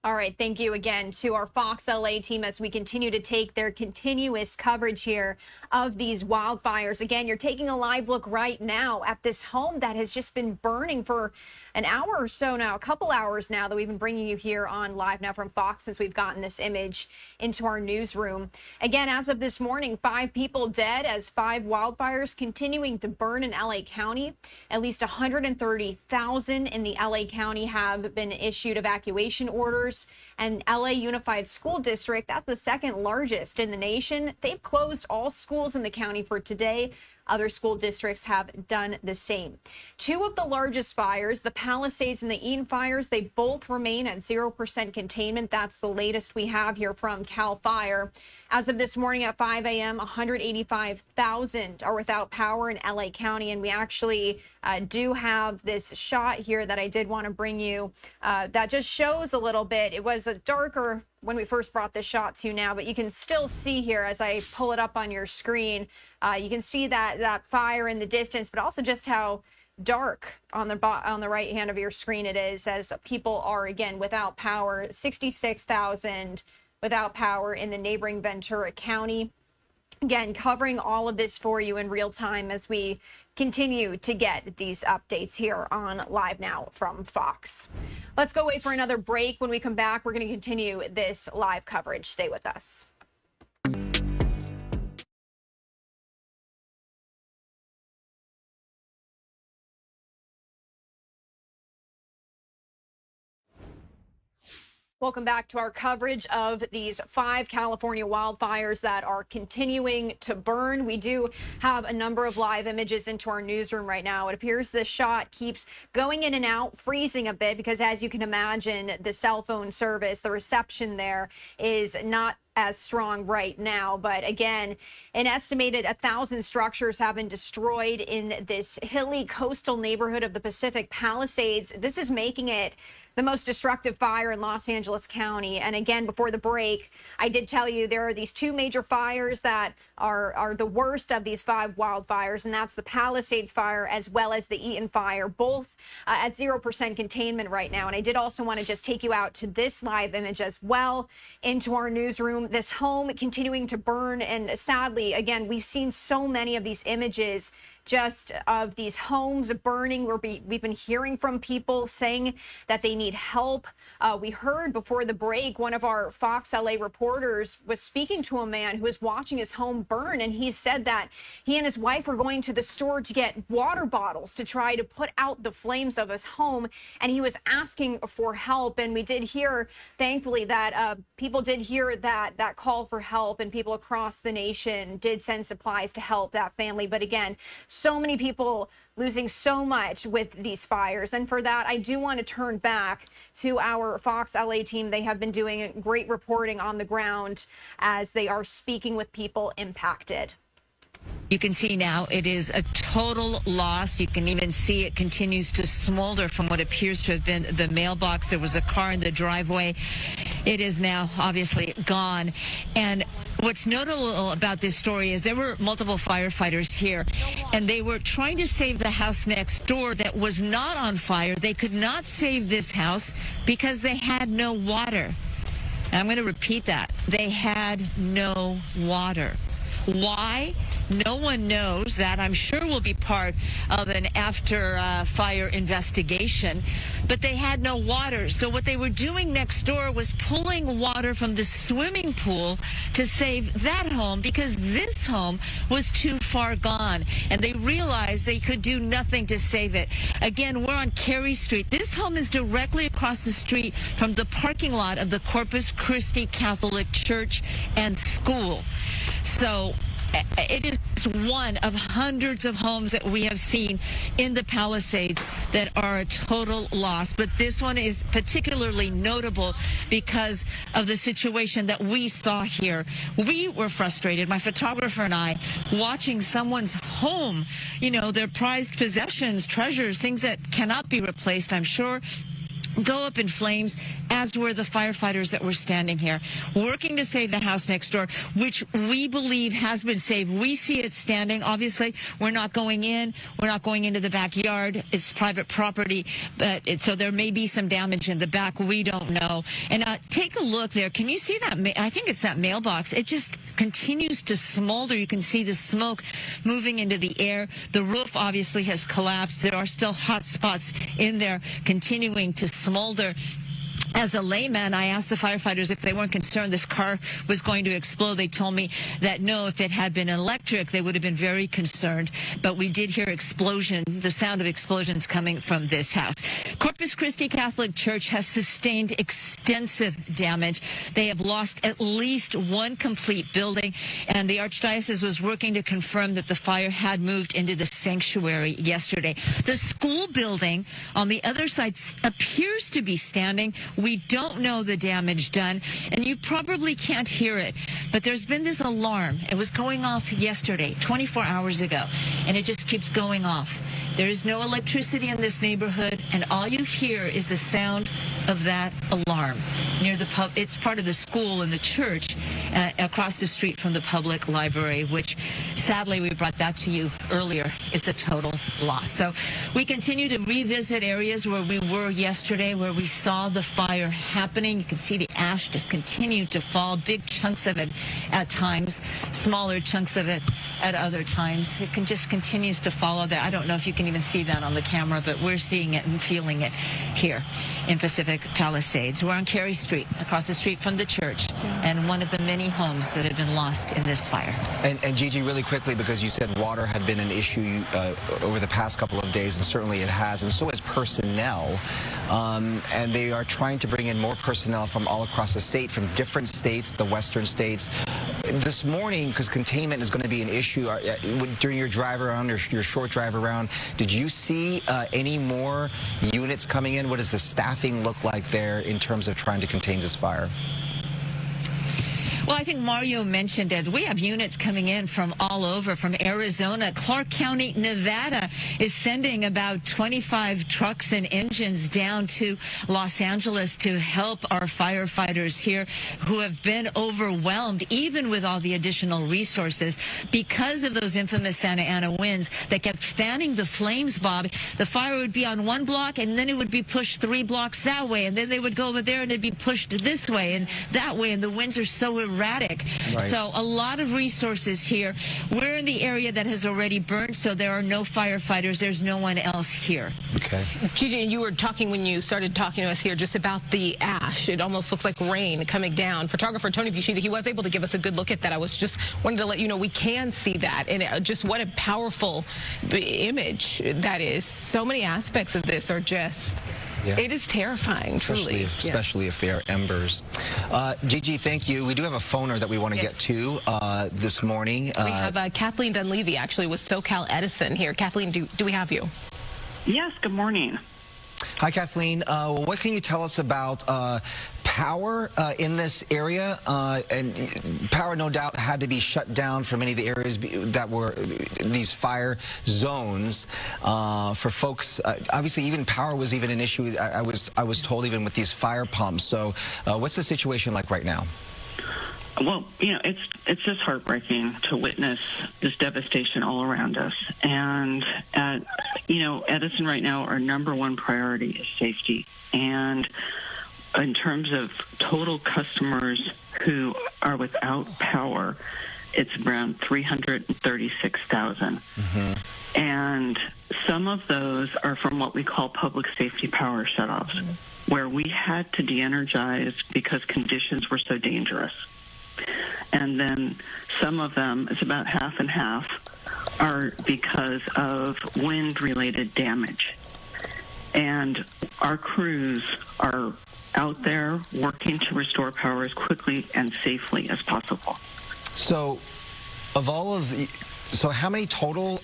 All right, thank you again to our Fox LA team as we continue to take their continuous coverage here of these wildfires. Again, you're taking a live look right now at this home that has just been burning for an hour or so now, a couple hours now that we've been bringing you here on Live Now from Fox since we've gotten this image into our newsroom. Again, as of this morning, 5 people dead as 5 wildfires continuing to burn in LA County. At least 130,000 in the LA County have been issued evacuation orders. And LA Unified School District, that's the second largest in the nation. They've closed all schools in the county for today. Other school districts have done the same. 2 of the largest fires, the Palisades and the Eaton fires, they both remain at 0% containment. That's the latest we have here from CAL FIRE. As of this morning at 5 a.m., 185,000 are without power in LA County. And we actually do have this shot here that I did want to bring you that just shows a little bit. It was a darker when we first brought this shot to you now, but you can still see here as I pull it up on your screen. You can see that fire in the distance, but also just how dark on the right hand of your screen it is as people are again without power. 66,000 without power in the neighboring Ventura County. Again, covering all of this for you in real time as we continue to get these updates here on Live Now from Fox. Let's go away for another break. When we come back, we're going to continue this live coverage. Stay with us. Welcome back to our coverage of these 5 California wildfires that are continuing to burn. We do have a number of live images into our newsroom right now. It appears this shot keeps going in and out, freezing a bit because, as you can imagine, the cell phone service, the reception there is not as strong right now. But again, an estimated 1,000 structures have been destroyed in this hilly coastal neighborhood of the Pacific Palisades. This is making it the most destructive fire in Los Angeles County. And again, before the break, I did tell you there are these 2 major fires that are the worst of these 5 wildfires, and that's the Palisades fire as well as the Eaton fire, both at 0% containment right now. And I did also want to just take you out to this live image as well into our newsroom. This home continuing to burn, and sadly, again, we've seen so many of these images just of these homes burning. We've been hearing from people saying that they need help. We heard before the break, one of our Fox LA reporters was speaking to a man who was watching his home burn, and he said that he and his wife were going to the store to get water bottles to try to put out the flames of his home, and he was asking for help. And we did hear, thankfully, that people did hear that call for help, and people across the nation did send supplies to help that family. But again, so many people losing so much with these fires. And for that, I do want to turn back to our Fox LA team. They have been doing great reporting on the ground as they are speaking with people impacted. You can see now it is a total loss. You can even see it continues to smolder from what appears to have been the mailbox. There was a car in the driveway. It is now obviously gone. And what's notable about this story is there were multiple firefighters here, and they were trying to save the house next door that was not on fire. They could not save this house because they had no water. And I'm going to repeat that. They had no water. Why? No one knows. That, I'm sure, will be part of an after-fire investigation. But they had no water. So what they were doing next door was pulling water from the swimming pool to save that home because this home was too far gone. And they realized they could do nothing to save it. Again, we're on Carey Street. This home is directly across the street from the parking lot of the Corpus Christi Catholic Church and School. So it is one of hundreds of homes that we have seen in the Palisades that are a total loss. But this one is particularly notable because of the situation that we saw here. We were frustrated, my photographer and I, watching someone's home, you know, their prized possessions, treasures, things that cannot be replaced, I'm sure, go up in flames, as were the firefighters that were standing here, working to save the house next door, which we believe has been saved. We see it standing. Obviously, we're not going in. We're not going into the backyard. It's private property, but so there may be some damage in the back. We don't know. And take a look there. Can you see that? I think it's that mailbox. It just continues to smolder. You can see the smoke moving into the air. The roof obviously has collapsed. There are still hot spots in there continuing to smolder. As a layman, I asked the firefighters if they weren't concerned this car was going to explode. They told me that no, if it had been electric, they would have been very concerned. But we did hear the sound of explosions coming from this house. Corpus Christi Catholic Church has sustained extensive damage. They have lost at least one complete building, and the Archdiocese was working to confirm that the fire had moved into the sanctuary yesterday. The school building on the other side appears to be standing. We don't know the damage done, and you probably can't hear it, but there's been this alarm. It was going off yesterday, 24 hours ago, and it just keeps going off. There is no electricity in this neighborhood, and all you hear is the sound of that alarm near the pub. It's part of the school and the church across the street from the public library, which sadly we brought that to you earlier. It's a total loss. So we continue to revisit areas where we were yesterday, where we saw the fire happening. You can see the ash just continue to fall, big chunks of it at times, smaller chunks of it at other times. It just continues to follow that. I don't know if you can even see that on the camera, but we're seeing it and feeling it here in Pacific Palisades. We're on Carey Street, across the street from the church, and one of the many homes that have been lost in this fire. And Gigi, really quickly, because you said water had been an issue over the past couple of days, and certainly it has, and so has personnel. And they are trying to bring in more personnel from all across the state, from different states, the western states. This morning, because containment is going to be an issue, during your drive around, or your short drive around, did you see any more units coming in? What does the staffing look like there in terms of trying to contain this fire? Well, I think Mario mentioned it. We have units coming in from all over, from Arizona. Clark County, Nevada is sending about 25 trucks and engines down to Los Angeles to help our firefighters here who have been overwhelmed, even with all the additional resources, because of those infamous Santa Ana winds that kept fanning the flames, Bob. The fire would be on one block, and then it would be pushed 3 blocks that way, and then they would go over there, and it'd be pushed this way and that way, and the winds are so erratic. Right. So a lot of resources here. We're in the area that has already burned, so there are no firefighters. There's no one else here. Okay. Gigi, you were talking when you started talking to us here just about the ash. It almost looks like rain coming down. Photographer Tony Bushida, he was able to give us a good look at that. I was just wanted to let you know we can see that, and just what a powerful image that is. So many aspects of this are just... Yeah. It is terrifying, truly. Especially if they are embers. Gigi, thank you. We do have a phoner that we want to get to this morning. We have Kathleen Dunleavy, actually, with SoCal Edison here. Kathleen, do we have you? Yes, good morning. Hi, Kathleen. What can you tell us about power in this area? And power, no doubt, had to be shut down for many of the areas that were these fire zones. For folks, obviously, even power was even an issue. I was told, even with these fire pumps. So, what's the situation like right now? Well, you know, it's just heartbreaking to witness this devastation all around us. And you know, Edison right now, our #1 priority is safety. And in terms of total customers who are without power, it's around 336,000. Mm-hmm. And some of those are from what we call public safety power shutoffs, where we had to de-energize because conditions were so dangerous. And then some of them, it's about half and half, are because of wind-related damage. And our crews are out there working to restore power as quickly and safely as possible. So, of all of the, so how many total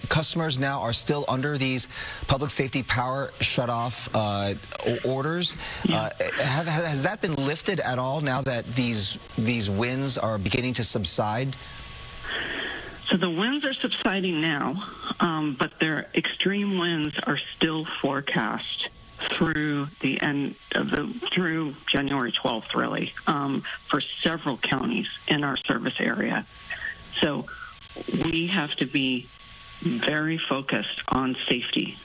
customers now are still under these public safety power shutoff orders? Yeah. Has that been lifted at all now that these winds are beginning to subside? So the winds are subsiding now, but their extreme winds are still forecast through the end of through January 12th, really, for several counties in our service area. So we have to be very focused on safety.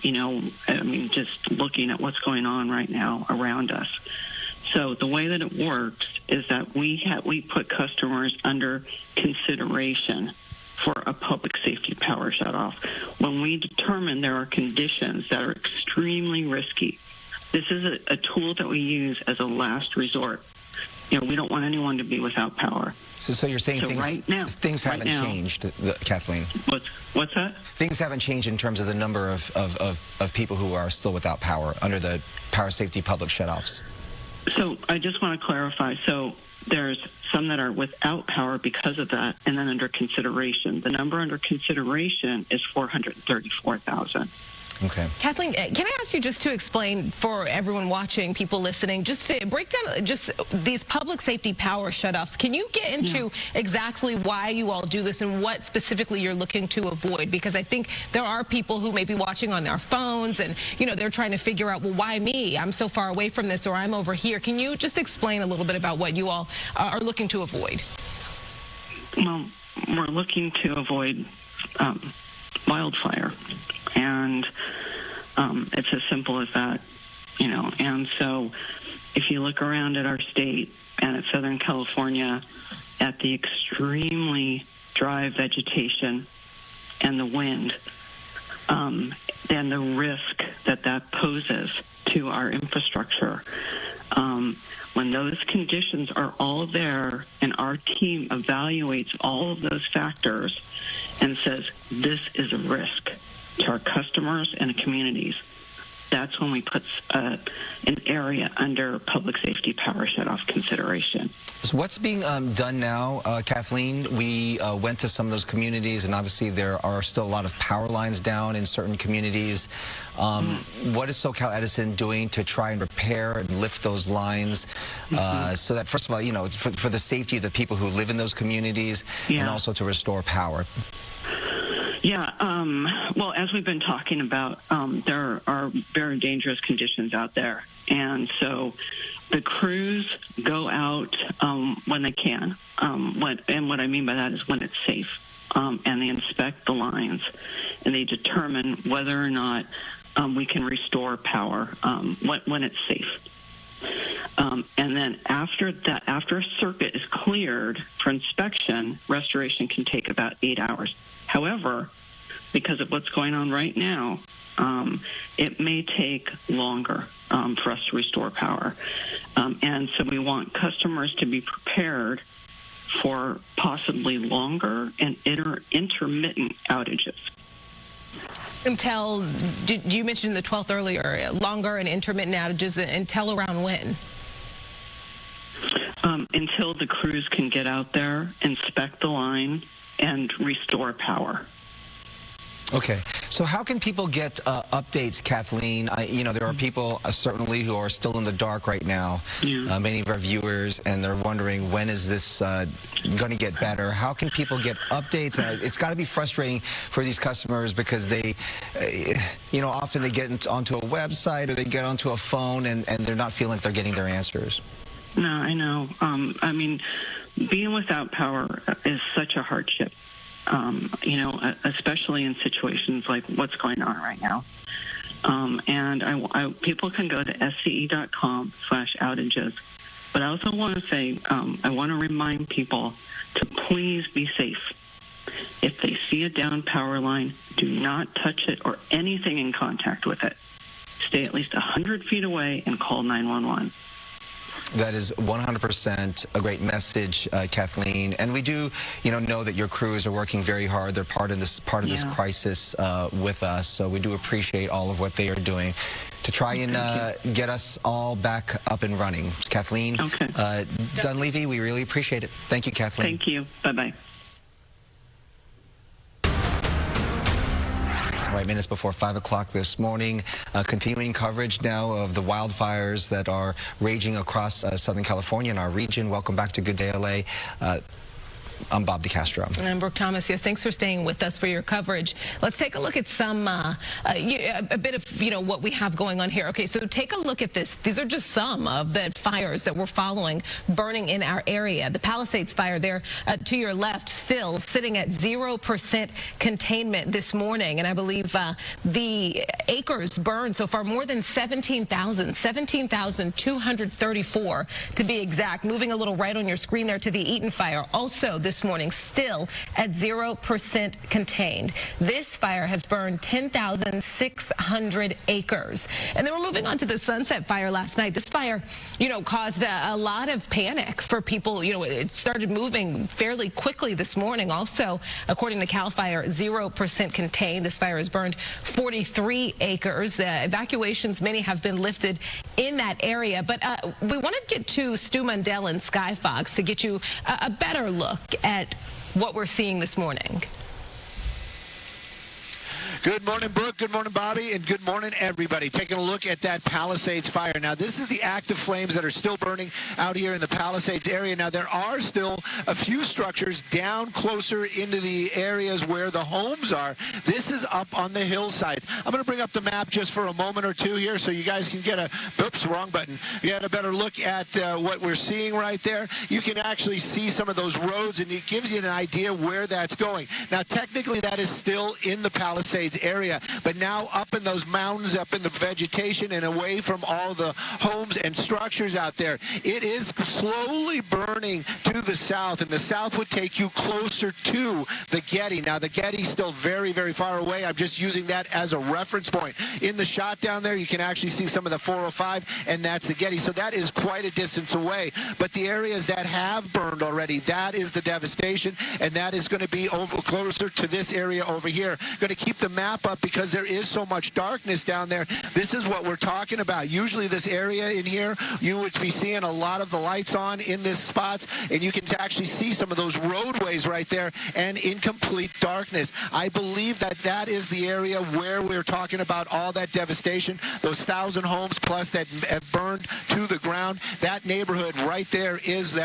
You know, I mean, just looking at what's going on right now around us. So the way that it works is that we put customers under consideration for a public safety power shutoff when we determine there are conditions that are extremely risky. This is a tool that we use as a last resort. You know, we don't want anyone to be without power. So you're saying things haven't changed, Kathleen? What's that? Things haven't changed in terms of the number of people who are still without power under the power safety public shutoffs. So I just want to clarify. So there's some that are without power because of that, and then under consideration. The number under consideration is 434,000. Okay. Kathleen, can I ask you just to explain for everyone watching, people listening, just to break down just these public safety power shutoffs. Can you get into exactly why you all do this and what specifically you're looking to avoid? Because I think there are people who may be watching on their phones and, you know, they're trying to figure out, well, why me? I'm so far away from this, or I'm over here. Can you just explain a little bit about what you all are looking to avoid? Well, we're looking to avoid wildfire. And it's as simple as that, you know. And so if you look around at our state and at Southern California, at the extremely dry vegetation and the wind, then the risk that poses to our infrastructure, when those conditions are all there and our team evaluates all of those factors and says this is a risk to our customers and communities, that's when we put an area under public safety power shutoff consideration. So what's being done now, Kathleen? We went to some of those communities, and obviously there are still a lot of power lines down in certain communities. What is SoCal Edison doing to try and repair and lift those lines so that, first of all, you know, for the safety of the people who live in those communities and also to restore power? Yeah, well, as we've been talking about, there are very dangerous conditions out there. And so the crews go out when they can. And what I mean by that is when it's safe. And they inspect the lines, and they determine whether or not we can restore power when it's safe. And then after a circuit is cleared for inspection, restoration can take about 8 hours. However, because of what's going on right now, it may take longer for us to restore power. And so we want customers to be prepared for possibly longer and intermittent outages. Until, you mentioned the 12th earlier, longer and intermittent outages, until around when? Until the crews can get out there, inspect the line, and restore power. Okay, so how can people get updates, Kathleen? You know, there are people certainly who are still in the dark right now, many of our viewers, and they're wondering, when is this going to get better? How can people get updates? It's got to be frustrating for these customers because they, you know, often they get onto a website or they get onto a phone and they're not feeling like they're getting their answers. No, I know. I mean, being without power is such a hardship. You know, especially in situations like what's going on right now. And people can go to sce.com/outages. But I also want to say, I want to remind people to please be safe. If they see a down power line, do not touch it or anything in contact with it. Stay at least 100 feet away and call 911. That is 100% a great message, Kathleen. And we do, you know that your crews are working very hard. They're part of this crisis with us. So we do appreciate all of what they are doing to try and get us all back up and running. Kathleen Dunleavy, we really appreciate it. Thank you, Kathleen. Thank you. Bye-bye. All right, minutes before 5 o'clock this morning, continuing coverage now of the wildfires that are raging across Southern California in our region. Welcome back to Good Day LA. I'm Bob DeCastro. And Brooke Thomas, yes, thanks for staying with us for your coverage. Let's take a look at some, a bit of, what we have going on here. Okay, so take a look at this. These are just some of the fires that we're following burning in our area. The Palisades fire there to your left still sitting at 0% containment this morning. And I believe the acres burned so far more than 17,234 to be exact. Moving a little right on your screen there to the Eaton fire. Also this morning still at 0% contained. This fire has burned 10,600 acres. And then we're moving on to the Sunset fire last night. This fire, caused a lot of panic for people. It started moving fairly quickly this morning. Also, according to CAL FIRE, 0% contained. This fire has burned 43 acres. Evacuations, many have been lifted in that area. But we want to get to Stu Mundell and Sky Fox to get you a better look at what we're seeing this morning. Good morning, Brooke. Good morning, Bobby. And good morning, everybody. Taking a look at that Palisades fire. Now, this is the active flames that are still burning out here in the Palisades area. Now, there are still a few structures down closer into the areas where the homes are. This is up on the hillsides. I'm going to bring up the map just for a moment or two here so you guys can get oops, wrong button. Get a better look at what we're seeing right there. You can actually see some of those roads, and it gives you an idea where that's going. Now, technically, that is still in the Palisades area, but now up in those mountains, up in the vegetation and away from all the homes and structures out there. It is slowly burning to the south, and the south would take you closer to the Getty. Now, the Getty's still very, very far away. I'm just using that as a reference point. In the shot down there, you can actually see some of the 405, and that's the Getty. So that is quite a distance away. But the areas that have burned already, that is the devastation, and that is going to be over closer to this area over here. Going to keep the map up because there is so much darkness down there. This is what we're talking about. Usually this area in here, you would be seeing a lot of the lights on in this spots, and you can actually see some of those roadways right there and in complete darkness. I believe that that is the area where we're talking about all that devastation, those 1,000 homes plus that have burned to the ground. That neighborhood right there is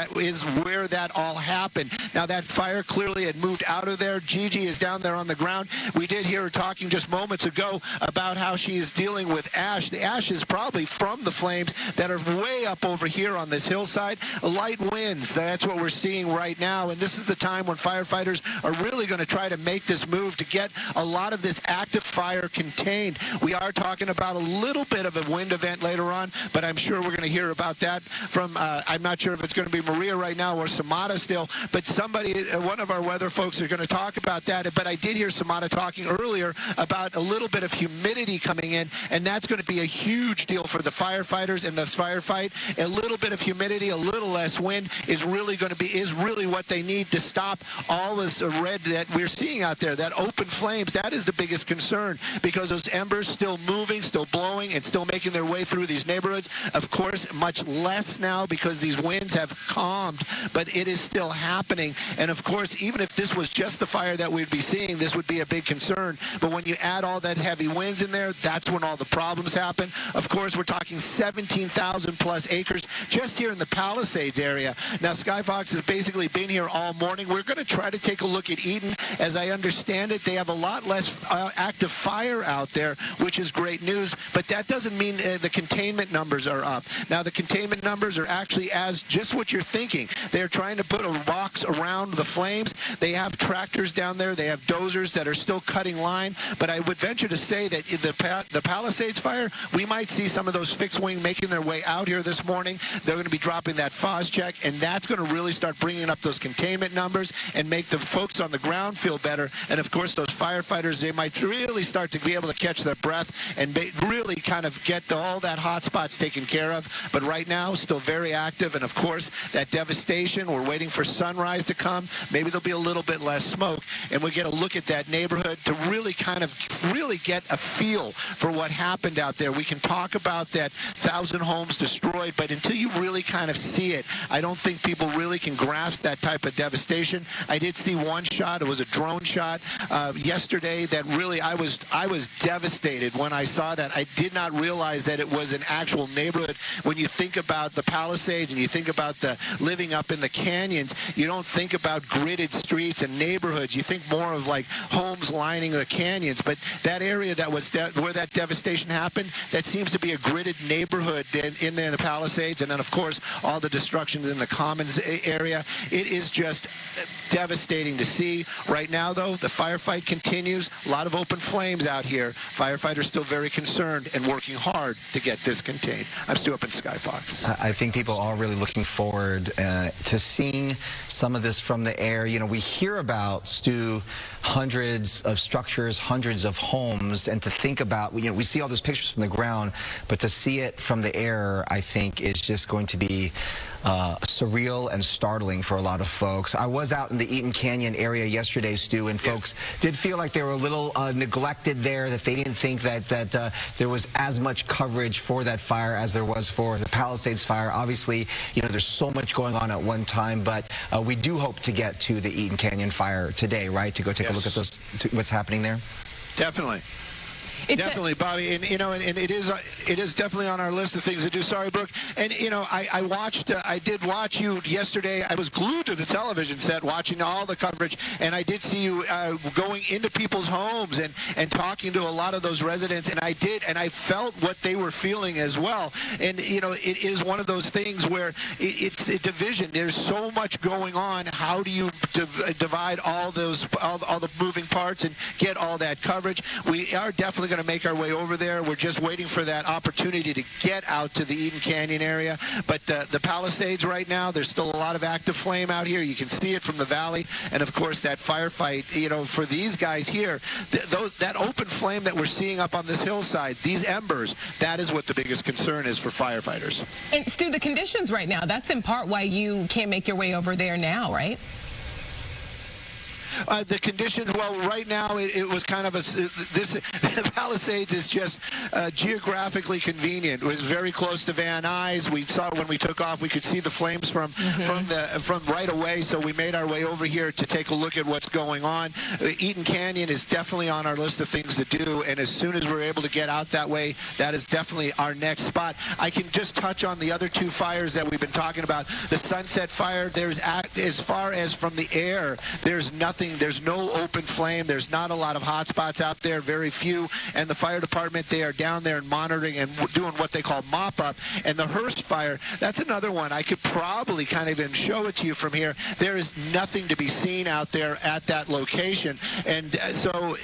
where that all happened. Now, that fire clearly had moved out of there. Gigi is down there on the ground. We did hear her talking just moments ago about how she is dealing with ash. The ash is probably from the flames that are way up over here on this hillside. Light winds, that's what we're seeing right now. And this is the time when firefighters are really going to try to make this move to get a lot of this active fire contained. We are talking about a little bit of a wind event later on, but I'm sure we're going to hear about that from, I'm not sure if it's going to be Maria right now or Samata still, but somebody, one of our weather folks are going to talk about that. But I did hear Samata talking earlier about a little bit of humidity coming in, and that's going to be a huge deal for the firefighters in this firefight. A little bit of humidity, a little less wind is really what they need to stop all this red that we're seeing out there. That open flames, that is the biggest concern, because those embers still moving, still blowing, and still making their way through these neighborhoods. Of course, much less now because these winds have calmed, but it is still happening. And of course, even if this was just the fire that we'd be seeing, this would be a big concern. But when you add all that heavy winds in there, that's when all the problems happen. Of course, we're talking 17,000 plus acres just here in the Palisades area. Now, Sky Fox has basically been here all morning. We're going to try to take a look at Eaton. As I understand it, they have a lot less active fire out there, which is great news. But that doesn't mean the containment numbers are up. Now, the containment numbers are actually as just what you're thinking. They're trying to put a box around the flames. They have tractors down there. They have dozers that are still cutting line. But I would venture to say that in the Palisades fire, we might see some of those fixed wing making their way out here this morning. They're going to be dropping that FOS check, and that's going to really start bringing up those containment numbers and make the folks on the ground feel better. And, of course, those firefighters, they might really start to be able to catch their breath and really kind of get all that hot spots taken care of. But right now, still very active. And, of course, that devastation, we're waiting for sunrise to come. Maybe there'll be a little bit less smoke. And we get a look at that neighborhood to really kind of really get a feel for what happened out there. We can talk about that 1,000 homes destroyed, but until you really kind of see it, I don't think people really can grasp that type of devastation. I did see one shot. It was a drone shot yesterday that really I was devastated when I saw that. I did not realize that it was an actual neighborhood. When you think about the Palisades and you think about the living up in the canyons, you don't think about gridded streets and neighborhoods. You think more of like homes lining the canyons. But that area that was where that devastation happened, that seems to be a gridded neighborhood in there in the Palisades. And then, of course, all the destruction in the Commons area. It is just devastating to see. Right now, though, the firefight continues. A lot of open flames out here. Firefighters still very concerned and working hard to get this contained. I'm Stu up in Sky Fox. I think people are really looking forward to seeing some of this from the air. You know, we hear about, Stu, hundreds of structures, hundreds of homes, and to think about, you know, we see all those pictures from the ground, but to see it from the air, I think, is just going to be surreal and startling for a lot of folks. I was out in the Eaton Canyon area yesterday, Stu, and folks did feel like they were a little neglected there, that they didn't think that there was as much coverage for that fire as there was for the Palisades fire. Obviously, you know, there's so much going on at one time, but we do hope to get to the Eaton Canyon fire today, right, to go take a look at what's happening there? Definitely. Definitely, Bobby, and you know, and it is definitely on our list of things to do. Sorry, Brooke. And you know, I did watch you yesterday. I was glued to the television set watching all the coverage, and I did see you going into people's homes and talking to a lot of those residents. And I felt what they were feeling as well. And you know, it is one of those things where it's a division. There's so much going on. How do you divide all the moving parts and get all that coverage? We are definitely going to make our way over there. We're just waiting for that opportunity to get out to the Eaton Canyon area. But the Palisades right now, there's still a lot of active flame out here. You can see it from the valley. And, of course, that firefight, you know, for these guys here, that open flame that we're seeing up on this hillside, these embers, that is what the biggest concern is for firefighters. And, Stu, the conditions right now, that's in part why you can't make your way over there now, right? The conditions, well, right now it was kind of the Palisades is just geographically convenient. It was very close to Van Nuys. We saw when we took off, we could see the flames from right away. So we made our way over here to take a look at what's going on. Eaton Canyon is definitely on our list of things to do, and as soon as we're able to get out that way, that is definitely our next spot. I can just touch on the other two fires that we've been talking about. The Sunset Fire, as far as from the air, there's nothing. There's no open flame. There's not a lot of hot spots out there, very few. And the fire department, they are down there and monitoring and doing what they call mop-up. And the Hurst fire, that's another one. I could probably kind of even show it to you from here. There is nothing to be seen out there at that location. And so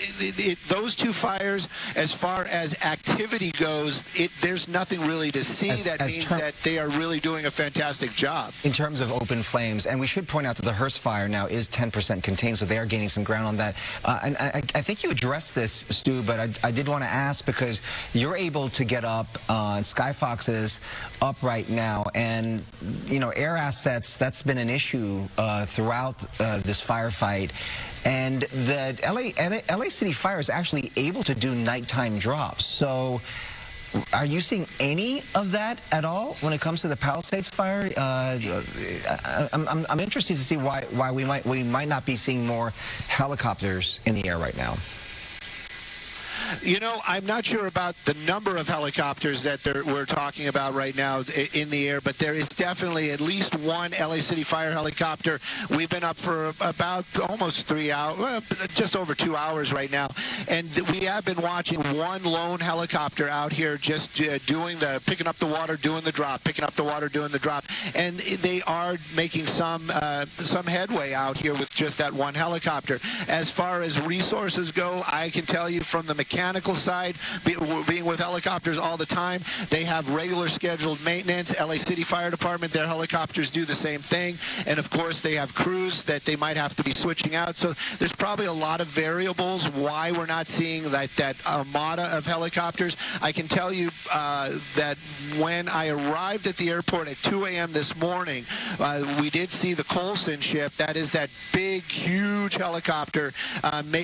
those two fires, as far as activity goes, there's nothing really to see. That means that they are really doing a fantastic job. In terms of open flames, and we should point out that the Hurst fire now is 10% contained, so they are gaining some ground on that. And I think you addressed this, Stu, but I did want to ask, because you're able to get up, Sky Fox is up right now, and, you know, air assets, that's been an issue throughout this firefight. And the LA City Fire is actually able to do nighttime drops. So are you seeing any of that at all when it comes to the Palisades fire? I'm interested to see why we might not be seeing more helicopters in the air right now. You know, I'm not sure about the number of helicopters that we're talking about right now in the air, but there is definitely at least one LA City Fire helicopter. We've been up for about almost 3 hours, well, just over 2 hours right now, and we have been watching one lone helicopter out here just picking up the water, doing the drop, picking up the water, doing the drop, and they are making some headway out here with just that one helicopter. As far as resources go, I can tell you from the mechanics mechanical side, being with helicopters all the time. They have regular scheduled maintenance. LA City Fire Department, their helicopters do the same thing. And of course, they have crews that they might have to be switching out. So there's probably a lot of variables why we're not seeing that armada of helicopters. I can tell you that when I arrived at the airport at 2 a.m. this morning, we did see the Colson ship. That is that big, huge helicopter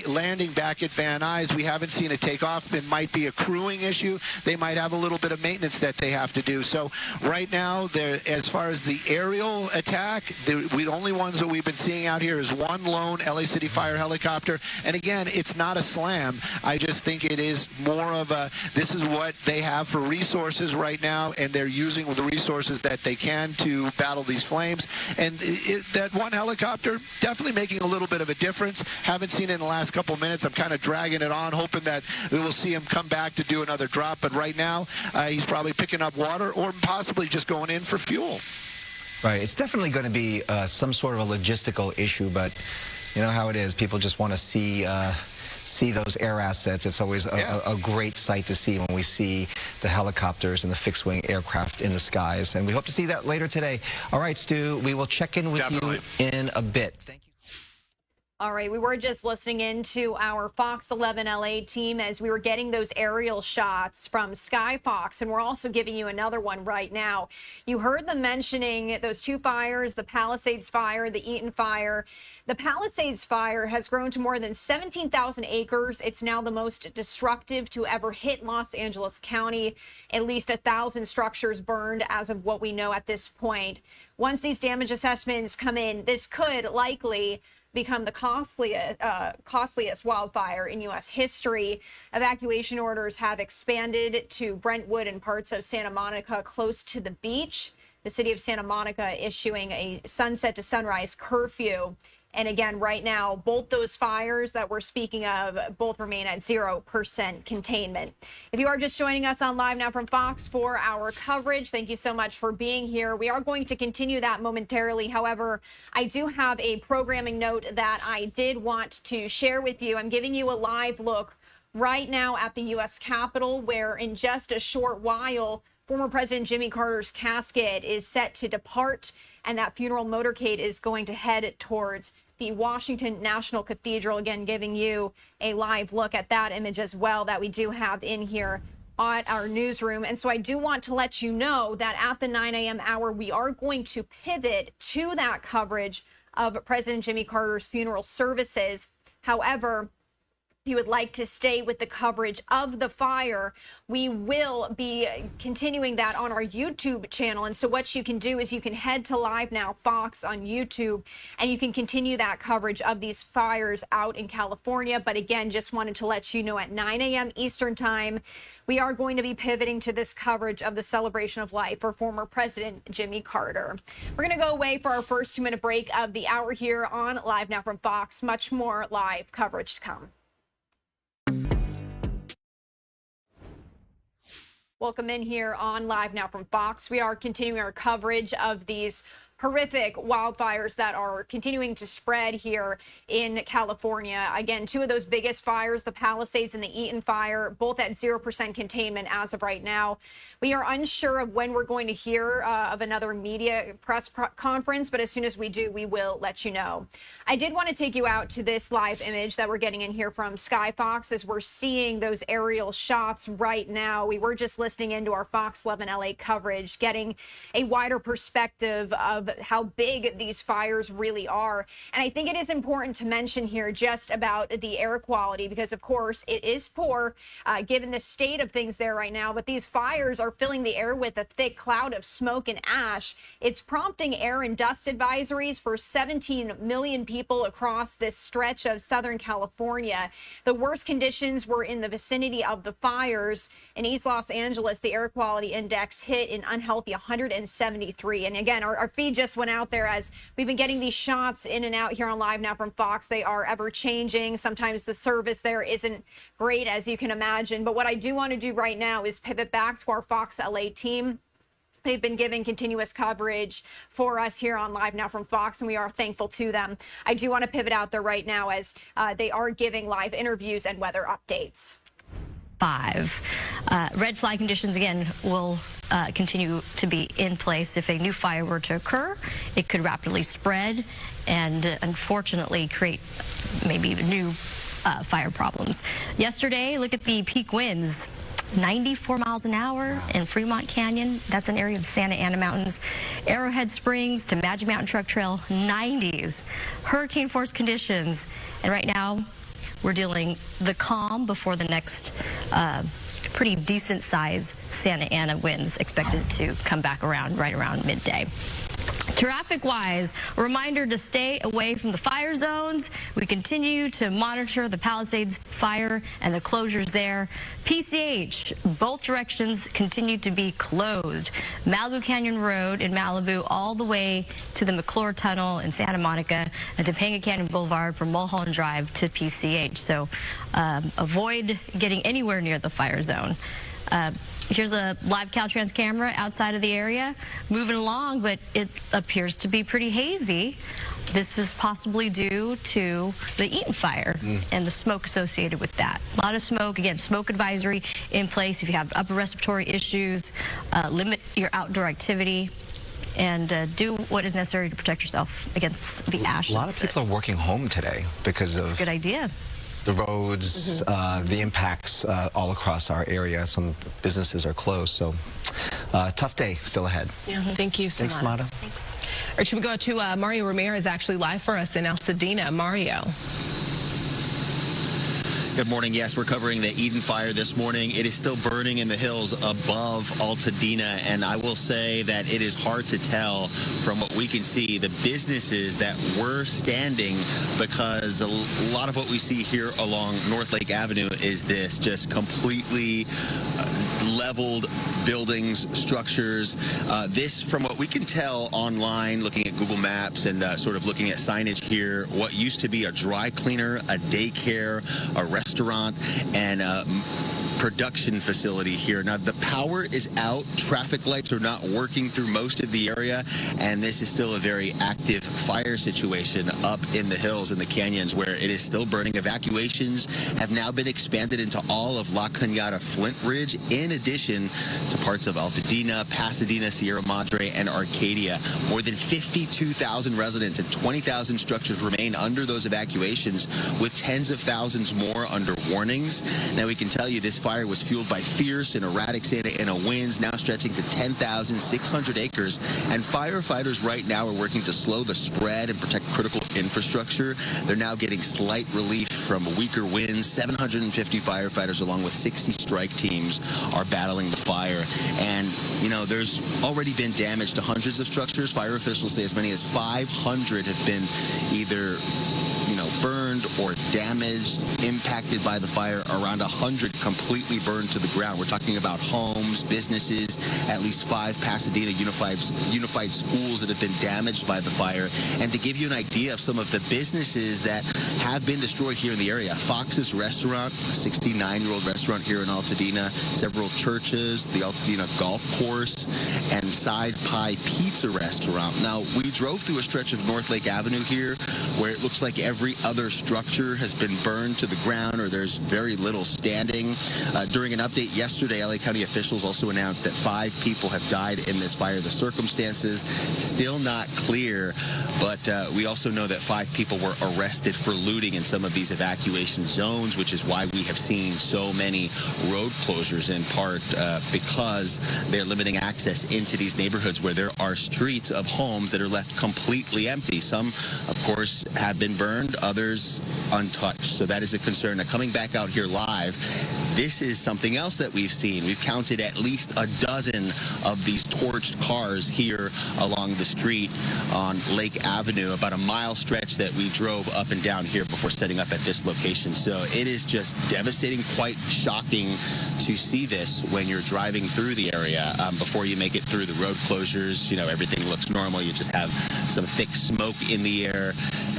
landing back at Van Nuys. We haven't seen it take off. It might be a crewing issue. They might have a little bit of maintenance that they have to do. So right now, as far as the aerial attack, the only ones that we've been seeing out here is one lone LA City Fire helicopter. And again, it's not a slam. I just think it is more of a, this is what they have for resources right now, and they're using the resources that they can to battle these flames. And that one helicopter definitely making a little bit of a difference. Haven't seen it in the last couple minutes. I'm kind of dragging it on, hoping that we will see him come back to do another drop. But right now, he's probably picking up water or possibly just going in for fuel. Right. It's definitely going to be some sort of a logistical issue, but you know how it is. People just want to see those air assets. It's always a great sight to see when we see the helicopters and the fixed-wing aircraft in the skies. And we hope to see that later today. All right, Stu, we will check in with you in a bit. Thank you. All right, we were just listening into our Fox 11 LA team as we were getting those aerial shots from Skyfox, and we're also giving you another one right now. You heard them mentioning those two fires, the Palisades fire, the Eaton fire. The Palisades fire has grown to more than 17,000 acres. It's now the most destructive to ever hit Los Angeles County. At least 1,000 structures burned as of what we know at this point. Once these damage assessments come in, this could likely become the costliest wildfire in U.S. history. Evacuation orders have expanded to Brentwood and parts of Santa Monica close to the beach. The city of Santa Monica issuing a sunset to sunrise curfew. And again, right now, both those fires that we're speaking of, both remain at 0% containment. If you are just joining us on Live Now from Fox for our coverage, thank you so much for being here. We are going to continue that momentarily. However, I do have a programming note that I did want to share with you. I'm giving you a live look right now at the U.S. Capitol, where in just a short while, former President Jimmy Carter's casket is set to depart, and that funeral motorcade is going to head towards the Washington National Cathedral. Again, giving you a live look at that image as well that we do have in here at our newsroom. And so I do want to let you know that at the 9 a.m. hour, we are going to pivot to that coverage of President Jimmy Carter's funeral services. However, if you would like to stay with the coverage of the fire, we will be continuing that on our YouTube channel. And so what you can do is you can head to Live Now Fox on YouTube, and you can continue that coverage of these fires out in California. But again, just wanted to let you know at 9 a.m. Eastern time, we are going to be pivoting to this coverage of the celebration of life for former President Jimmy Carter. We're going to go away for our first 2-minute break of the hour here on Live Now from Fox. Much more live coverage to come. Welcome in here on Live Now from Fox. We are continuing our coverage of these horrific wildfires that are continuing to spread here in California. Again, two of those biggest fires, the Palisades and the Eaton fire, both at 0% containment as of right now. We are unsure of when we're going to hear of another media press conference, but as soon as we do, we will let you know. I did want to take you out to this live image that we're getting in here from Skyfox as we're seeing those aerial shots right now. We were just listening into our Fox 11 LA coverage, getting a wider perspective of how big these fires really are. And I think it is important to mention here just about the air quality, because of course it is poor given the state of things there right now, but these fires are filling the air with a thick cloud of smoke and ash. It's prompting air and dust advisories for 17 million people across this stretch of Southern California. The worst conditions were in the vicinity of the fires. In East Los Angeles, the air quality index hit an unhealthy 173. And again, our feed just went out there as we've been getting these shots in and out here on Live Now from Fox. They are ever changing. Sometimes the service there isn't great, as you can imagine. But what I do want to do right now is pivot back to our Fox LA team. They've been giving continuous coverage for us here on Live Now from Fox, and we are thankful to them. I do want to pivot out there right now as they are giving live interviews and weather updates. 5. Red flag conditions, again, will continue to be in place. If a new fire were to occur, it could rapidly spread and unfortunately create maybe new fire problems. Yesterday, look at the peak winds. 94 miles an hour in Fremont Canyon. That's an area of Santa Ana Mountains. Arrowhead Springs to Magic Mountain Truck Trail, 90s. Hurricane force conditions. And right now, we're dealing the calm before the next pretty decent size Santa Ana winds expected to come back around right around midday. Traffic-wise, a reminder to stay away from the fire zones. We continue to monitor the Palisades fire and the closures there. PCH, both directions continue to be closed. Malibu Canyon Road in Malibu all the way to the McClure Tunnel in Santa Monica and Topanga Canyon Boulevard from Mulholland Drive to PCH. So avoid getting anywhere near the fire zone. Here's a live Caltrans camera outside of the area, moving along, but it appears to be pretty hazy. This was possibly due to the Eaton fire and the smoke associated with that. A lot of smoke. Again, smoke advisory in place. If you have upper respiratory issues, limit your outdoor activity and do what is necessary to protect yourself against the ashes. A lot of people are working home today because of... That's a good idea. The roads, the impacts all across our area. Some businesses are closed, so tough day still ahead. Yeah, thank you, Samara. Thanks, Samara. Thanks. All right, should we go to Mario Ramirez, actually live for us in Pasadena. Mario. Good morning. Yes, we're covering the Eaton fire this morning. It is still burning in the hills above Altadena, and I will say that it is hard to tell from what we can see the businesses that were standing, because a lot of what we see here along North Lake Avenue is this just completely leveled buildings, structures. This, from what we can tell online, looking at Google Maps and sort of looking at signage here, what used to be a dry cleaner, a daycare, a restaurant, and production facility here. Now, the power is out. Traffic lights are not working through most of the area, and this is still a very active fire situation up in the hills and the canyons where it is still burning. Evacuations have now been expanded into all of La Cañada Flint Ridge, in addition to parts of Altadena, Pasadena, Sierra Madre, and Arcadia. More than 52,000 residents and 20,000 structures remain under those evacuations, with tens of thousands more under warnings. Now, we can tell you this fire was fueled by fierce and erratic Santa Ana winds, now stretching to 10,600 acres. And firefighters right now are working to slow the spread and protect critical infrastructure. They're now getting slight relief from weaker winds. 750 firefighters, along with 60 strike teams, are battling the fire. And, you know, there's already been damage to hundreds of structures. Fire officials say as many as 500 have been either burned or damaged, impacted by the fire. Around 100 completely burned to the ground. We're talking about homes, businesses, at least 5 Pasadena unified schools that have been damaged by the fire. And to give you an idea of some of the businesses that have been destroyed here in the area, Fox's Restaurant, a 69-year-old restaurant here in Altadena, several churches, the Altadena Golf Course, and Side Pie Pizza Restaurant. Now, we drove through a stretch of North Lake Avenue here where it looks like every other structure has been burned to the ground, or there's very little standing. During an update yesterday, LA County officials also announced that 5 people have died in this fire. The circumstances still not clear, but we also know that 5 people were arrested for looting in some of these evacuation zones, which is why we have seen so many road closures, in part because they're limiting access into these neighborhoods where there are streets of homes that are left completely empty. Some, of course, have been burned, others untouched. So that is a concern. Now, coming back out here live, this is something else that we've seen. We've counted at least a dozen of these torched cars here along the street on Lake Avenue, about a mile stretch that we drove up and down here before setting up at this location. So it is just devastating, quite shocking to see this when you're driving through the area. Before you make it through the road closures, you know, everything looks normal. You just have some thick smoke in the air,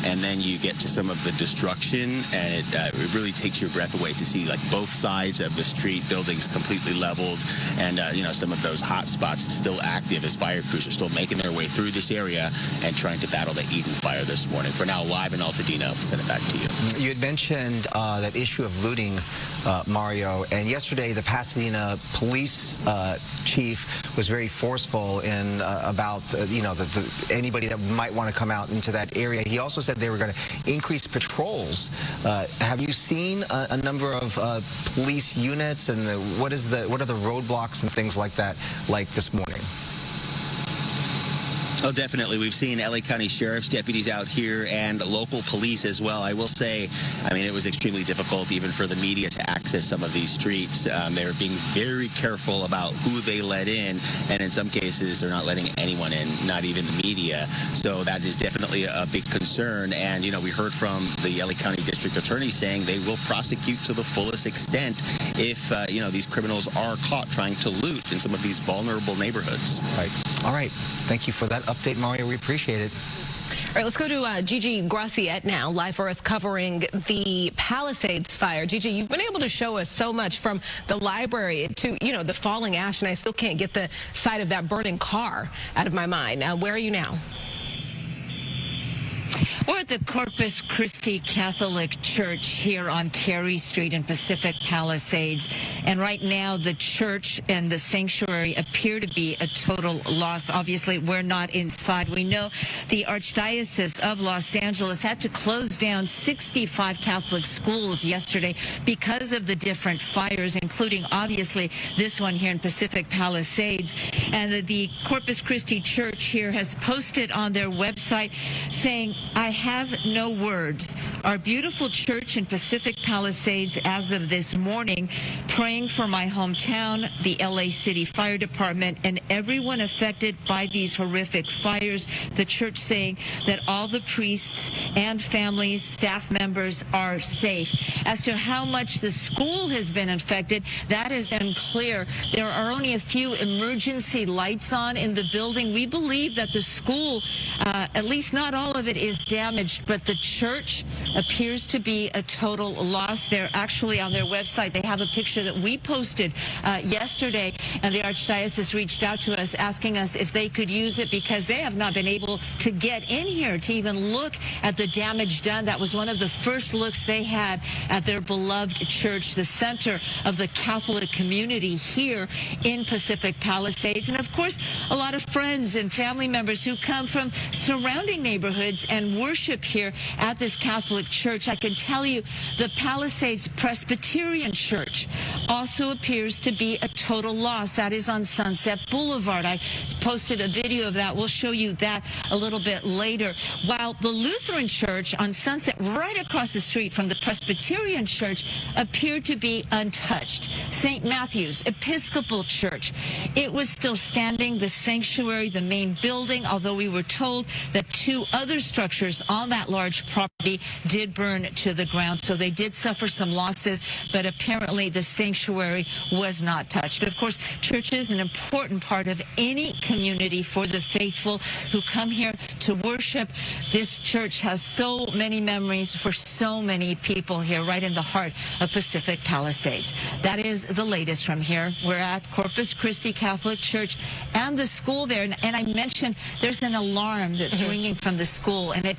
and then you get to some of the destruction, and it really takes your breath away to see like both sides sides of the street, buildings completely leveled, and some of those hot spots still active as fire crews are still making their way through this area and trying to battle the Eaton fire this morning. For now, live in Altadena, I'll send it back to you. You had mentioned that issue of looting, Mario, and yesterday the Pasadena police chief was very forceful in about anybody that might want to come out into that area. He also said they were going to increase patrols. Have you seen a number of police units, and what are the roadblocks and things like that like this morning? Oh, definitely. We've seen LA County Sheriff's deputies out here and local police as well. I will say, it was extremely difficult even for the media to access some of these streets. They're being very careful about who they let in, and in some cases, they're not letting anyone in, not even the media. So that is definitely a big concern. And, we heard from the LA County District Attorney saying they will prosecute to the fullest extent if, these criminals are caught trying to loot in some of these vulnerable neighborhoods. Right. All right. Thank you for that update, Mario. We appreciate it. All right, let's go to Gigi Graciette now, live for us covering the Palisades fire. Gigi, you've been able to show us so much from the library to, the falling ash, and I still can't get the sight of that burning car out of my mind. Where are you now? We're at the Corpus Christi Catholic Church here on Carey Street in Pacific Palisades. And right now, the church and the sanctuary appear to be a total loss. Obviously, we're not inside. We know the Archdiocese of Los Angeles had to close down 65 Catholic schools yesterday because of the different fires, including, obviously, this one here in Pacific Palisades. And the Corpus Christi Church here has posted on their website saying, I have no words. Our beautiful church in Pacific Palisades as of this morning, praying for my hometown, the LA City Fire Department, and everyone affected by these horrific fires. The church saying that all the priests and families, staff members are safe. As to how much the school has been affected, that is unclear. There are only a few emergency lights on in the building. We believe that the school, at least not all of it, is damaged, but the church appears to be a total loss. They're actually on their website. They have a picture that we posted yesterday, and the Archdiocese reached out to us asking us if they could use it because they have not been able to get in here to even look at the damage done. That was one of the first looks they had at their beloved church, the center of the Catholic community here in Pacific Palisades. And of course, a lot of friends and family members who come from surrounding neighborhoods and worship here at this Catholic church. I can tell you the Palisades Presbyterian Church also appears to be a total loss. That is on Sunset Boulevard. I posted a video of that. We'll show you that a little bit later. While the Lutheran Church on Sunset, right across the street from the Presbyterian Church, appeared to be untouched. St. Matthew's Episcopal Church, it was still standing. The sanctuary, the main building, although we were told that two other structures on that large property did burn to the ground. So they did suffer some losses, but apparently the sanctuary was not touched. Of course, church is an important part of any community for the faithful who come here to worship. This church has so many memories for so many people here, right in the heart of Pacific Palisades. That is the latest from here. We're at Corpus Christi Catholic Church and the school there. And I mentioned there's an alarm that's ringing from the school, and it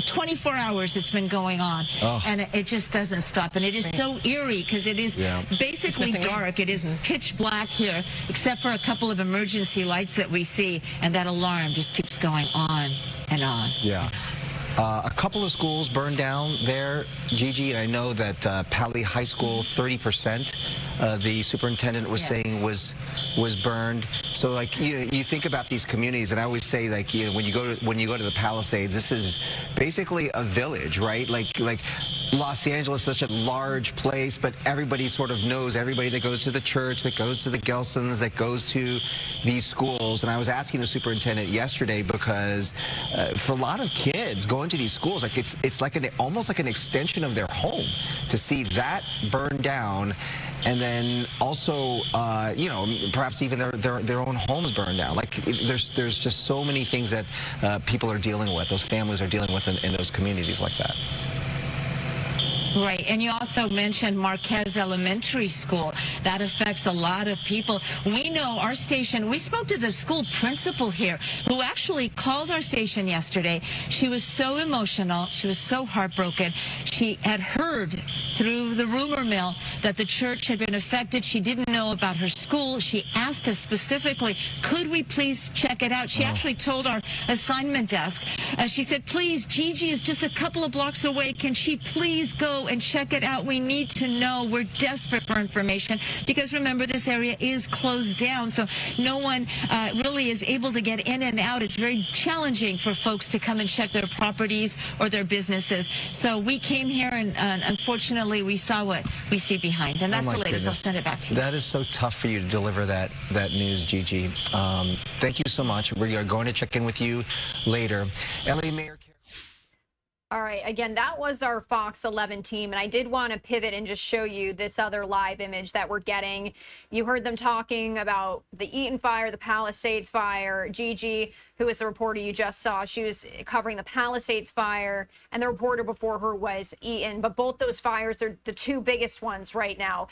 24 hours it's been going on, and it just doesn't stop. And it is so eerie because it is basically dark. It is pitch black here, except for a couple of emergency lights that we see, and that alarm just keeps going on and on. Yeah. A couple of schools burned down there, Gigi, and I know that Pali High School, 30%, the superintendent was saying was burned. So, like, you think about these communities, and I always say, like, when you go to the Palisades, this is basically a village, right? Like Los Angeles is such a large place, but everybody sort of knows everybody that goes to the church, that goes to the Gelsons, that goes to these schools. And I was asking the superintendent yesterday because for a lot of kids going to these schools, like it's like almost like an extension of their home to see that burn down. And then also, perhaps even their own homes burned down. Like there's just so many things that people are dealing with, those families are dealing with in those communities like that. Right, and you also mentioned Marquez Elementary School. That affects a lot of people. We know our station, we spoke to the school principal here who actually called our station yesterday. She was so emotional. She was so heartbroken. She had heard through the rumor mill that the church had been affected. She didn't know about her school. She asked us specifically, could we please check it out? She actually told our assignment desk, she said, please, Gigi is just a couple of blocks away. Can she please go and check it out? We need to know. We're desperate for information because remember, this area is closed down, so no one really is able to get in and out. It's very challenging for folks to come and check their properties or their businesses. So we came here and unfortunately we saw what we see behind, and that's the latest. I'll send it back to you. That is so tough for you to deliver that news, Gigi. Thank you so much. We are going to check in with you later. LA Mayor. All right, again, that was our Fox 11 team, and I did want to pivot and just show you this other live image that we're getting. You heard them talking about the Eaton fire, the Palisades fire. Gigi, who is the reporter you just saw, she was covering the Palisades fire, and the reporter before her was Eaton. But both those fires, they're the two biggest ones right now,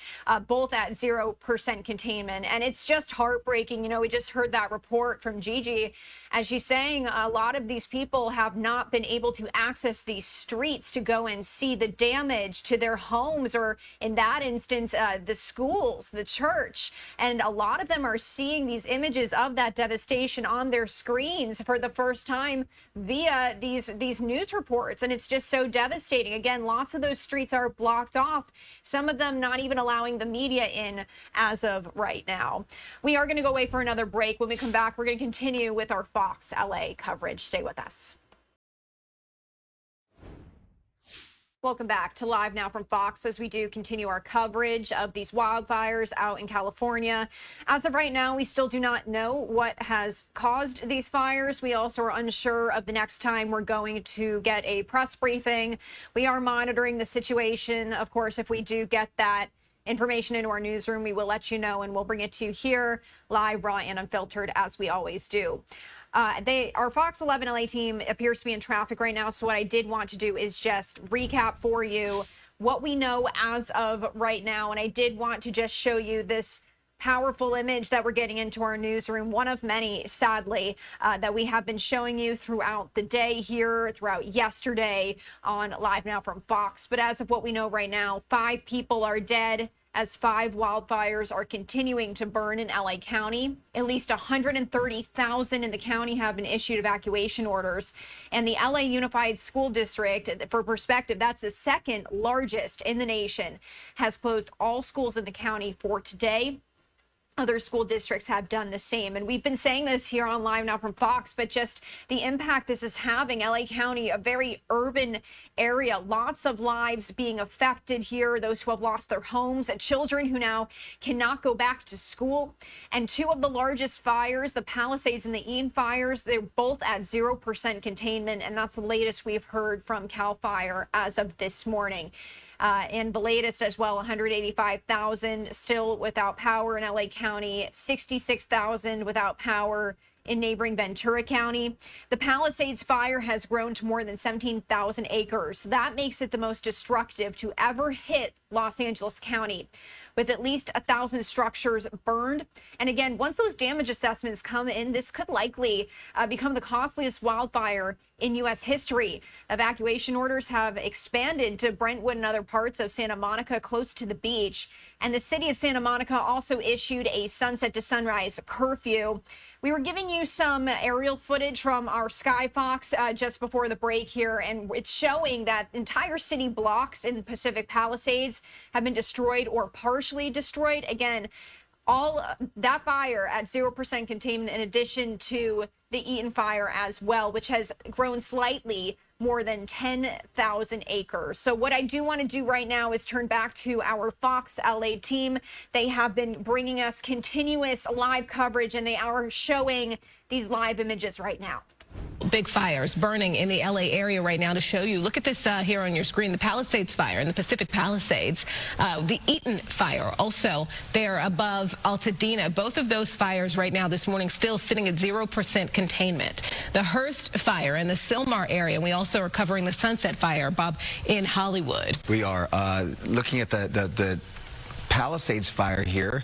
both at 0% containment. And it's just heartbreaking. You know, we just heard that report from Gigi, as she's saying a lot of these people have not been able to access these streets to go and see the damage to their homes, or in that instance, the schools, the church. And a lot of them are seeing these images of that devastation on their screens for the first time via these news reports. And it's just so devastating. Again, lots of those streets are blocked off, some of them not even allowing the media in as of right now. We are going to go away for another break. When we come back, we're going to continue with our Fox LA coverage. Stay with us. Welcome back to Live Now from Fox as we do continue our coverage of these wildfires out in California. As of right now, we still do not know what has caused these fires. We also are unsure of the next time we're going to get a press briefing. We are monitoring the situation. Of course, if we do get that information into our newsroom, we will let you know, and we'll bring it to you here live, raw, and unfiltered, as we always do. Our Fox 11 LA team appears to be in traffic right now, so what I did want to do is just recap for you what we know as of right now, and I did want to just show you this powerful image that we're getting into our newsroom, one of many, sadly, that we have been showing you throughout the day here, throughout yesterday on Live Now from Fox. But as of what we know right now, 5 people are dead, as 5 wildfires are continuing to burn in LA County. At least 130,000 in the county have been issued evacuation orders. And the LA Unified School District, for perspective, that's the second largest in the nation, has closed all schools in the county for today. Other school districts have done the same. And we've been saying this here on Live Now from Fox, but just the impact this is having. LA County, a very urban area, lots of lives being affected here, those who have lost their homes, and children who now cannot go back to school. And 2 of the largest fires, the Palisades and the Eaton fires, they're both at 0% containment. And that's the latest we've heard from CAL FIRE as of this morning. And the latest as well, 185,000 still without power in LA County, 66,000 without power in neighboring Ventura County. The Palisades fire has grown to more than 17,000 acres. That makes it the most destructive to ever hit Los Angeles County, with at least 1,000 structures burned. And again, once those damage assessments come in, this could likely become the costliest wildfire in U.S. history. Evacuation orders have expanded to Brentwood and other parts of Santa Monica close to the beach. And the city of Santa Monica also issued a sunset to sunrise curfew. We were giving you some aerial footage from our Sky Fox just before the break here, and it's showing that entire city blocks in Pacific Palisades have been destroyed or partially destroyed. Again, all that fire at 0% containment, in addition to the Eaton fire as well, which has grown slightly more than 10,000 acres. So what I do want to do right now is turn back to our Fox LA team. They have been bringing us continuous live coverage, and they are showing these live images right now. big fires burning in the LA area right now to show you. Look at this here on your screen, the Palisades fire in the Pacific Palisades. The Eaton fire also there above Altadena. Both of those fires right now this morning still sitting at 0% containment. The Hurst fire in the Sylmar area, and we also are covering the Sunset fire, Bob, in Hollywood. We are looking at the Palisades fire here.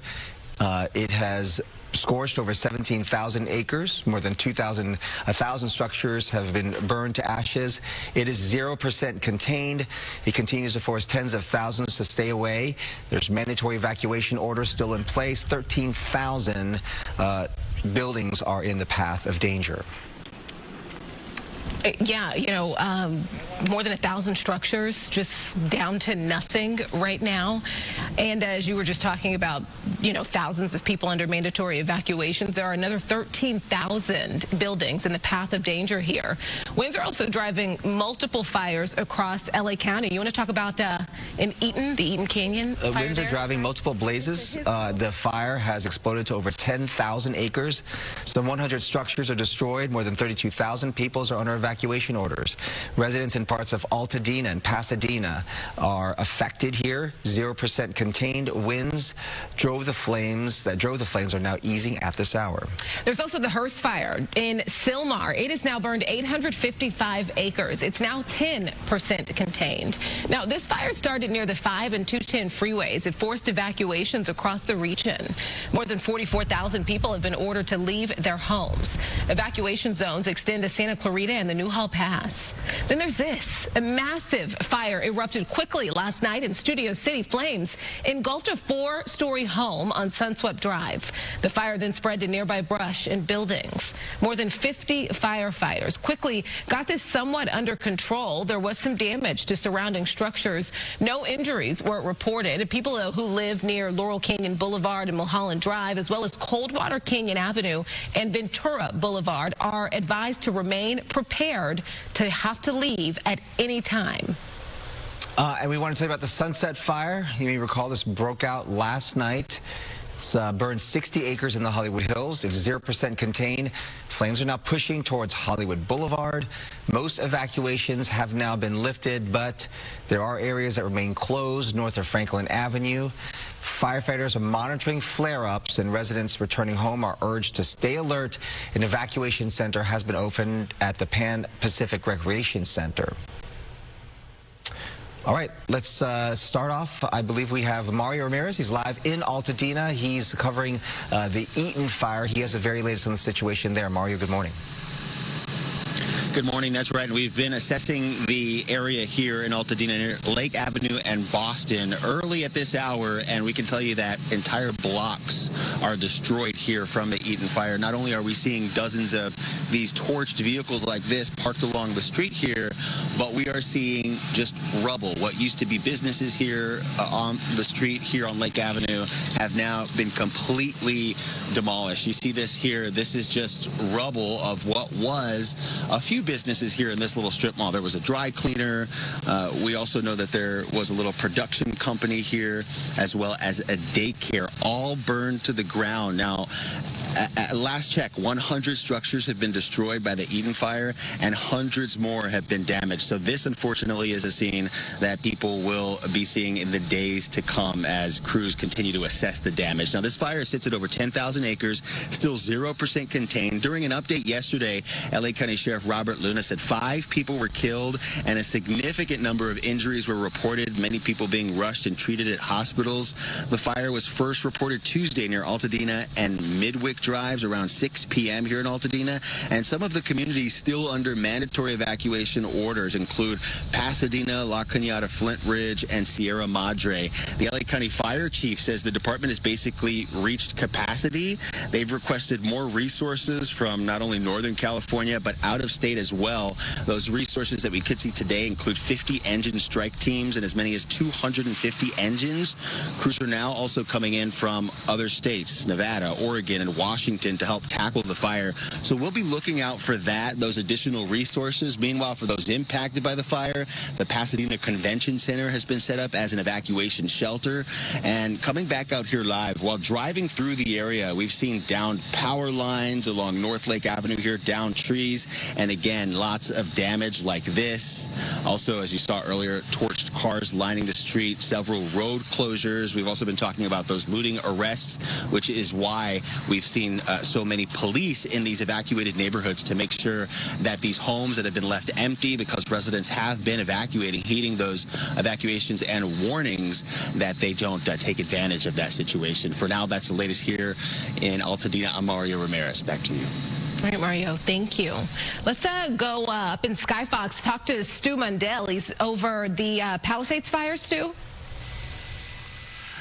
It has scorched over 17,000 acres. More than 1,000 structures have been burned to ashes. It is 0% contained. It continues to force tens of thousands to stay away. There's mandatory evacuation orders still in place. 13,000 buildings are in the path of danger. Yeah, you know, more than 1,000 structures just down to nothing right now. And as you were just talking about, you know, thousands of people under mandatory evacuations, there are another 13,000 buildings in the path of danger here. Winds are also driving multiple fires across LA County. You want to talk about in Eaton, the Eaton Canyon fire winds there? are driving multiple blazes. The fire has exploded to over 10,000 acres. Some 100 structures are destroyed. More than 32,000 people are under evacuation orders. Residents in parts of Altadena and Pasadena are affected here. 0% contained. Winds drove the flames are now easing at this hour. There's also the Hurst fire in Sylmar. It has now burned 855 acres. It's now 10% contained. Now, this fire started near the 5 and 210 freeways. It forced evacuations across the region. More than 44,000 people have been ordered to leave their homes. Evacuation zones extend to Santa Clarita and the Newhall Pass. Then there's this. A massive fire erupted quickly last night in Studio City. Flames engulfed a 4-story home on Sunswept Drive. The fire then spread to nearby brush and buildings. More than 50 firefighters quickly got this somewhat under control. There was some damage to surrounding structures. No injuries were reported. People who live near Laurel Canyon Boulevard and Mulholland Drive, as well as Coldwater Canyon Avenue and Ventura Boulevard, are advised to remain prepared to have to leave at any time. And we want to tell you about the Sunset Fire. You may recall this broke out last night. It's burned 60 acres in the Hollywood Hills. It's 0% contained. Flames are now pushing towards Hollywood Boulevard. Most evacuations have now been lifted, but there are areas that remain closed north of Franklin Avenue. Firefighters are monitoring flare-ups, and residents returning home are urged to stay alert. An evacuation center has been opened at the Pan Pacific Recreation Center. All right, let's start off. I believe we have Mario Ramirez. He's live in Altadena. He's covering the Eaton fire. He has the very latest on the situation there. Mario, good morning. Good morning. That's right. We've been assessing the area here in Altadena near Lake Avenue and Boston early at this hour, and we can tell you that entire blocks are destroyed here from the Eaton fire. Not only are we seeing dozens of these torched vehicles like this parked along the street here, but we are seeing just rubble. What used to be businesses here on the street here on Lake Avenue have now been completely demolished. You see this here. This is just rubble of what was a few businesses here in this little strip mall. There was a dry cleaner. We also know that there was a little production company here, as well as a daycare, all burned to the ground. Now, at last check, 100 structures have been destroyed by the Eaton fire, and hundreds more have been damaged. So this, unfortunately, is a scene that people will be seeing in the days to come as crews continue to assess the damage. Now, this fire sits at over 10,000 acres, still 0% contained. During an update yesterday, LA County Sheriff Robert Luna said 5 people were killed and a significant number of injuries were reported, many people being rushed and treated at hospitals. The fire was first reported Tuesday near Altadena and Midwick Drives around 6 p.m. here in Altadena, and some of the communities still under mandatory evacuation orders include Pasadena, La Cañada, Flint Ridge, and Sierra Madre. The LA County Fire Chief says the department has basically reached capacity. They've requested more resources from not only Northern California, but out of state as well. Those resources that we could see today include 50 engine strike teams and as many as 250 engines. Crews are now also coming in from other states, Nevada, Oregon, and Washington, to help tackle the fire. So we'll be looking out for that, those additional resources. Meanwhile, for those impacted by the fire, the Pasadena Convention Center has been set up as an evacuation shelter. And coming back out here live, while driving through the area, we've seen downed power lines along North Lake Avenue here, downed trees, and again, lots of damage like this. Also, as you saw earlier, torched cars lining the street, several road closures. We've also been talking about those looting arrests, which is why we've seen so many police in these evacuated neighborhoods to make sure that these homes that have been left empty because residents have been evacuating, heeding those evacuations and warnings that they don't take advantage of that situation. For now, that's the latest here in Altadena. I'm Mario Ramirez. Back to you. All right, Mario, thank you. Let's go up in Sky Fox, talk to Stu Mundell. He's over the Palisades fire, Stu?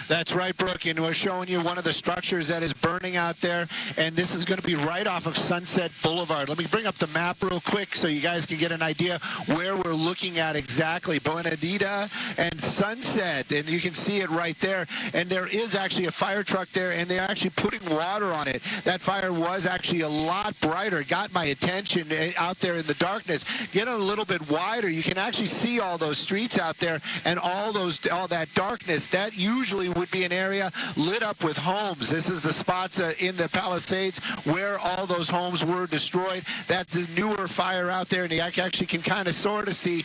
That's right, Brooke, and we're showing you one of the structures that is burning out there, and this is going to be right off of Sunset Boulevard. Let me bring up the map real quick so you guys can get an idea where we're looking at exactly. Bonadita and Sunset, and you can see it right there, and there is actually a fire truck there, and they're actually putting water on it. That fire was actually a lot brighter. It got my attention out there in the darkness. Get a little bit wider. You can actually see all those streets out there and all that darkness. That usually would be an area lit up with homes. This is the spots in the Palisades where all those homes were destroyed. That's a newer fire out there, and you actually can kind of sort of see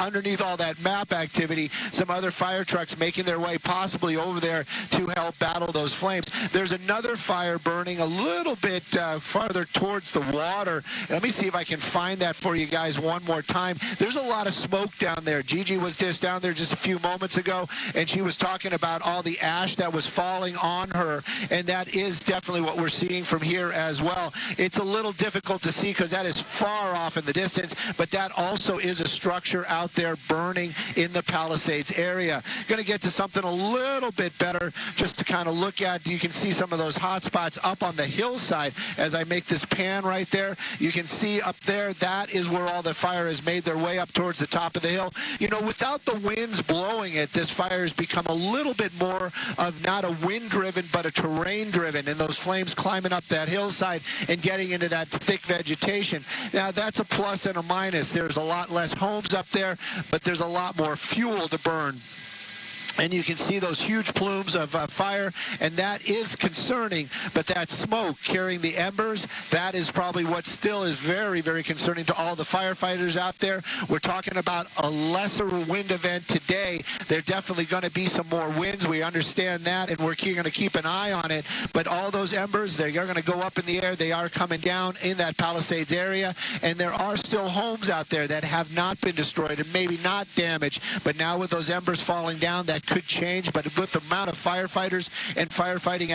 underneath all that map activity some other fire trucks making their way possibly over there to help battle those flames. There's another fire burning a little bit farther towards the water. Let me see if I can find that for you guys one more time. There's a lot of smoke down there. Gigi was just down there just a few moments ago, and she was talking about all the ash that was falling on her, and that is definitely what we're seeing from here as well. It's a little difficult to see because that is far off in the distance, but that also is a structure out there burning in the Palisades area. Going to get to something a little bit better just to kind of look at. You can see some of those hot spots up on the hillside as I make this pan right there. You can see up there, that is where all the fire has made their way up towards the top of the hill. You know, without the winds blowing it, this fire has become a little bit more of not a wind-driven, but a terrain-driven, and those flames climbing up that hillside and getting into that thick vegetation. Now, that's a plus and a minus. There's a lot less homes up there, but there's a lot more fuel to burn. And you can see those huge plumes of fire, and that is concerning. But that smoke carrying the embers, that is probably what still is very, very concerning to all the firefighters out there. We're talking about a lesser wind event today. There definitely going to be some more winds. We understand that, and we're going to keep an eye on it. But all those embers, they are going to go up in the air. They are coming down in that Palisades area, and there are still homes out there that have not been destroyed and maybe not damaged. But now with those embers falling down, that could change. But with the amount of firefighters and firefighting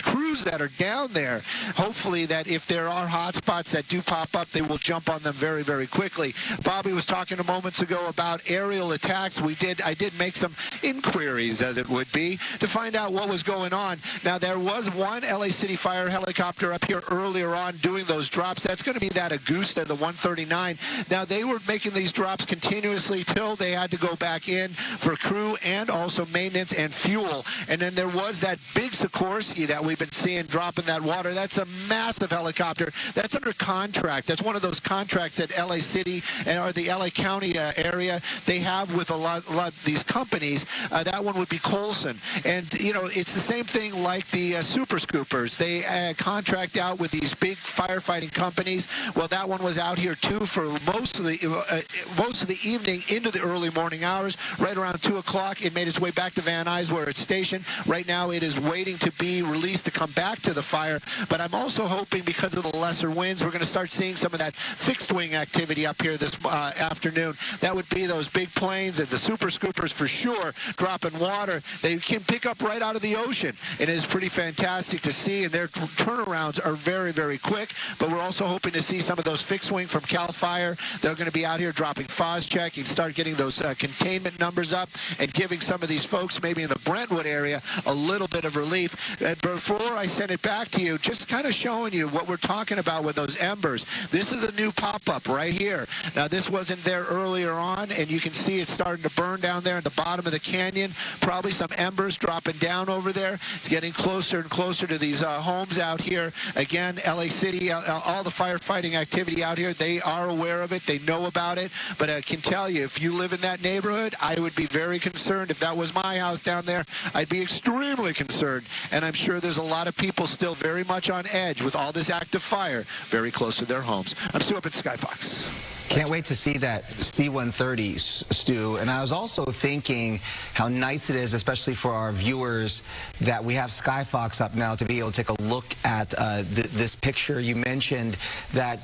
crews that are down there, hopefully that if there are hot spots that do pop up, they will jump on them very, very quickly. Bobby was talking moments ago about aerial attacks. I did make some inquiries, as it would be, to find out what was going on. Now, there was one LA City Fire helicopter up here earlier on doing those drops. That's going to be that Augusta, the 139. Now, they were making these drops continuously till they had to go back in for crew and also maintenance and fuel. And then there was that big Sikorsky that we've been seeing drop in that water. That's a massive helicopter. That's under contract. That's one of those contracts that LA City or the LA County area, they have with a lot of these companies. That one would be Colson. And, you know, it's the same thing like the Super Scoopers. They contract out with these big firefighting companies. Well, that one was out here, too, for most of the evening into the early morning hours. Right around 2 o'clock, it made its way back to Van Nuys where it's stationed. Right now, it is waiting to be released to come back to the fire. But I'm also hoping because of the lesser winds, we're going to start seeing some of that fixed wing activity up here this afternoon. That would be those big planes and the Super Scoopers for sure dropping water. They can pick up right out of the ocean. It is pretty fantastic to see, and their turnarounds are very, very quick. But we're also hoping to see some of those fixed wing from CAL FIRE. They're going to be out here dropping phos check and start getting those containment numbers up and giving some of these folks maybe in the Brentwood area a little bit of relief. Before I send it back to you, just kind of showing you what we're talking about with those embers. This is a new pop-up right here. Now, this wasn't there earlier on, and you can see it's starting to burn down there at the bottom of the canyon. Probably some embers dropping down over there. It's getting closer and closer to these homes out here. Again, LA City, all the firefighting activity out here, they are aware of it. They know about it. But I can tell you, if you live in that neighborhood, I would be very concerned. If that was my house down there, I'd be extremely concerned. And I'm sure there's a lot of people still very much on edge with all this active fire very close to their homes. I'm Stu up at Skyfox. Can't wait to see that C-130, Stu. And I was also thinking how nice it is, especially for our viewers, that we have Skyfox up now to be able to take a look at this picture. You mentioned that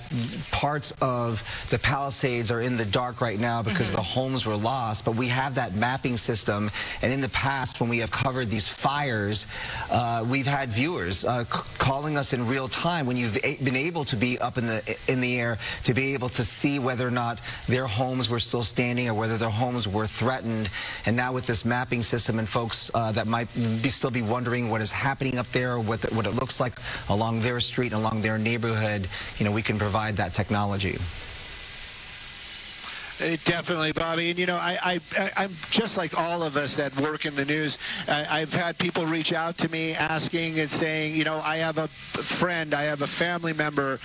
parts of the Palisades are in the dark right now because the homes were lost, but we have that mapping system. And in the past, when we have covered these fires, we've had viewers calling us in real time when you've been able to be up in the air to be able to see whether or not their homes were still standing or whether their homes were threatened. And now with this mapping system, and folks that might still be wondering what is happening up there, what it looks like along their street and along their neighborhood, you know, we can provide that technology. Definitely, Bobby. And, you know, I'm just like all of us that work in the news. I've had people reach out to me asking and saying, you know, I have a friend, I have a family member,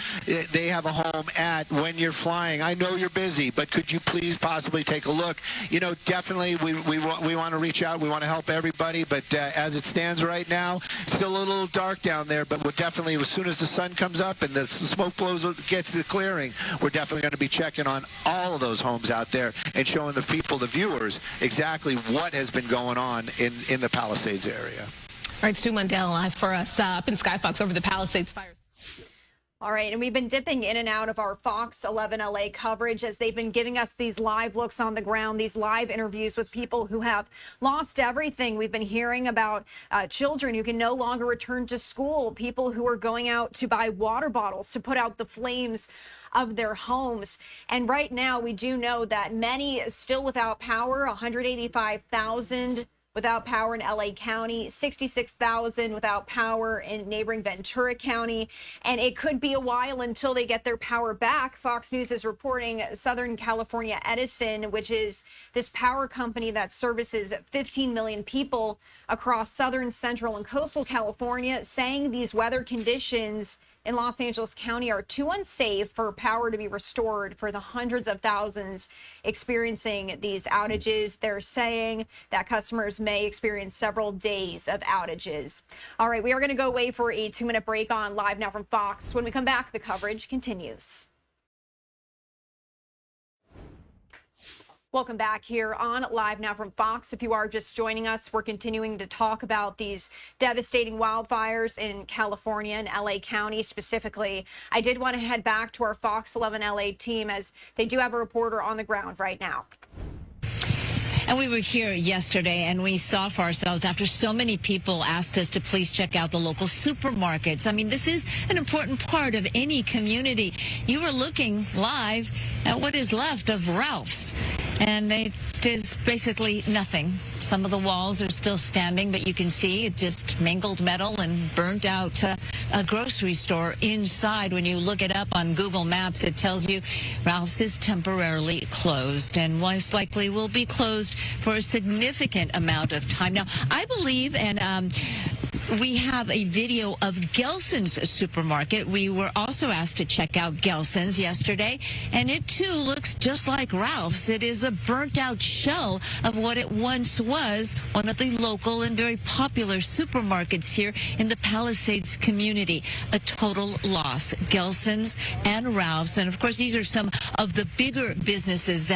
they have a home at When You're Flying. I know you're busy, but could you please possibly take a look? You know, definitely we want to reach out. We want to help everybody. But as it stands right now, it's still a little dark down there. But we're definitely, as soon as the sun comes up and the smoke blows, gets to the clearing, we're definitely going to be checking on all of those homes out there and showing the people, the viewers, exactly what has been going on in the Palisades area. All right, Stu Mundell live for us up in Skyfox over the Palisades fires. All right, and we've been dipping in and out of our Fox 11 LA coverage as they've been giving us these live looks on the ground, these live interviews with people who have lost everything. We've been hearing about children who can no longer return to school, people who are going out to buy water bottles to put out the flames of their homes. And right now, we do know that many still without power, 185,000 without power in LA County, 66,000 without power in neighboring Ventura County. And it could be a while until they get their power back. Fox News is reporting Southern California Edison, which is this power company that services 15 million people across southern, central, and coastal California, saying these weather conditions in Los Angeles County are too unsafe for power to be restored for the hundreds of thousands experiencing these outages. They're saying that customers may experience several days of outages. All right, we are going to go away for a 2-minute break on Live Now from Fox. When we come back, the coverage continues. Welcome back here on Live Now from Fox. If you are just joining us, we're continuing to talk about these devastating wildfires in California and LA County specifically. I did want to head back to our Fox 11 LA team as they do have a reporter on the ground right now. And we were here yesterday, and we saw for ourselves after so many people asked us to please check out the local supermarkets. I mean, this is an important part of any community. You were looking live at what is left of Ralph's, and it is basically nothing. Some of the walls are still standing, but you can see it just mangled metal and burnt out a grocery store inside. When you look it up on Google Maps, it tells you Ralph's is temporarily closed and most likely will be closed for a significant amount of time. Now, I believe, and we have a video of Gelson's supermarket. We were also asked to check out Gelson's yesterday, and it too looks just like Ralph's. It is a burnt out shell of what it once was, one of the local and very popular supermarkets here in the Palisades community. A total loss. Gelson's and Ralph's, and of course these are some of the bigger businesses that